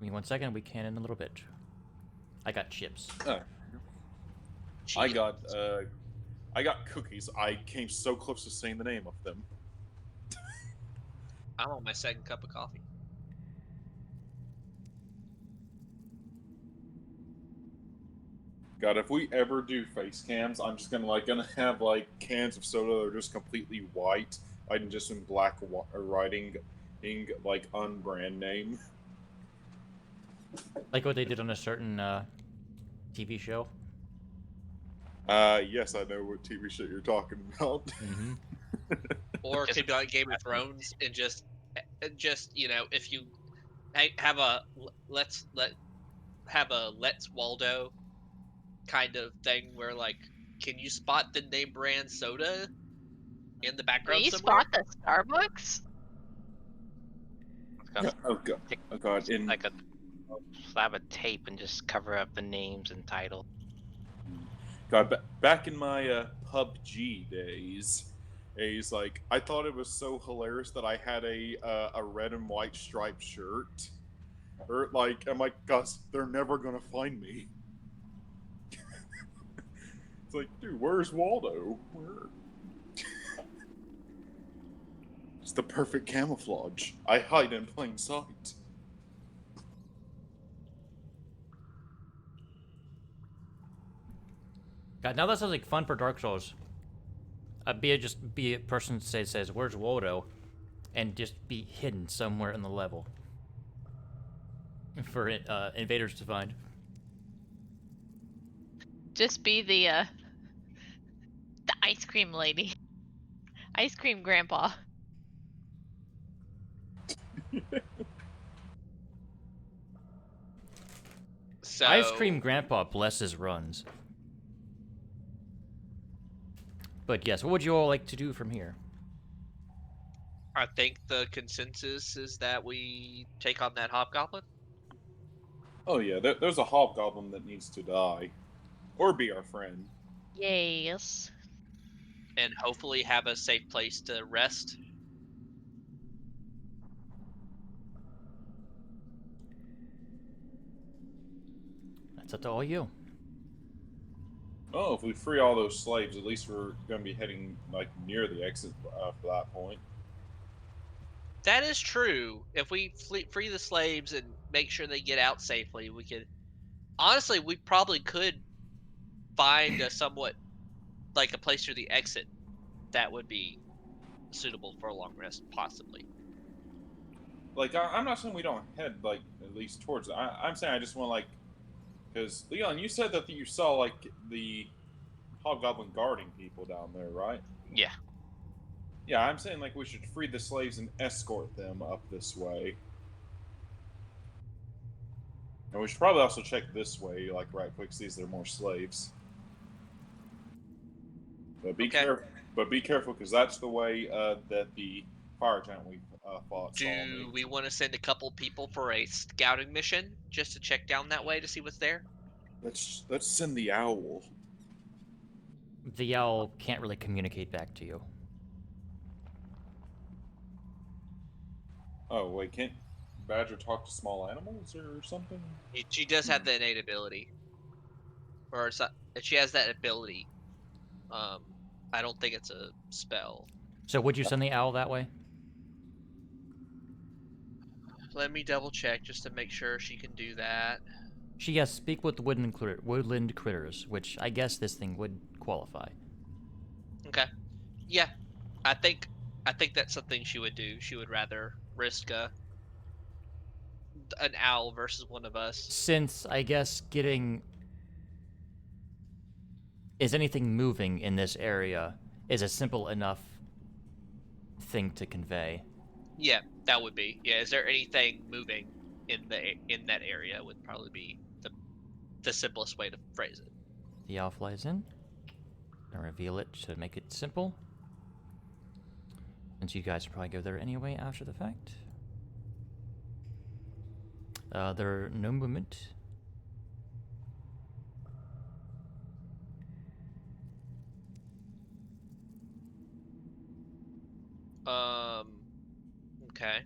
me 1 second. We can in a little bit. I got chips. Oh. I got I got cookies. I came so close to saying the name of them. I'm on my second cup of coffee. God, if we ever do face cams, I'm just gonna have like cans of soda that are just completely white, and just in black writing, like unbrand name. Like what they did on a certain TV show. Yes, I know what TV show you're talking about. Mm-hmm. Or it Just- could be like Game of Thrones and just if you have a let's Waldo kind of thing where like, can you spot the name brand soda in the Can background you somewhere? spot the Starbucks? it's got Oh god, stick oh god. In like a slab of tape and just cover up the names and title. back in my PUBG days, like I thought it was so hilarious that I had a red and white striped shirt. Or like, I'm like, gosh, they're never gonna find me. It's like, dude, where's Waldo? Where? It's the perfect camouflage. I hide in plain sight. God, now that sounds like fun for Dark Souls. Be a person says, "Where's Waldo?" and just be hidden somewhere in the level for invaders to find. Just be the ice cream lady. Ice cream grandpa. So Ice Cream Grandpa blesses runs. But yes, what would you all like to do from here? I think the consensus is that we take on that hobgoblin. Oh yeah, there's a hobgoblin that needs to die, or be our friend. Yes. And hopefully have a safe place to rest. That's up to all you. Oh, if we free all those slaves, at least we're gonna be heading like near the exit for that point. That is true. If we free the slaves and make sure they get out safely, we could. Honestly, we probably could find a somewhat like a place near the exit that would be suitable for a long rest, possibly. Like, I'm not saying we don't head like at least towards it. I'm saying I just want like, because Leon, you said that you saw like the hobgoblin guarding people down there, right? Yeah. Yeah, I'm saying like we should free the slaves and escort them up this way. And we should probably also check this way, like right quick, see if there are more slaves. But be Okay. careful. But be careful, because that's the way that the fire giant we fought saw Do me. we want to send a couple people for a scouting mission just to check down that way to see what's there? Let's send the owl. The owl can't really communicate back to you. Oh wait, can't Badger talk to small animals or something? She does have the innate ability, or it's not, she has that ability. I don't think it's a spell. So would you send the owl that way? Let me double check just to make sure she can do that. She has speak with the woodland critters, which I guess this thing would qualify. Okay. Yeah, I think that's something she would do. She would rather risk an owl versus one of us. Since I guess is anything moving in this area is a simple enough thing to convey. Yeah, that would be. Yeah, is there anything moving in that area would probably be the simplest way to phrase it. The owl flies in. And reveal it to make it simple. Since you guys will probably go there anyway after the fact. There are no movement. Okay.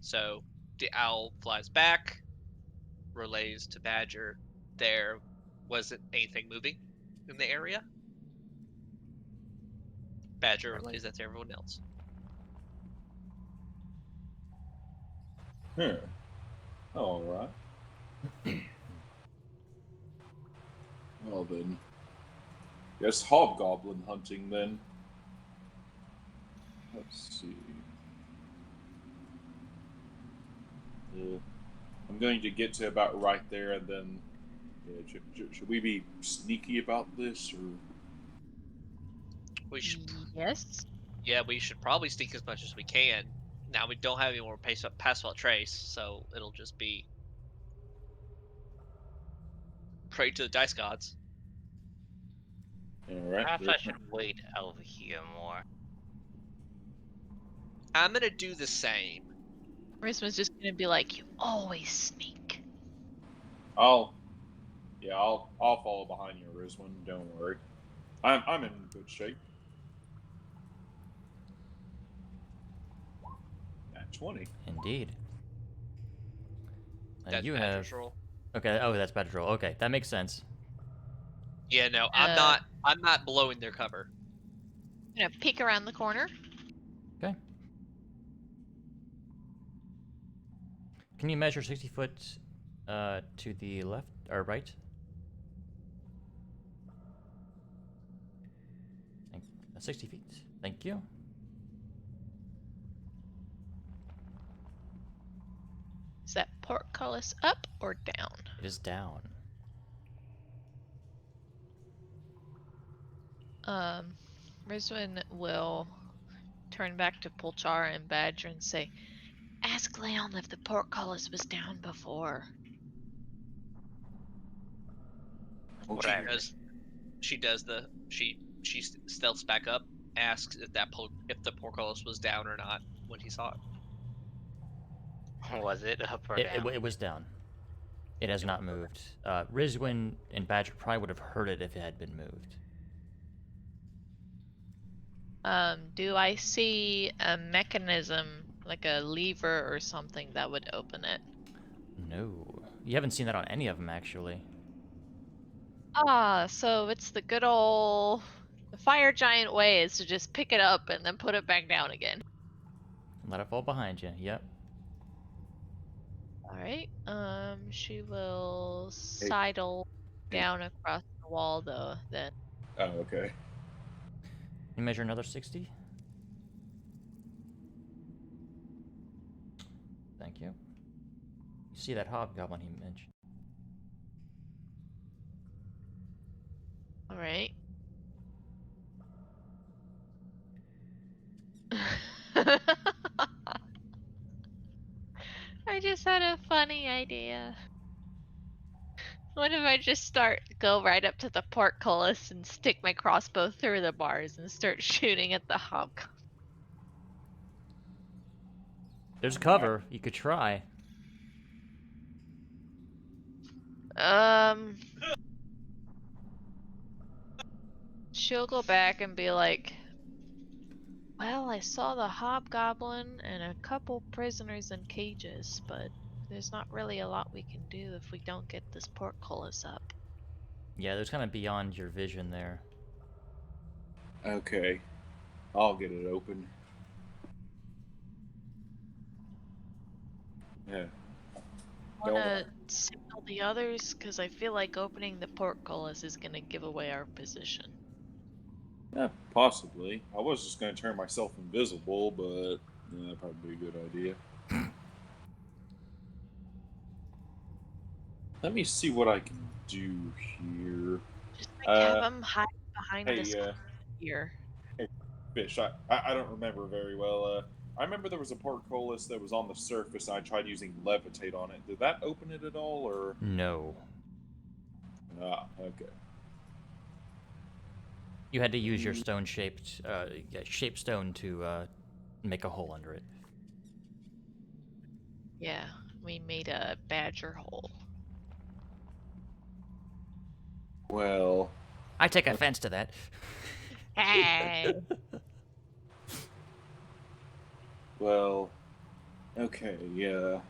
So the owl flies back, relays to Badger. There wasn't anything moving. in the area. Badger relays that to everyone else. Alright. Well then. Yes, hobgoblin hunting then. Let's see. I'm going to get to about right there, and then should we be sneaky about this, or We should, Yes. yeah, we should probably sneak as much as we can. Now we don't have any more pass without trace, so it'll just be pray to the dice gods. all right? Perhaps I should wait over here more. I'm gonna do the same. Risma's just gonna be like, you always sneak. I'll follow behind you, Rizwan. Don't worry. I'm in good shape. At 20. Indeed. That's You Badger's have. roll. Okay. Oh, that's Badger's roll. Okay, that makes sense. Yeah, no, I'm not. I'm not blowing their cover. I'm gonna peek around the corner. Okay. Can you measure 60 foot to the left or right? 60 feet. Thank you. Is that portcullis up or down? It is down. Rizwin will turn back to Pulchar and Badger and say, ask Leon if the portcullis was down before. Whatever. She does the she stealths back up, asks if if the portcullis was down or not when he saw it. Was it up or It, down? it was down. It has not moved. Rizwin and Badger probably would have heard it if it had been moved. Do I see a mechanism, like a lever or something that would open it? No. You haven't seen that on any of them, actually. Ah, so it's the good old fire giant way is to just pick it up and then put it back down again. Let it fall behind you. Yep. Alright, she will sidle down across the wall though, then. Oh, okay. You measure another 60? Thank you. You see that hobgoblin he mentioned. Alright. I just had a funny idea. What if I just go right up to the portcullis and stick my crossbow through the bars and start shooting at the hobgoblin? There's cover. You could try. She'll go back and be like, well, I saw the hobgoblin and a couple prisoners in cages, but there's not really a lot we can do if we don't get this portcullis up. Yeah, there's kind of beyond your vision there. Okay. I'll get it open. Yeah. Wanna signal the others? Because I feel like opening the portcullis is gonna give away our position. Yeah, possibly. I was just going to turn myself invisible, but that'd probably be a good idea. Let me see what I can do here. Just like have them hide behind Hey, this here. Fish, I don't remember very well. I remember there was a portcullis that was on the surface, and I tried using levitate on it. Did that open it at all, or? No. Ah, okay. You had to use your stone-shaped, shaped stone to make a hole under it. Yeah, we made a badger hole. Well, I take offense to that. Hey! well, okay, yeah.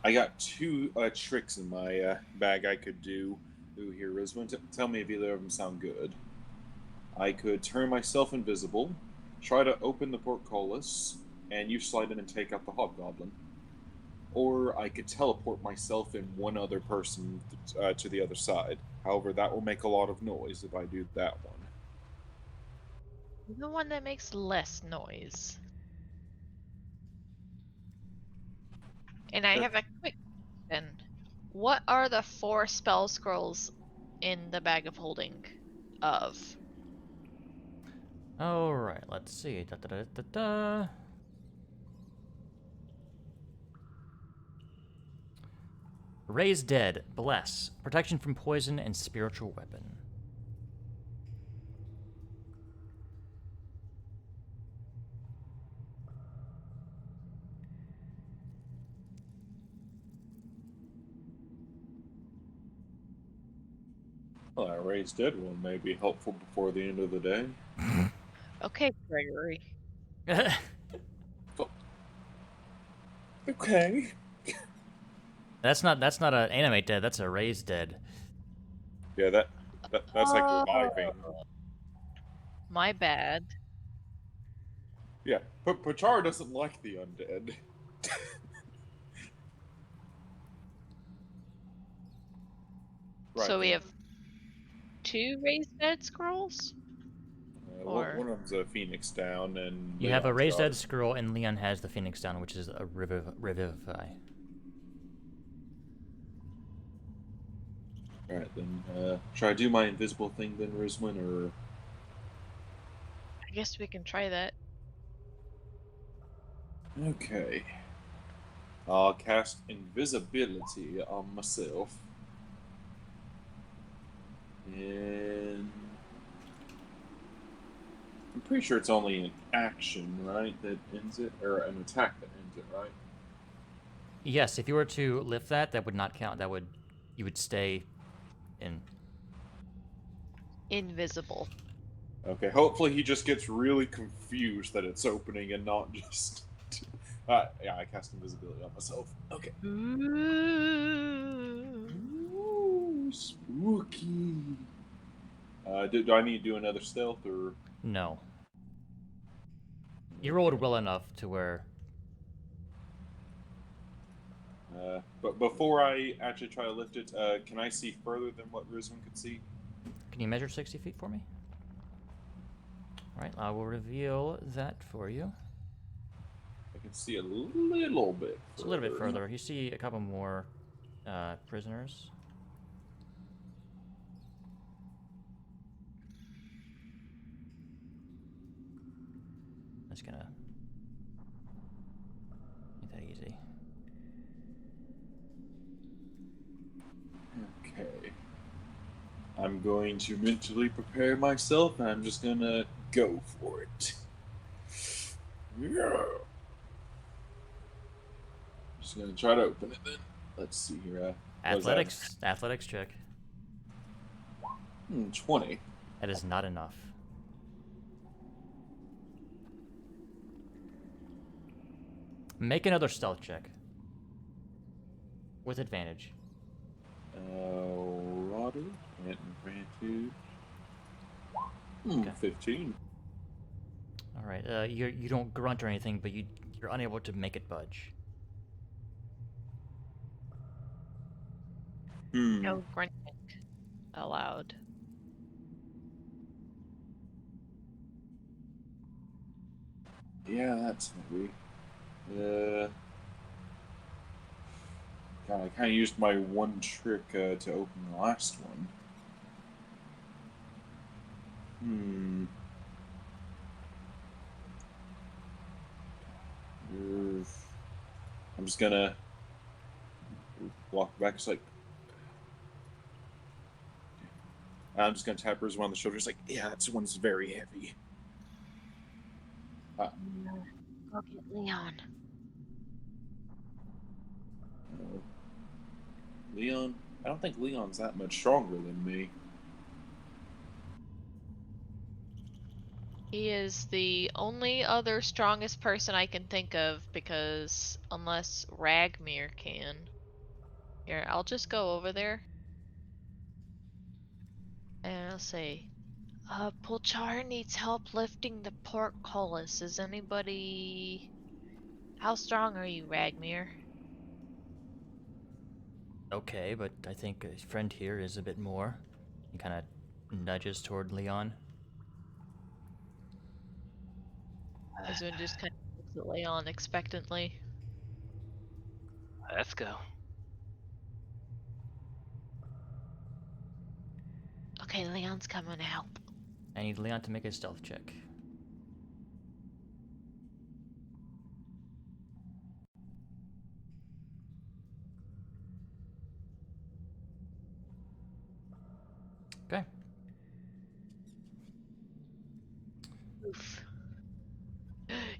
I got two tricks in my bag I could do. Ooh, here, Rizwan. Tell me if either of them sound good. I could turn myself invisible, try to open the portcullis, and you slide in and take out the hobgoblin. Or I could teleport myself and one other person to the other side. However, that will make a lot of noise if I do that one. The one that makes less noise. And I have a quick question. What are the 4 spell scrolls in the bag of holding of? All right, let's see. Da, da, da, da, da. Raise dead, bless, protection from poison, and spiritual weapon. Well, that raised dead one may be helpful before the end of the day. Okay, Gregory. Okay. That's not an animate dead. That's a raise dead. Yeah, that's like reviving. My bad. Yeah, but Pachar doesn't like the undead. Right. So we have 2 raised dead scrolls? or- One of them's a Phoenix down, and You have a Leon's raised got dead it. scroll, and Leon has the Phoenix down, which is a revivify. Alright, then, should I do my invisible thing then, Rizwan, or... I guess we can try that. Okay. I'll cast invisibility on myself. And... I'm pretty sure it's only an action, right, that ends it? Or an attack that ends it, right? Yes, if you were to lift that, that would not count. You would stay in. Invisible. Okay, hopefully he just gets really confused that it's opening and not just... yeah, I cast invisibility on myself. Okay. Ooh. Ooh, spooky. Do I need to do another stealth, or... No. You rolled well enough to where. But before I actually try to lift it, can I see further than what Rizwan could see? Can you measure 60 feet for me? Alright, I will reveal that for you. I can see a little bit. It's a little bit further. You see a couple more prisoners. Just gonna make that easy. Okay. I'm going to mentally prepare myself, and I'm just gonna go for it. Yeah. Just gonna try to open it then. Let's see here. What is that? Athletics check. 20. That is not enough. Make another stealth check. With advantage. Rodder and advantage. Okay. 15. Alright, you don't grunt or anything, but you're unable to make it budge. No grunting allowed. Yeah, that's heavy. God, I kind of used my one trick to open the last one. I'm just gonna walk back. It's like, I'm just gonna tap Rizwan on the shoulder. It's like, yeah, that one's very heavy. Go get Leon. Leon? I don't think Leon's that much stronger than me. He is the only other strongest person I can think of, because unless Ragmir can. Here, I'll just go over there. I'll say, Pulchar needs help lifting the portcullis. Is anybody... How strong are you, Ragmir? Okay, but I think a friend here is a bit more. He kind of nudges toward Leon. Rizwin just kind of looks at Leon expectantly. Let's go. Okay, Leon's coming to help. I need Leon to make a stealth check. Okay. Oof.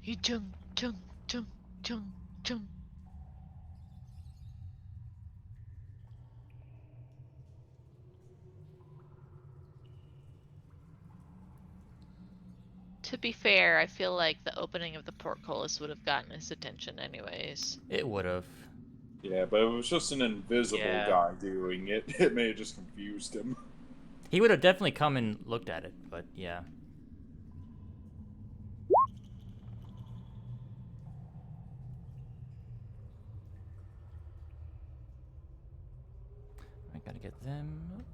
You chung, chung, chung, chung, chung. To be fair, I feel like the opening of the portcullis would have gotten his attention anyways. It would have. Yeah, but it was just an invisible Yeah. guy doing it. It may have just confused him. He would have definitely come and looked at it, but yeah. I gotta get them up.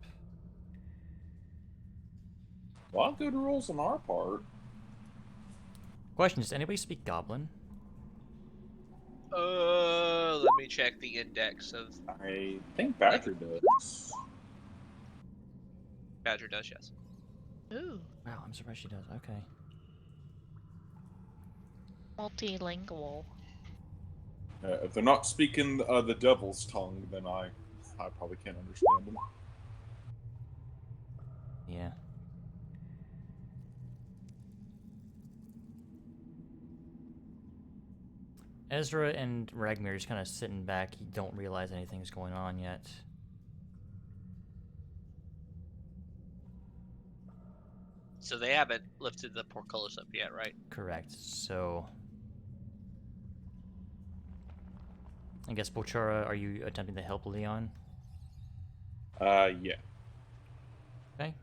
A lot of good rules on our part. Question, does anybody speak Goblin? Let me check the index of I think Badger does. Badger does, yes. Ooh, Wow, I'm surprised she does. Okay. multilingual. If they're not speaking the devil's tongue, then I probably can't understand them. Yeah. Ezra and Ragmir are just kind of sitting back. You don't realize anything's going on yet. So they haven't lifted the portcullis up yet, right? Correct. So, I guess Bochara, are you attempting to help Leon? Yeah. Okay.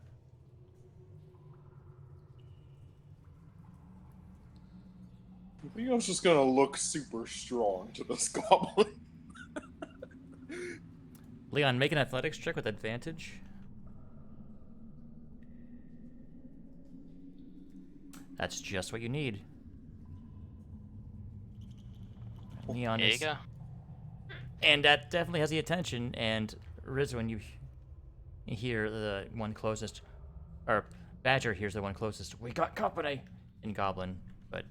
Leon's just gonna look super strong to this goblin. Leon, make an athletics check with advantage. That's just what you need. Leon There you is... go. And that definitely has the attention, and Rizwin, you hear the one closest, or Badger hears the one closest, "We got company!" in Goblin, but...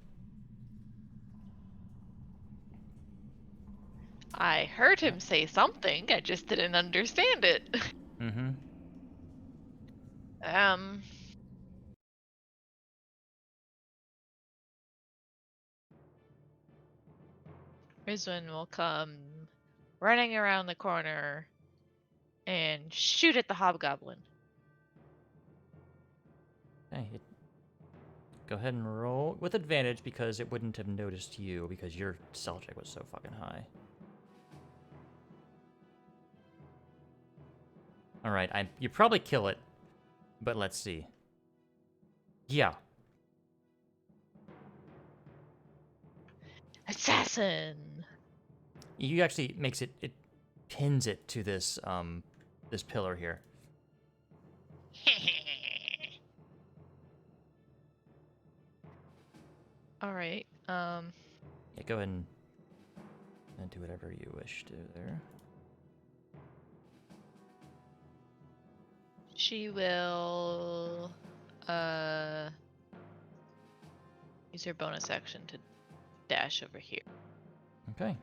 I heard him say something, I just didn't understand it. Mm-hmm. Rizwin will come running around the corner and shoot at the hobgoblin. Okay, go ahead and roll with advantage because it wouldn't have noticed you because your stealth check was so fucking high. Alright, you probably kill it, but let's see. Yeah. Assassin! You actually makes it pins it to this this pillar here. Alright, Yeah, go ahead and do whatever you wish to there. she will use her bonus action to dash over here. Okay.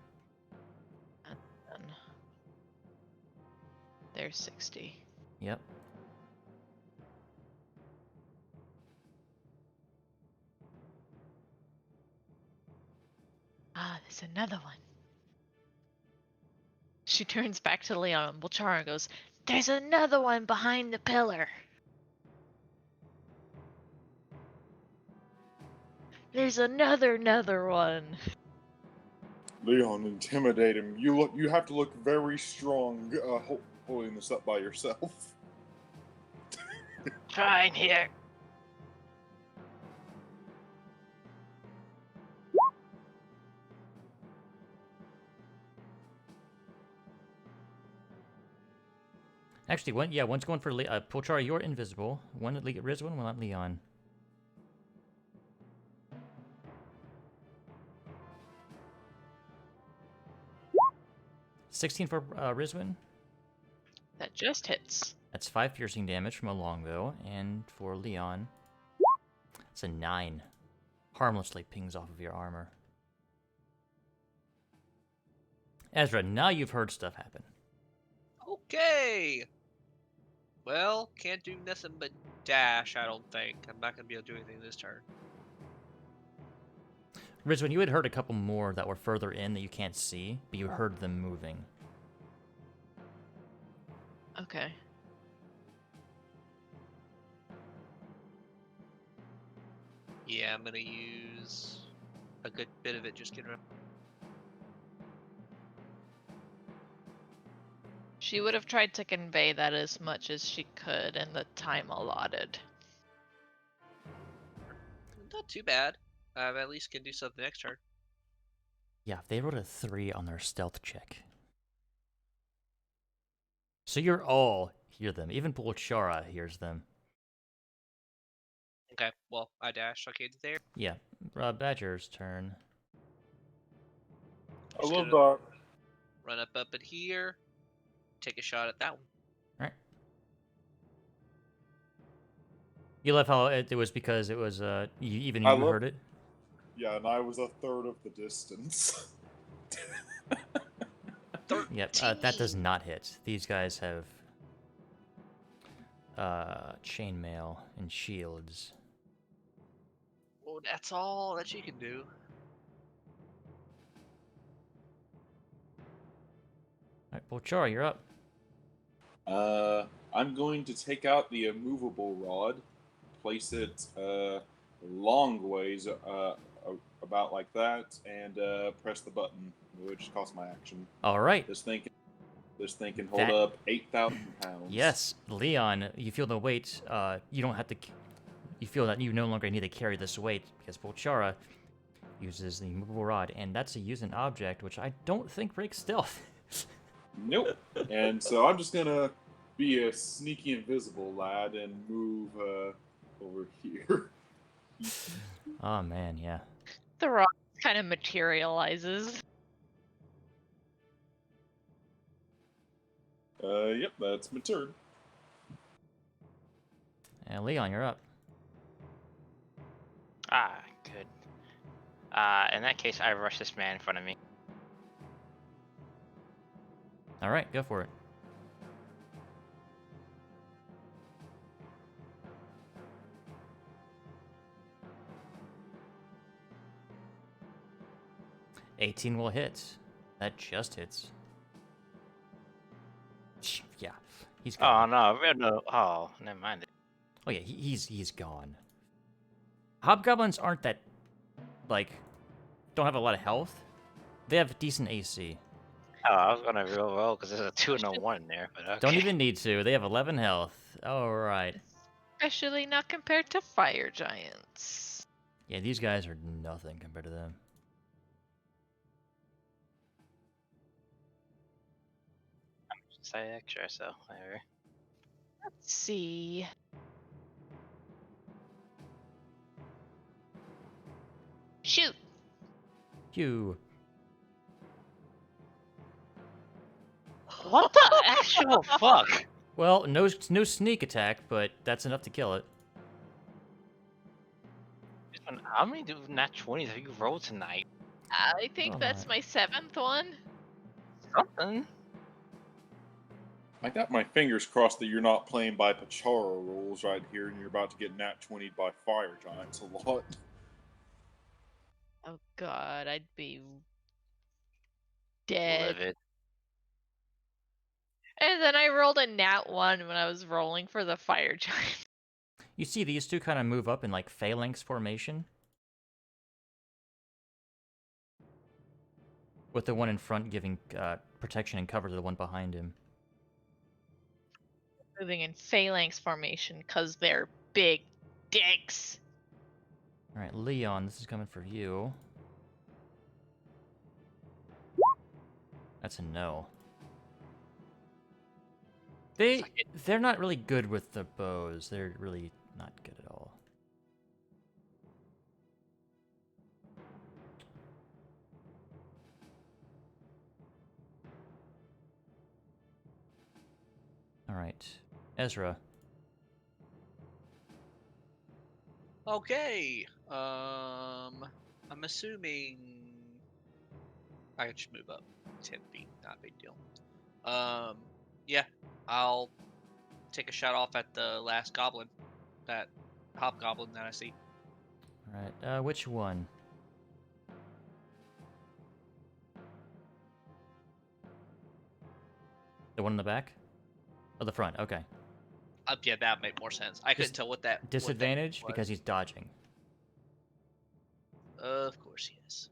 And there's 60. Yep. Ah, there's another one. She turns back to Leon and Bulchara and goes, "There's another one behind the pillar. There's another one." Leon, intimidate him. You have to look very strong holding this up by yourself. Trying here. Actually, one's going for Pulchar, you're invisible. One at Rizwan, one at Leon. $16 for Rizwan. That just hits. That's 5 piercing damage from a longbow, and for Leon, it's a 9. Harmlessly pings off of your armor. Ezra, now you've heard stuff happen. Okay. Well, can't do nothing but dash, I don't think. I'm not going to be able to do anything this turn. Rizwan, you had heard a couple more that were further in that you can't see, but you heard them moving. Okay. Yeah, I'm going to use a good bit of it just getting around. She would have tried to convey that as much as she could in the time allotted. Not too bad. I at least can do something next turn. Yeah, they rolled a 3 on their stealth check. So you're all hear them. Even Pulchara hears them. Okay, well, I dash. Okay, there. Yeah, Badger's turn. I Just love gonna that. run up in here. Take a shot at that one. Right. You love how it was because it was you heard it. Yeah, and I was a third of the distance. Yep, that does not hit. These guys have chainmail and shields. Oh, that's all that she can do. Alright, Pulchara, you're up. I'm going to take out the immovable rod, place it long ways, about like that, and press the button, which costs my action. All right. This thing can hold up 8,000 pounds. Yes, Leon, you feel the weight. You don't have to. You feel that you no longer need to carry this weight because Pulchara uses the immovable rod, and that's a use an object, which I don't think breaks stealth. Nope. And so I'm just gonna be a sneaky invisible lad and move over here. Oh man, yeah. The rock kind of materializes. Yep, that's my turn. And Leon, you're up. Ah, good. In that case, I rush this man in front of me. All right, go for it. $18 will hit. That just hits. Yeah, he's Oh gone. no! Oh, never mind. Oh yeah, he's gone. Hobgoblins aren't that, like, don't have a lot of health. They have decent AC. Oh, I was gonna real well because there's a 2 and a 1 in there, but okay. Don't even need to. They have 11 health. All right. Especially not compared to fire giants. Yeah, these guys are nothing compared to them. Say extra, so whatever. Let's see. Shoot! Phew. What the actual fuck? Well, no sneak attack, but that's enough to kill it. How many nat 20s have you rolled tonight? I think Oh, that's my 7th one. Something. I got my fingers crossed that you're not playing by Pachara rules right here, and you're about to get nat 20'd by fire giants a lot. Oh god, I'd be dead. Livid. And then I rolled a nat 1 when I was rolling for the fire giant. You see these two kind of move up in like phalanx formation. With the one in front giving protection and cover to the one behind him. moving in phalanx formation because they're big dicks. All right, Leon, this is coming for you. That's a no. They're not really good with the bows. They're really not good at all. All right, Ezra. Okay. I'm assuming I can just move up 10 feet. Not a big deal. Yeah, I'll take a shot off at the last goblin, that hobgoblin that I see. All right, which one? The one in the back? Oh, the front. Okay. Yeah, that would make more sense. I couldn't tell what that Disadvantage was. because he's dodging. Of course he is.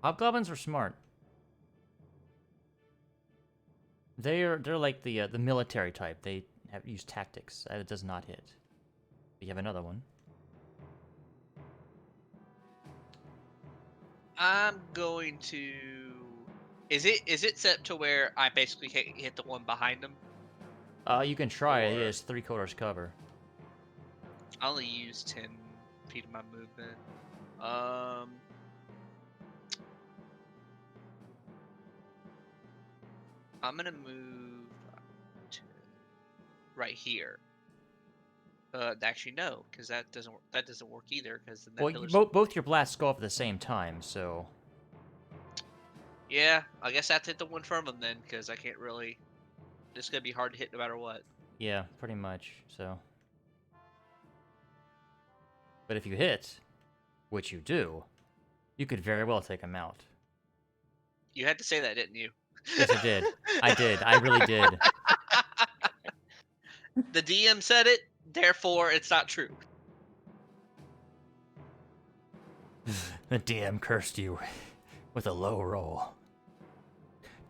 Hobgoblins are smart. They're like the military type. They use tactics. It does not hit. You have another one. I'm going to. Is it set to where I basically hit the one behind him? You can try it. It Or- is 3/4 cover. I only use 10 feet of my movement. Um. I'm gonna move to right here. Actually no, because that doesn't work either. Because then that Well, pillar's... both your blasts go off at the same time, so Yeah, I guess I have to hit the one from him then, because I can't really. It's gonna be hard to hit no matter what. yeah, pretty much. So, but if you hit, which you do, you could very well take him out. You had to say that, didn't you? Yes, I did. I did. I really did. The DM said it, therefore it's not true. The DM cursed you with a low roll.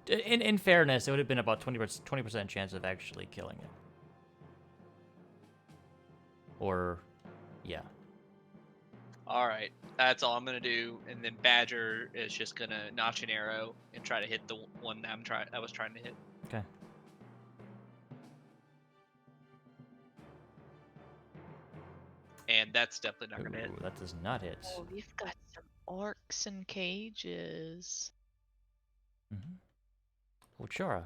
In fairness, it would have been about 20% chance of actually killing it. Or, yeah. All right, that's all I'm gonna do, and then Badger is just gonna notch an arrow and try to hit the one that I was trying to hit. Okay. And that's definitely not gonna hit. Ooh, that does not hit. Oh, we've got some orcs in cages. Mm-hmm. Well, Chara.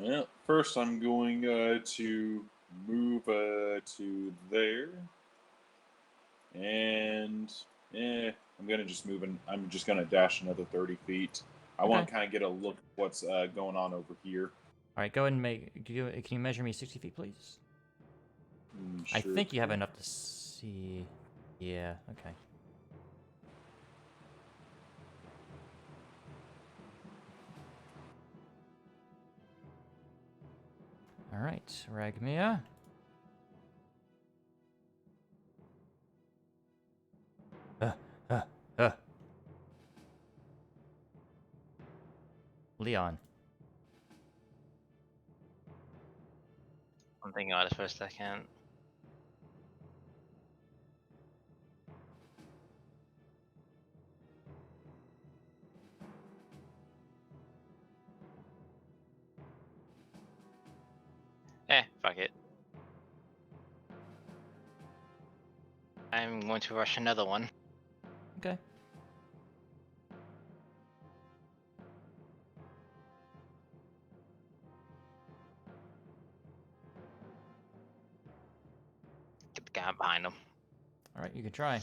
Yeah, first I'm going to move to there, and I'm gonna just move in. I'm just gonna dash another 30 feet. I want Okay. to kind of get a look at what's going on over here. All right, go ahead and can you measure me 60 feet, please? I Sure think you have can. enough to see. Yeah. Okay. All right, Ragmia. Uh, uh, uh. Leon. I'm thinking about it for a second. Fuck it. I'm going to rush another one. Okay. Get the guy behind him. All right, you can try.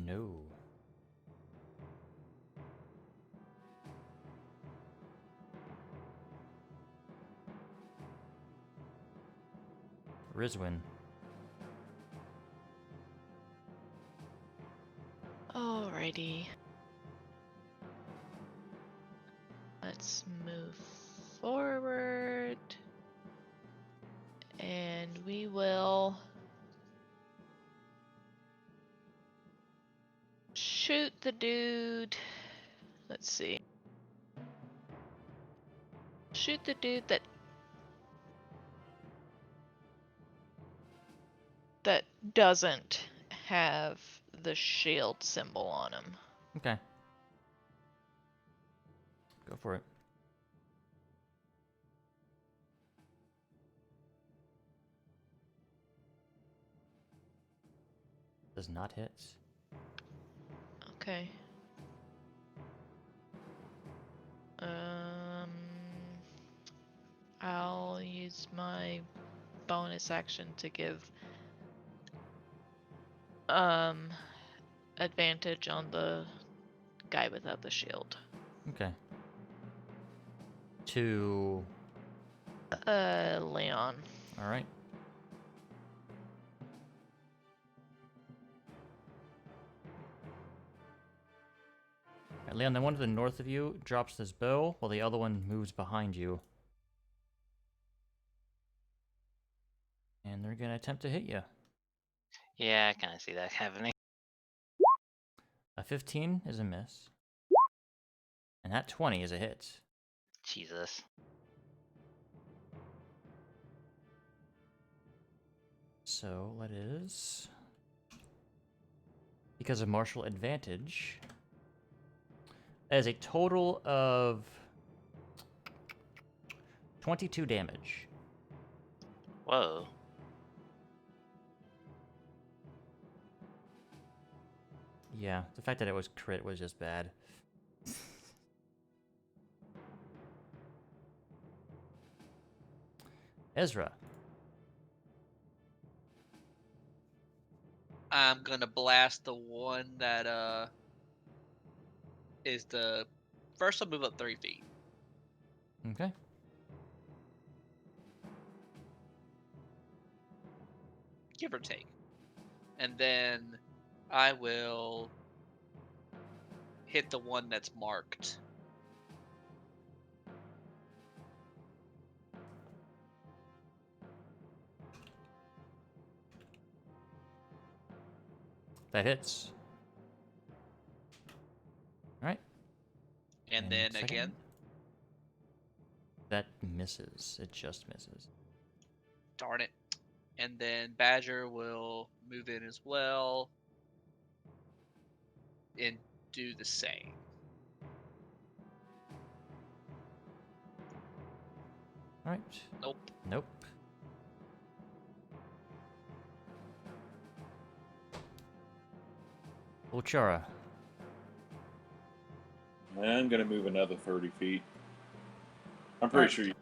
No. Rizwin. Alrighty. Let's move forward. And we will shoot the dude. Let's see. Shoot the dude that doesn't have the shield symbol on him. Okay. Go for it. Does not hit. Okay. I'll use my bonus action to give advantage on the guy without the shield. Okay. To... Leon. Alright. Alright, Leon, the one to the north of you drops this bow, while the other one moves behind you. And they're gonna attempt to hit you. Yeah, I kind of see that happening. A 15 is a miss. And that 20 is a hit. Jesus. So that is... Because of martial advantage, that is a total of 22 damage. Whoa. Yeah, the fact that it was crit was just bad. Ezra. I'm gonna blast the one that is the first. I'll move up 3 feet. Okay. Give or take. And then I will hit the one that's marked. That hits. Alright. And then second again, one? That misses. It just misses. darn it. And then Badger will move in as well and do the same. Alright. Nope. Nope. Ulchara. I'm gonna move another 30 feet. I'm pretty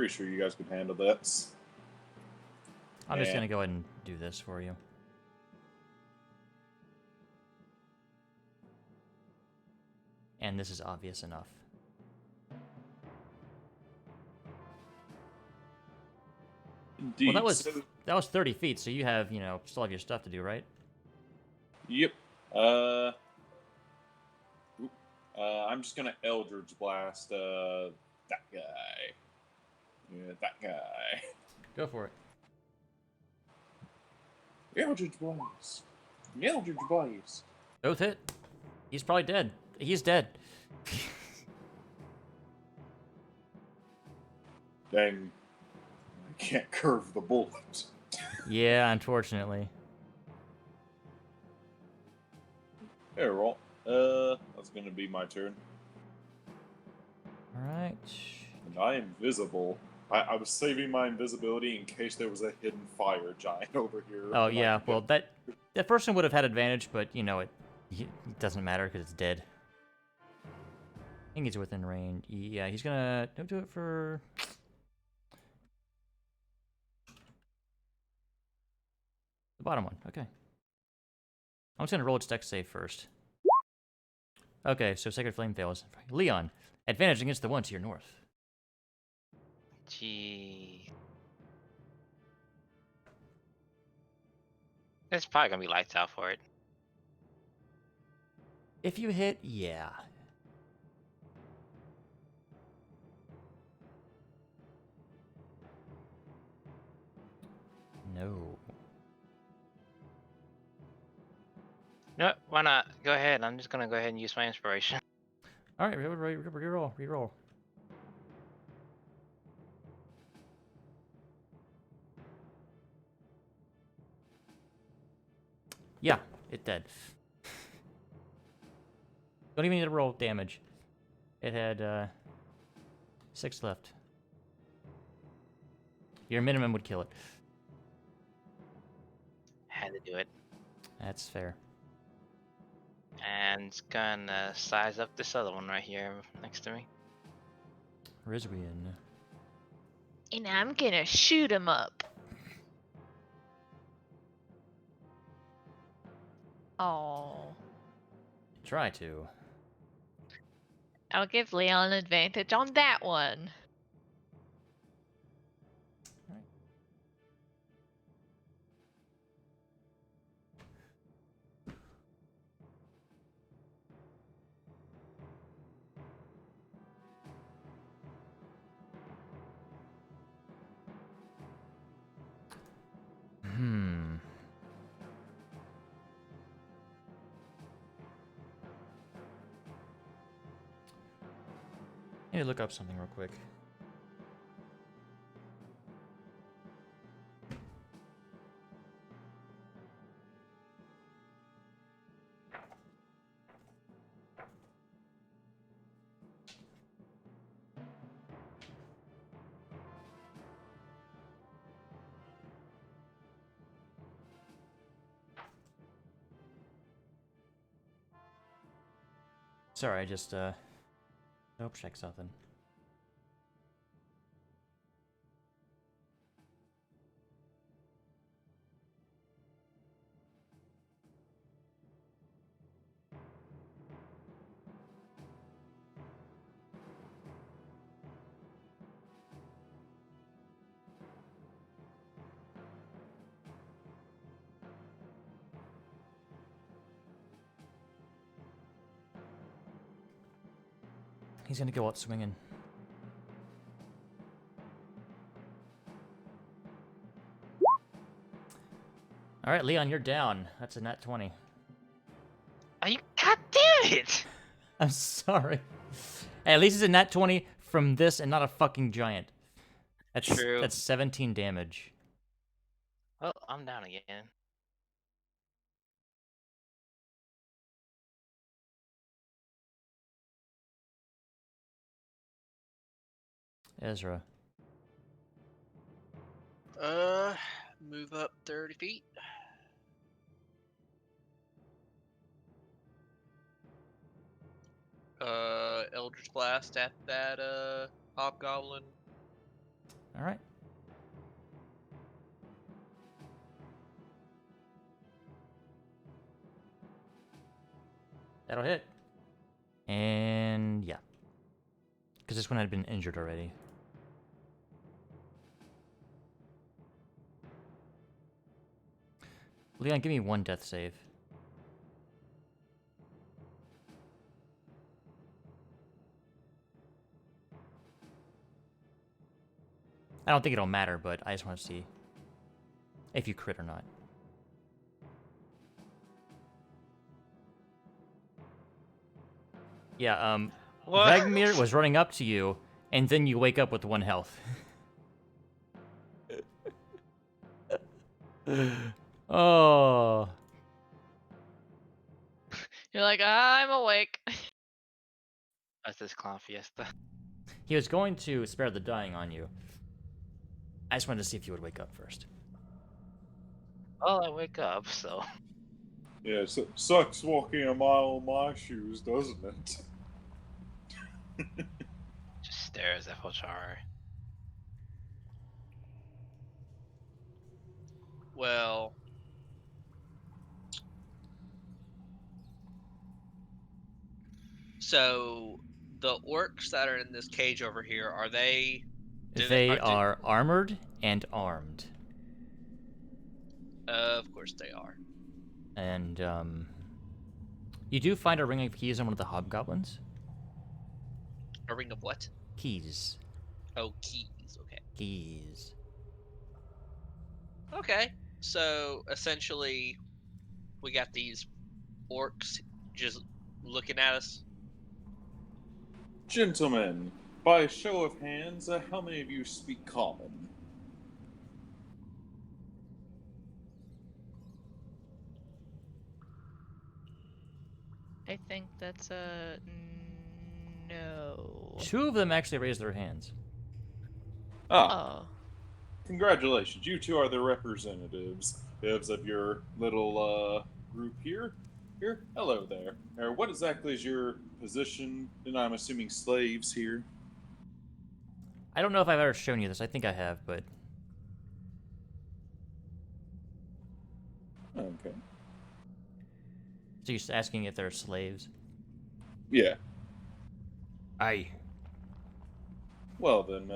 sure you guys can handle that. I'm just Yeah. gonna go ahead and do this for you. And this is obvious enough. Indeed. Well, that was So- 30 feet, so you have, you know, still have your stuff to do, right? Yep. I'm just gonna Eldritch Blast that guy. Yeah, that guy. Go for it. Eldritch Blast. Eldritch Blast. Both hit. He's probably dead. He's dead. Dang. I can't curve the bullet. Yeah, unfortunately. Hey, roll. That's gonna be my turn. Alright. And I am visible. I was saving my invisibility in case there was a hidden fire giant over here. Oh, And I yeah, could well, that first one would have had advantage, but, you know, it doesn't matter because it's dead. I think he's within range. Yeah, he's gonna... Don't do it for... The bottom one, okay. I'm just gonna roll its dex save first. Okay, so Sacred Flame fails. Leon, advantage against the one to your north. Gee. It's probably gonna be lights out for it. If you hit, yeah. No. No, why not? Go ahead. I'm just gonna go ahead and use my inspiration. All right, reroll. Yeah, it did. Don't even need to roll damage. It had 6 left. Your minimum would kill it. Had to do it. That's fair. And it's gonna size up this other one right here next to me. Rizwian. And I'm gonna shoot him up. Oh. Try to. I'll give Leon advantage on that one. Hmm. I need to look up something real quick. Sorry, I just nope, check something. He's gonna go out swinging. All right, Leon, you're down. That's a nat 20. Are you? God damn it! I'm sorry. Hey, at least it's a nat 20 from this and not a fucking giant. That's True. That's 17 damage. Well, I'm down again. Ezra. Move up 30 feet. Eldritch Blast at that hobgoblin. All right. That'll hit. And yeah. Because this one had been injured already. Leon, give me one death save. I don't think it'll matter, but I just want to see if you crit or not. Yeah, What? Ragmir was running up to you, and then you wake up with 1 health. Oh. You're like, I'm awake. That's this clown fiesta. He was going to spare the dying on you. I just wanted to see if you would wake up first. Well, I wake up, so. Yeah, sucks walking a mile in my shoes, doesn't it? Just stares at Hochar. Well, so the orcs that are in this cage over here, are they? They are armored and armed. Of course they are. And, you do find a ring of keys on one of the hobgoblins. A ring of what? Keys. Oh, keys. Okay. Keys. Okay. So essentially, we got these orcs just looking at us. Gentlemen, by a show of hands, how many of you speak common? I think that's a no. 2 of them actually raised their hands. Ah, Oh. congratulations. You two are the representatives of your little group here. Hello there. What exactly is your position? And I'm assuming slaves here. I don't know if I've ever shown you this. I think I have, but Okay. so you're just asking if they're slaves? Yeah. Aye. Well then,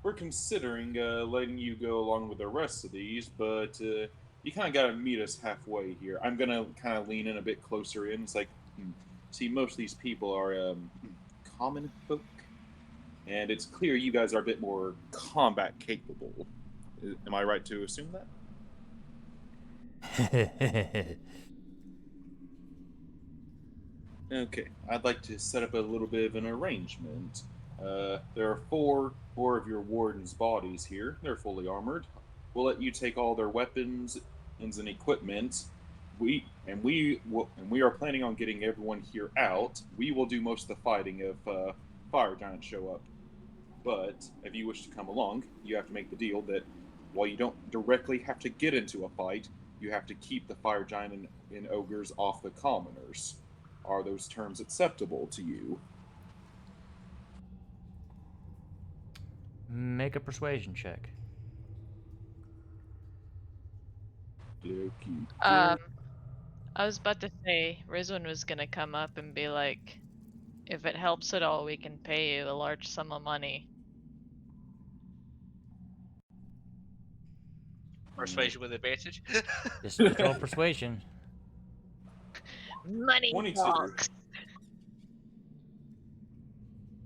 we're considering letting you go along with the rest of these, but you kind of got to meet us halfway here. I'm gonna kind of lean in a bit closer in. It's like, see, most of these people are common folk, and it's clear you guys are a bit more combat capable. Am I right to assume that? Okay, I'd like to set up a little bit of an arrangement. There are four of your warden's bodies here. They're fully armored. We'll let you take all their weapons and equipment. We are planning on getting everyone here out. We will do most of the fighting if fire giants show up. But if you wish to come along, you have to make the deal that while you don't directly have to get into a fight, you have to keep the fire giant and ogres off the commoners. Are those terms acceptable to you? Make a persuasion check. Dokey. I was about to say Rizwan was gonna come up and be like, if it helps at all, we can pay you a large sum of money. Persuasion with advantage. Just roll persuasion. Money 22. talks.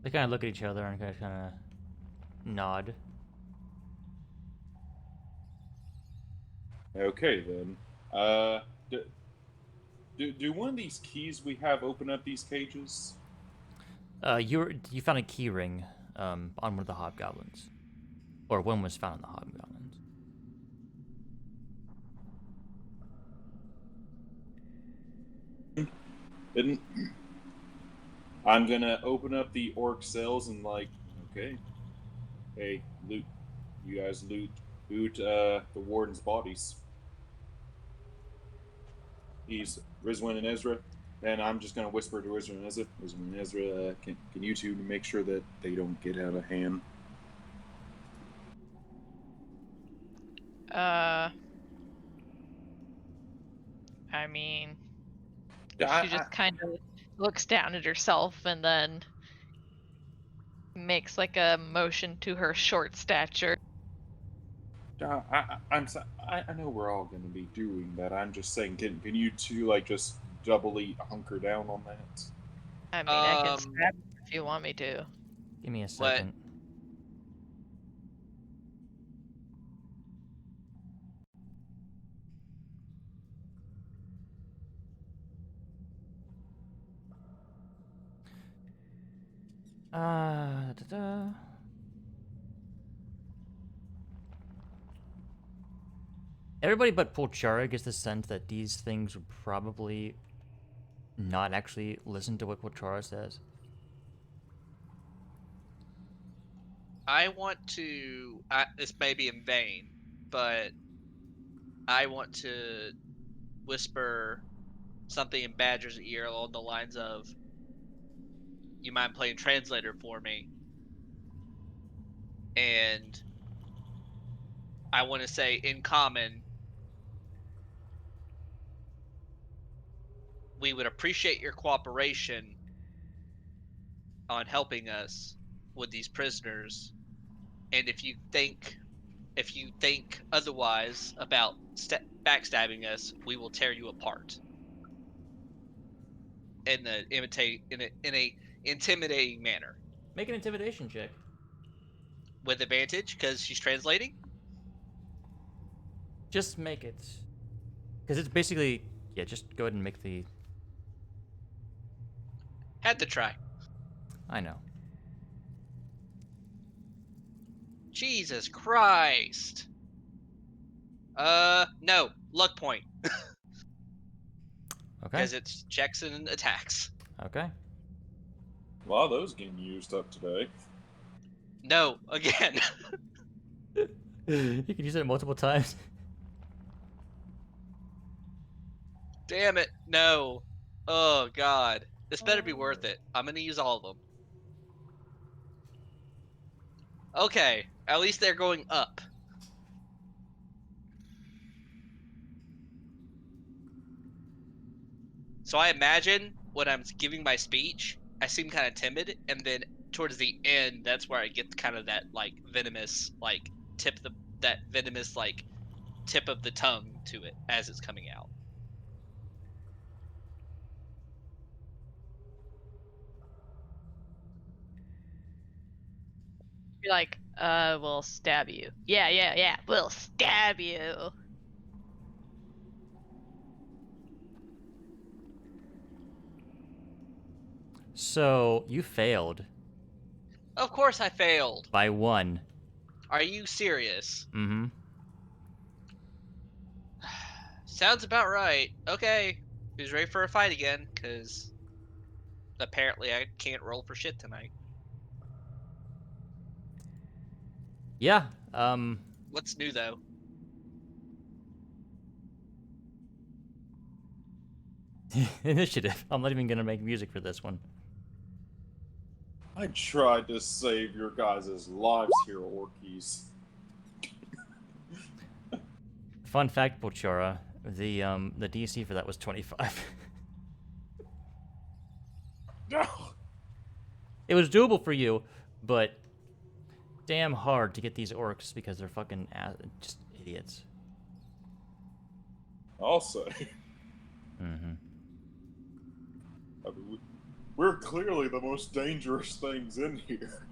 They kind of look at each other and kind of nod. Okay then. Do one of these keys we have open up these cages? You found a key ring on one of the hobgoblins, or one was found on the hobgoblins. Didn't. I'm gonna open up the orc cells and okay, hey, loot. You guys loot the warden's bodies. He's Rizwan and Ezra, and I'm just gonna whisper to Rizwan and Ezra. Rizwan and Ezra, can you two make sure that they don't get out of hand? I mean, I, she just kind of looks down at herself and then makes like a motion to her short stature. I know we're all going to be doing that. I'm just saying, can you two just doubly hunker down on that? I mean, I can stab you if you want me to. Give me a What? second. Da-da. Everybody but Pulchara gets the sense that these things would probably not actually listen to what Pulchara says. I want to. This may be in vain, but I want to whisper something in Badger's ear along the lines of, "You mind playing translator for me?" And I want to say in common, we would appreciate your cooperation on helping us with these prisoners, and if you think otherwise about backstabbing us, we will tear you apart in a intimidating manner. Make an intimidation check. With advantage because she's translating. Just make it. Because it's basically Yeah, just go ahead and make the... Had to try. I know. Jesus Christ. No. Luck point. Okay. Because it's checks and attacks. Okay. A lot of those getting used up today. No, again. You can use it multiple times. Damn it. No. Oh, God. This better be worth it. I'm gonna use all of them. Okay. At least they're going up. So I imagine when I'm giving my speech, I seem kind of timid, and then towards the end, that's where I get kind of that like venomous like that venomous like tip of the tongue to it as it's coming out. You're like, we'll stab you. Yeah, yeah, yeah, we'll stab you. So, you failed Of course I failed. by 1. Are you serious? Mm-hmm. Sounds about right. Okay. Who's ready for a fight again? Because apparently I can't roll for shit tonight. Yeah, What's new though? initiative. I'm not even gonna make music for this one. I tried to save your guys' lives here, Orkies. Fun fact, Pochora, the DC for that was 25. It was doable for you, but damn hard to get these orcs because they're fucking just idiots. I'll say. Mm-hmm. I mean, we're clearly the most dangerous things in here.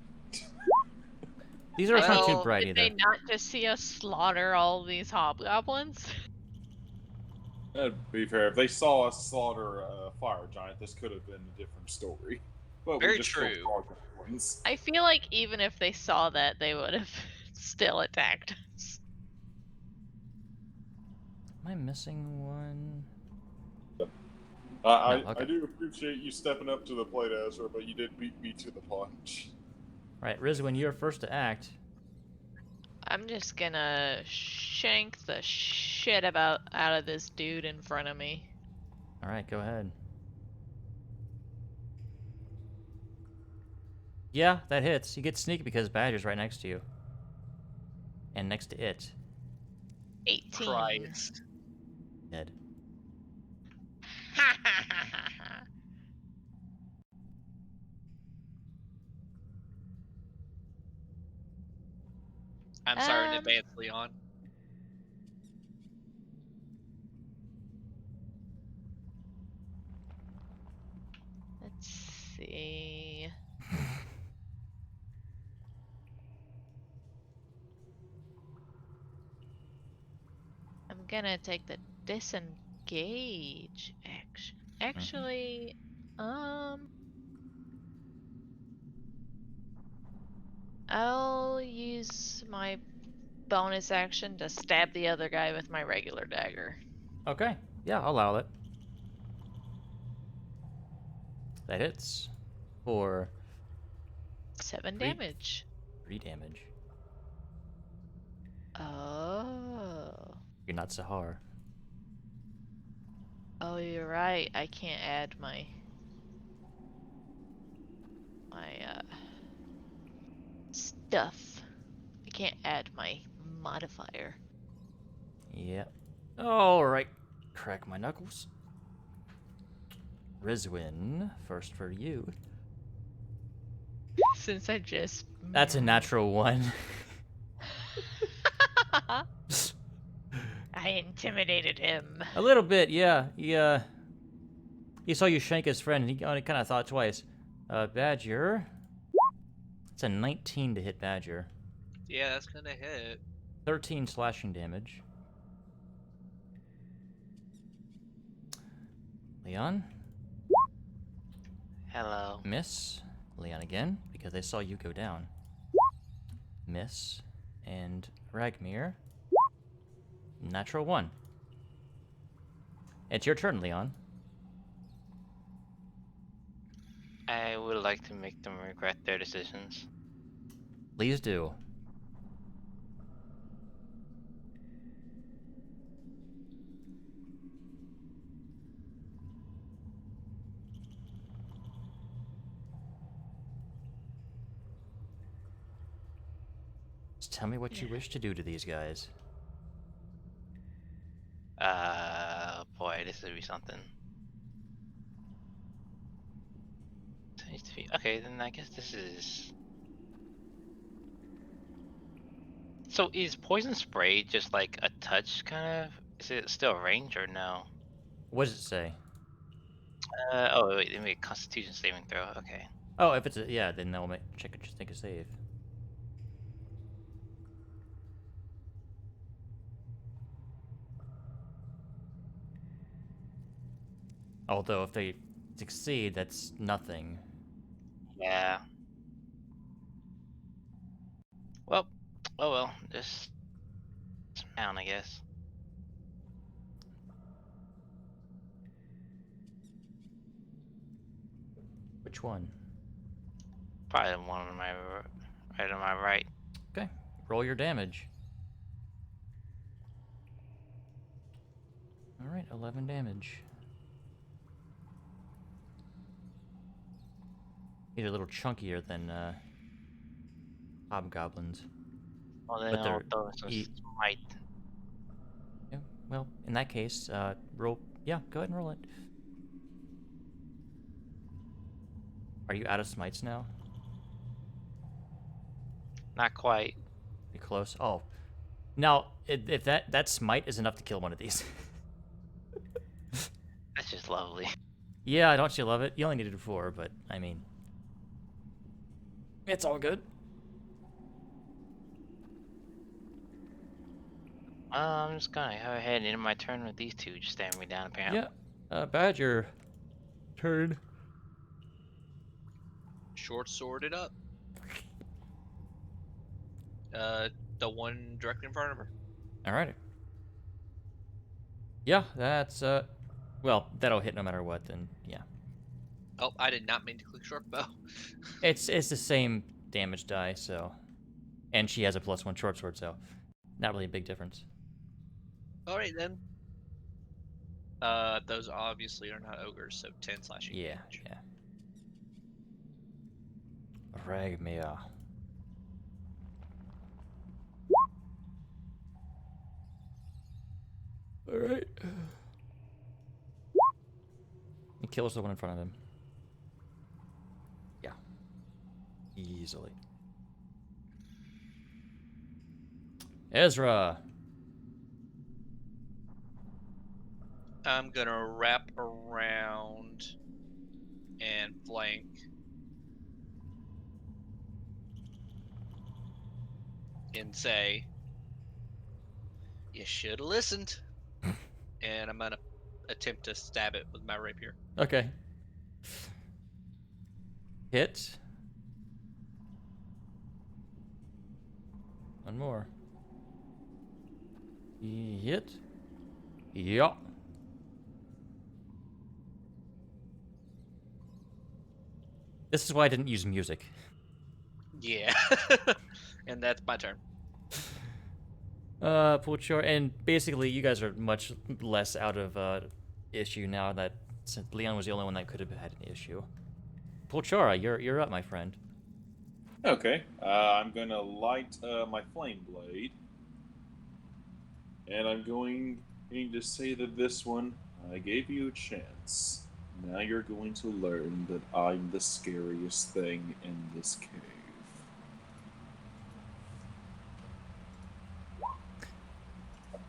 These orcs aren't too Well, bright Did either. they not just see us slaughter all these hobgoblins? To be fair, if they saw us slaughter a fire giant, this could have been a different story. But Very we just killed true. gargoyles. I feel like even if they saw that, they would have still attacked us. Am I missing one? I okay. do appreciate you stepping up to the plate, Ezra, but you did beat me to the punch. Right, Rizwin, you're first to act. I'm just gonna shank the shit out of this dude in front of me. Alright, go ahead. Yeah, that hits. You get sneaky because Badger's right next to you. And next to it. 18. Christ. Dead. I'm sorry in advance, Leon. Let's see. I'm gonna take the disengage action. Actually, I'll use my bonus action to stab the other guy with my regular dagger. Okay, yeah, I'll allow it. That hits. For 7 Three. damage. 3 damage. Oh. You're not Sahar. Oh, you're right. I can't add my stuff. I can't add my modifier. Yep. Alright. Crack my knuckles. Rizwin, first for you. Since I just That's a natural 1. I intimidated him. A little bit, yeah. He saw you shank his friend, and he only kind of thought twice. Badger. It's a 19 to hit Badger. Yeah, that's gonna hit. 13 slashing damage. Leon. Hello. Miss. Leon again, because they saw you go down. Miss. And Ragmir. Natural 1. It's your turn, Leon. I would like to make them regret their decisions. Please do. Just tell me what you wish to do to these guys. Boy, this would be something. Okay, then I guess this is. So is poison spray just like a touch kind of? Is it still range or no? What does it say? Oh wait, they make a Constitution saving throw. Okay. Oh, if it's a, yeah, then they'll check it, just take a save. Although if they succeed, that's nothing. Yeah. Well, oh well, just down, I guess. Which one? Probably the one on my right on my right. Okay, roll your damage. Alright, 11 damage. These are a little chunkier than hobgoblins. Well, then But I'll they're throw some smite. Yeah, well, in that case, roll. Yeah, go ahead and roll it. Are you out of smites now? Not quite. Be close. Oh, now if that smite is enough to kill one of these. That's just lovely. Yeah, don't you love it? You only needed 4, but I mean, it's all good. I'm just gonna go ahead and end my turn with these two just staring me down apparently. Yeah, Badger, turn. Short sword it up. The one directly in front of her. Alrighty. Yeah, that's well, that'll hit no matter what. Then yeah, Oh, I did not mean to click short bow. it's the same damage die, so, and she has a +1 short sword, so not really a big difference. All right then. Those obviously are not ogres, so 10 slashing Yeah, damage. yeah. Ragmir. Alright. He kills the one in front of him. Yeah. Easily. Ezra. I'm gonna wrap around and flank. And say, you should have listened. And I'm gonna attempt to stab it with my rapier. Okay. Hit. One more. Hit. Yeah. This is why I didn't use music. Yeah. And that's my turn. Pulchor, and basically you guys are much less out of issue now that since Leon was the only one that could have had an issue. Pulchora, you're up, my friend. Okay, I'm gonna light my flame blade, and I'm going to say that this one, I gave you a chance. Now you're going to learn that I'm the scariest thing in this cave.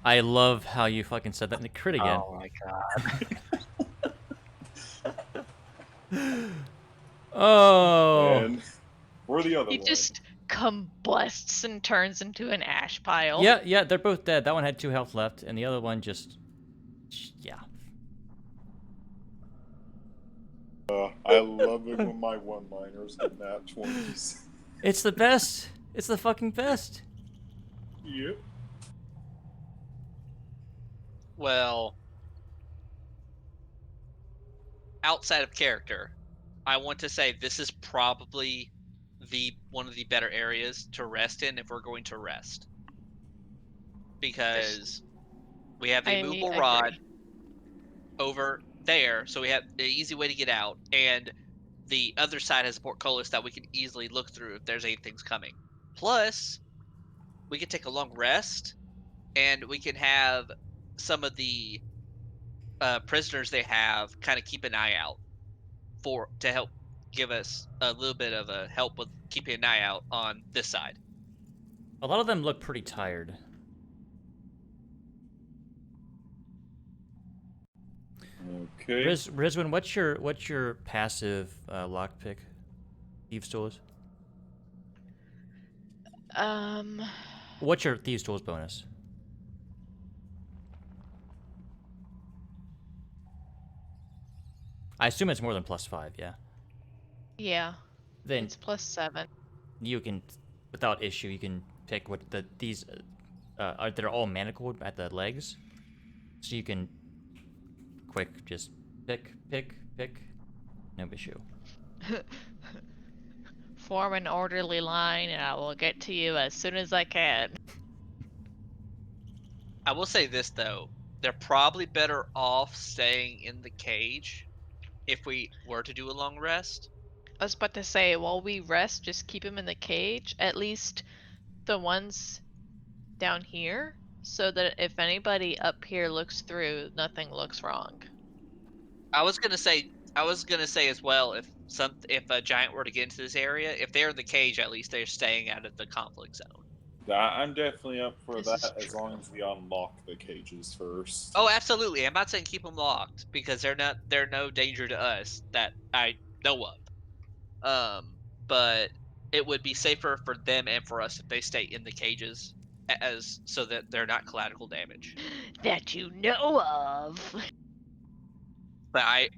I love how you fucking said that in the crit again. Oh my god. Oh. And for the other He one, just combusts and turns into an ash pile. Yeah, they're both dead. That one had 2 health left, and the other one just, yeah. I love it when my one-liners get nat 20s. It's the best. It's the fucking best. Yep. Well, outside of character, I want to say this is probably the one of the better areas to rest in if we're going to rest. Because we have the I movable agree. rod over there, so we have an easy way to get out, and the other side has a portcullis that we can easily look through if there's anything's coming. Plus, we can take a long rest, and we can have some of the prisoners they have kind of keep an eye out to help give us a little bit of a help with keeping an eye out on this side. A lot of them look pretty tired. Okay. Rizwin, what's your passive lockpick? Thieves' tools. What's your Thieves' tools bonus? I assume it's more than +5. Yeah. Yeah, Then it's +7. you can, without issue, you can pick what these they're all manacled at the legs, so you can quick just pick, no issue. Form an orderly line, and I will get to you as soon as I can. I will say this though, they're probably better off staying in the cage if we were to do a long rest. I was about to say, while we rest, just keep him in the cage. At least the ones down here, so that if anybody up here looks through, nothing looks wrong. I was gonna say as well, if a giant were to get into this area, if they're in the cage, at least they're staying out of the conflict zone. I'm definitely up for This is that as long true. as we unlock the cages first. Oh, absolutely. I'm not saying keep them locked because they're no danger to us that I know of. But it would be safer for them and for us if they stay in the cages as so that they're not collateral damage. That you know of. But I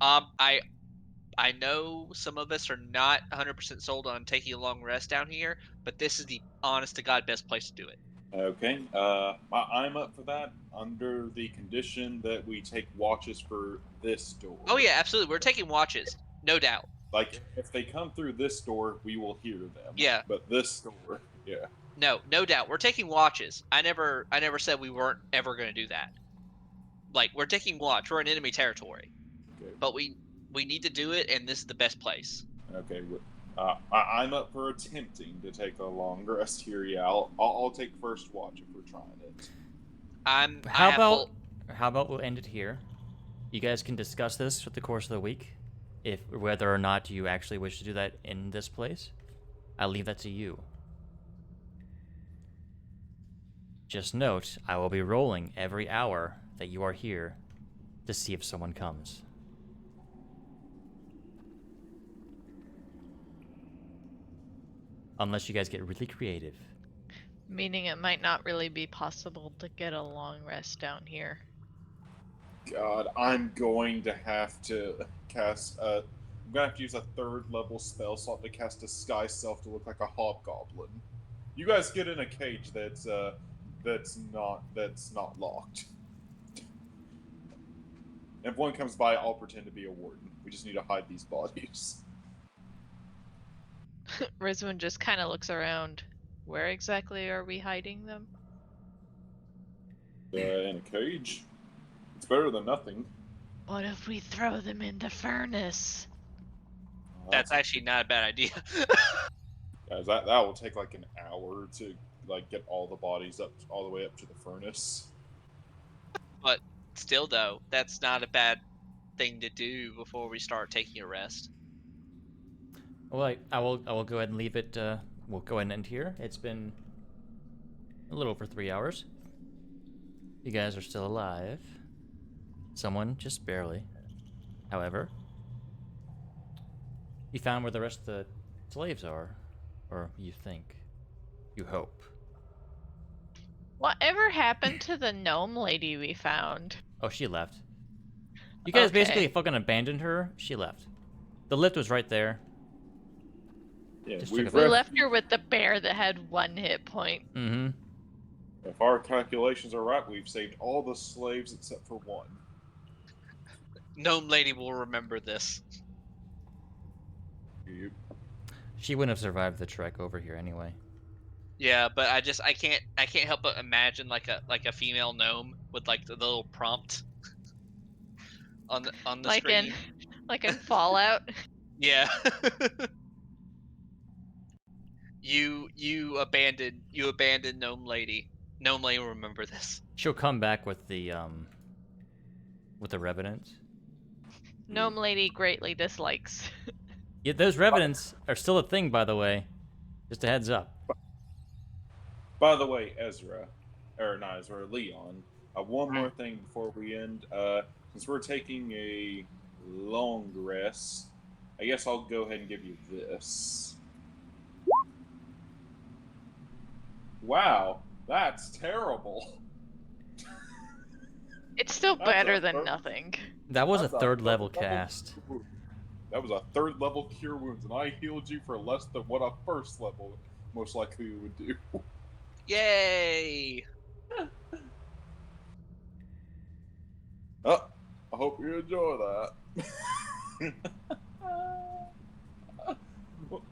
know some of us are not 100% sold on taking a long rest down here, but this is the honest to God best place to do it. Okay, I'm up for that under the condition that we take watches for this door. Oh yeah, absolutely. We're taking watches, no doubt. Like, if they come through this door, we will hear them. Yeah. But this door, yeah. No doubt. We're taking watches. I never said we weren't ever going to do that. Like, we're taking watch. We're in enemy territory. Okay. But we need to do it, and this is the best place. Okay. I'm up for attempting to take a long rest here. Yeah, I'll take first watch if we're trying it. How about we'll end it here? You guys can discuss this through the course of the week, if whether or not you actually wish to do that in this place. I'll leave that to you. Just note, I will be rolling every hour that you are here to see if someone comes. Unless you guys get really creative. Meaning it might not really be possible to get a long rest down here. God, I'm going to have to cast I'm gonna have to use a 3rd level spell slot to cast Disguise Self to look like a hobgoblin. You guys get in a cage that's not locked. If one comes by, I'll pretend to be a warden. We just need to hide these bodies. Rizwin just kind of looks around. Where exactly are we hiding them? In a cage. It's better than nothing. What if we throw them in the furnace? That's actually not a bad idea. Guys, that will take like an hour to like get all the bodies up all the way up to the furnace. But still, though, that's not a bad thing to do before we start taking a rest. Well, I will go ahead and leave it. We'll go ahead and end here. It's been a little over 3 hours. You guys are still alive. Someone just barely. However, you found where the rest of the slaves are, or you think. You hope. Whatever happened to the gnome lady we found? Oh, she left. You guys Okay. basically fucking abandoned her. She left. The lift was right there. Yeah, Just we've took a We Right. left her with the bear that had 1 hit point. Mm-hmm. If our calculations are right, we've saved all the slaves except for one. Gnome lady will remember this. You- She wouldn't have survived the trek over here anyway. Yeah, but I can't help but imagine like a female gnome with like the little prompt on the Like in screen. like in Fallout. Yeah. you abandoned gnome lady. Gnome lady will remember this. She'll come back with the revenants. Gnome lady greatly dislikes. Yeah, those revenants are still a thing, by the way. Just a heads up. By the way, Leon, one more thing before we end. Since we're taking a long rest, I guess I'll go ahead and give you this. Wow, that's terrible. It's still That's better a than third- nothing. That was a That's third level third level cast. cure wound. That was a third level cure wounds, and I healed you for less than what a first level most likely would do. Yay! Oh, I hope you enjoy that.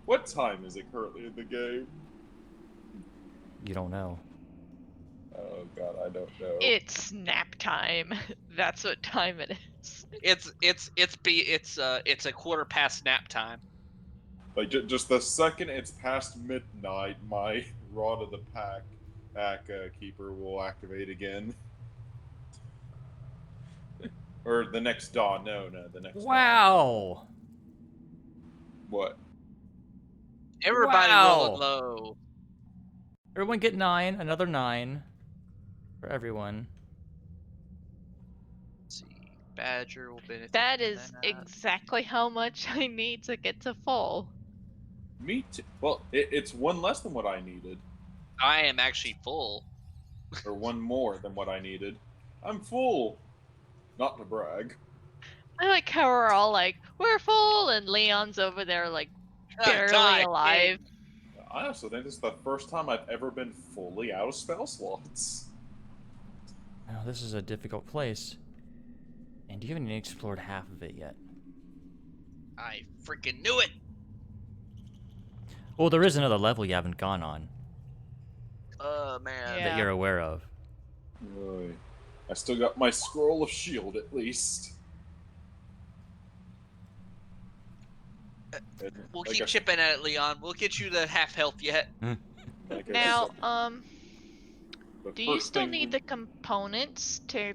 What time is it currently in the game? You don't know. Oh god, I don't know. It's nap time. That's what time it is. It's a quarter past nap time. Like just the second it's past midnight, my Rod of the Pack keeper will activate again. Or the next dawn. No, the next dawn. Wow! What? Everybody Wow. rolling low. Everyone get 9, another 9 for everyone. Let's see. Badger will benefit. That from is that. exactly how much I need to get to full. Me too. Well, it's one less than what I needed. I am actually full. Or one more than what I needed. I'm full. Not to brag. I like how we're all like, we're full, and Leon's over there like barely Die, alive. pig. I also think this is the first time I've ever been fully out of spell slots. Oh, this is a difficult place. And you haven't even explored half of it yet. I freaking knew it. Well, there is another level you haven't gone on Oh man. Yeah. that you're aware of. Oy. I still got my scroll of shield at least. And We'll like keep I- chipping at it, Leon. We'll get you to half health yet. like I Now, said, the do you first still thing need we- the components to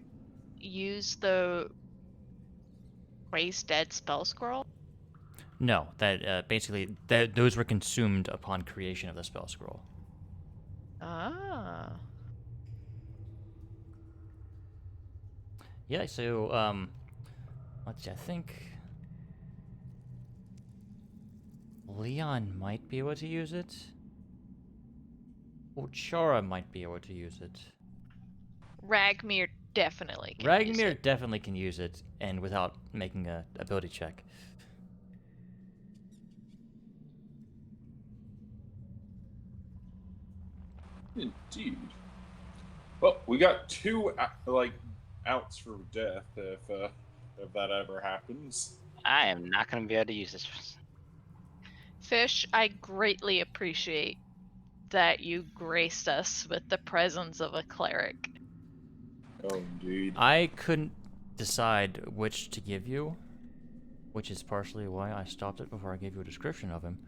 use the Raised Dead spell scroll? No, that basically those were consumed upon creation of the spell scroll. Ah. Yeah, so let's see, I think Leon might be able to use it. Or Chara might be able to use it. Ragmir definitely can use Ragmir it. definitely can use it, and without making a ability check. Indeed. Well, we got two outs for death if that ever happens. I am not going to be able to use this. Fish, I greatly appreciate that you graced us with the presence of a cleric. Oh, indeed. I couldn't decide which to give you, which is partially why I stopped it before I gave you a description of him.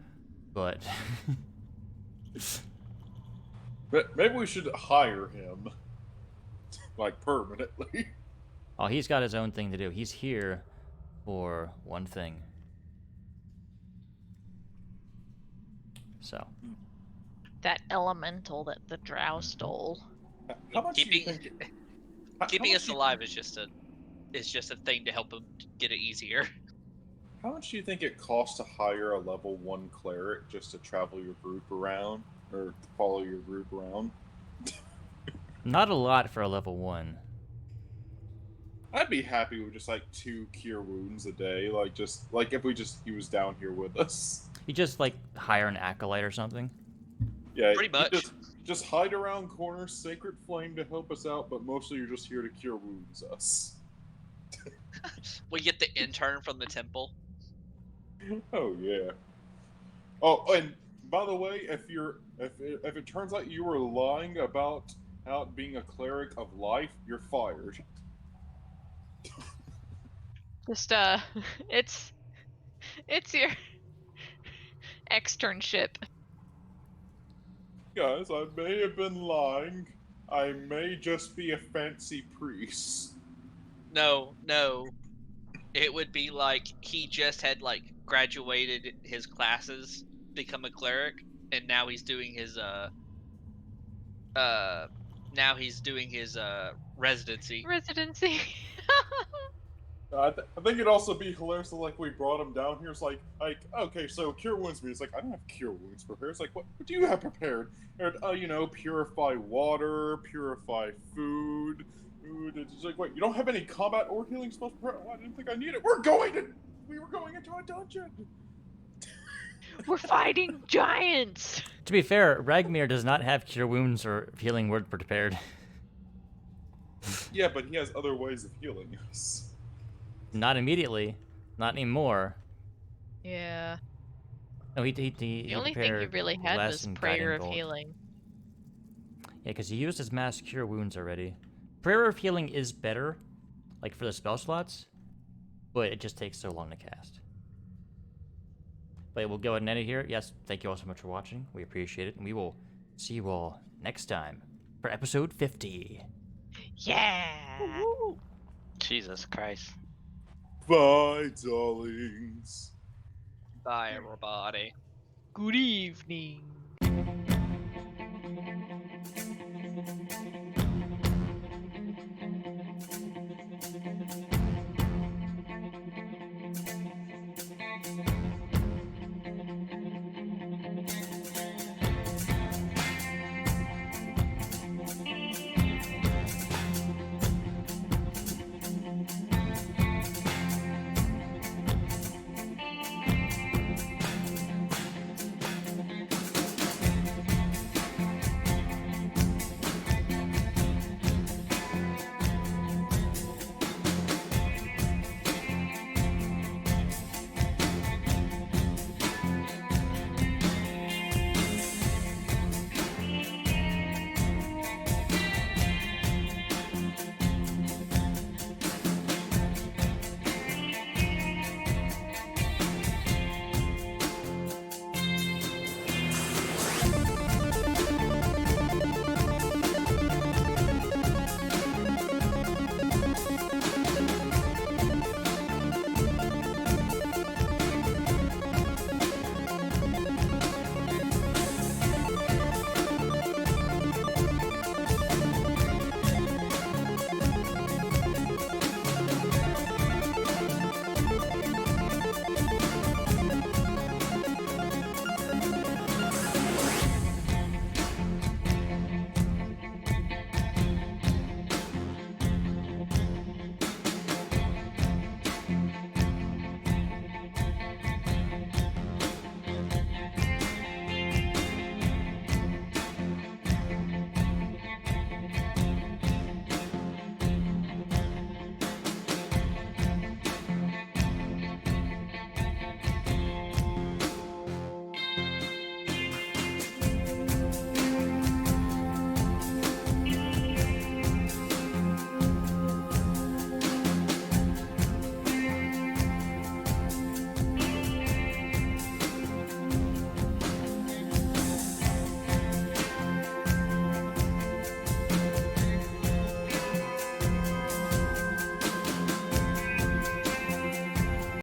But But maybe we should hire him, like permanently. oh, he's got his own thing to do. He's here for one thing. So, That elemental that the drow stole. How much do you Keeping think? keeping how us much do you alive think- is just a thing to help him get it easier. How much do you think it costs to hire a level 1 cleric just to travel your group around, or to follow your group around? not a lot for a level 1. I'd be happy with just like 2 cure wounds a day, like just like if he was down here with us. You just like hire an acolyte or something. Yeah, Pretty you much. just hide around corners, Sacred Flame to help us out, but mostly you're just here to cure wounds us. We get the intern from the temple. Oh yeah. Oh, and by the way, if it turns out you were lying about being a cleric of life, you're fired. Just it's your externship. Guys, I may have been lying. I may just be a fancy priest. No, no. It would be like he just had like graduated his classes, become a cleric, and now he's doing his residency. Residency. I think it'd also be hilarious that like we brought him down here. It's like okay, so cure wounds me. It's like I don't have cure wounds prepared. It's like what do you have prepared? And, you know, purify water, purify food. It's like wait, you don't have any combat or healing spells prepared? Oh, I didn't think I needed. We were going into a dungeon. We're fighting giants. To be fair, Ragmir does not have cure wounds or healing word prepared. Yeah, but he has other ways of healing us. Not immediately. Not anymore. Yeah. No, he The only thing he prepared really had Bless was and prayer Guiding of Bolt. healing. Yeah, because he used his mass cure wounds already. Prayer of healing is better, like for the spell slots, but it just takes so long to cast. But we'll go ahead and end it here. Yes, thank you all so much for watching. We appreciate it, and we will see you all next time for episode 50. Yeah. Jesus Christ. Bye, darlings. Bye, everybody. Good evening.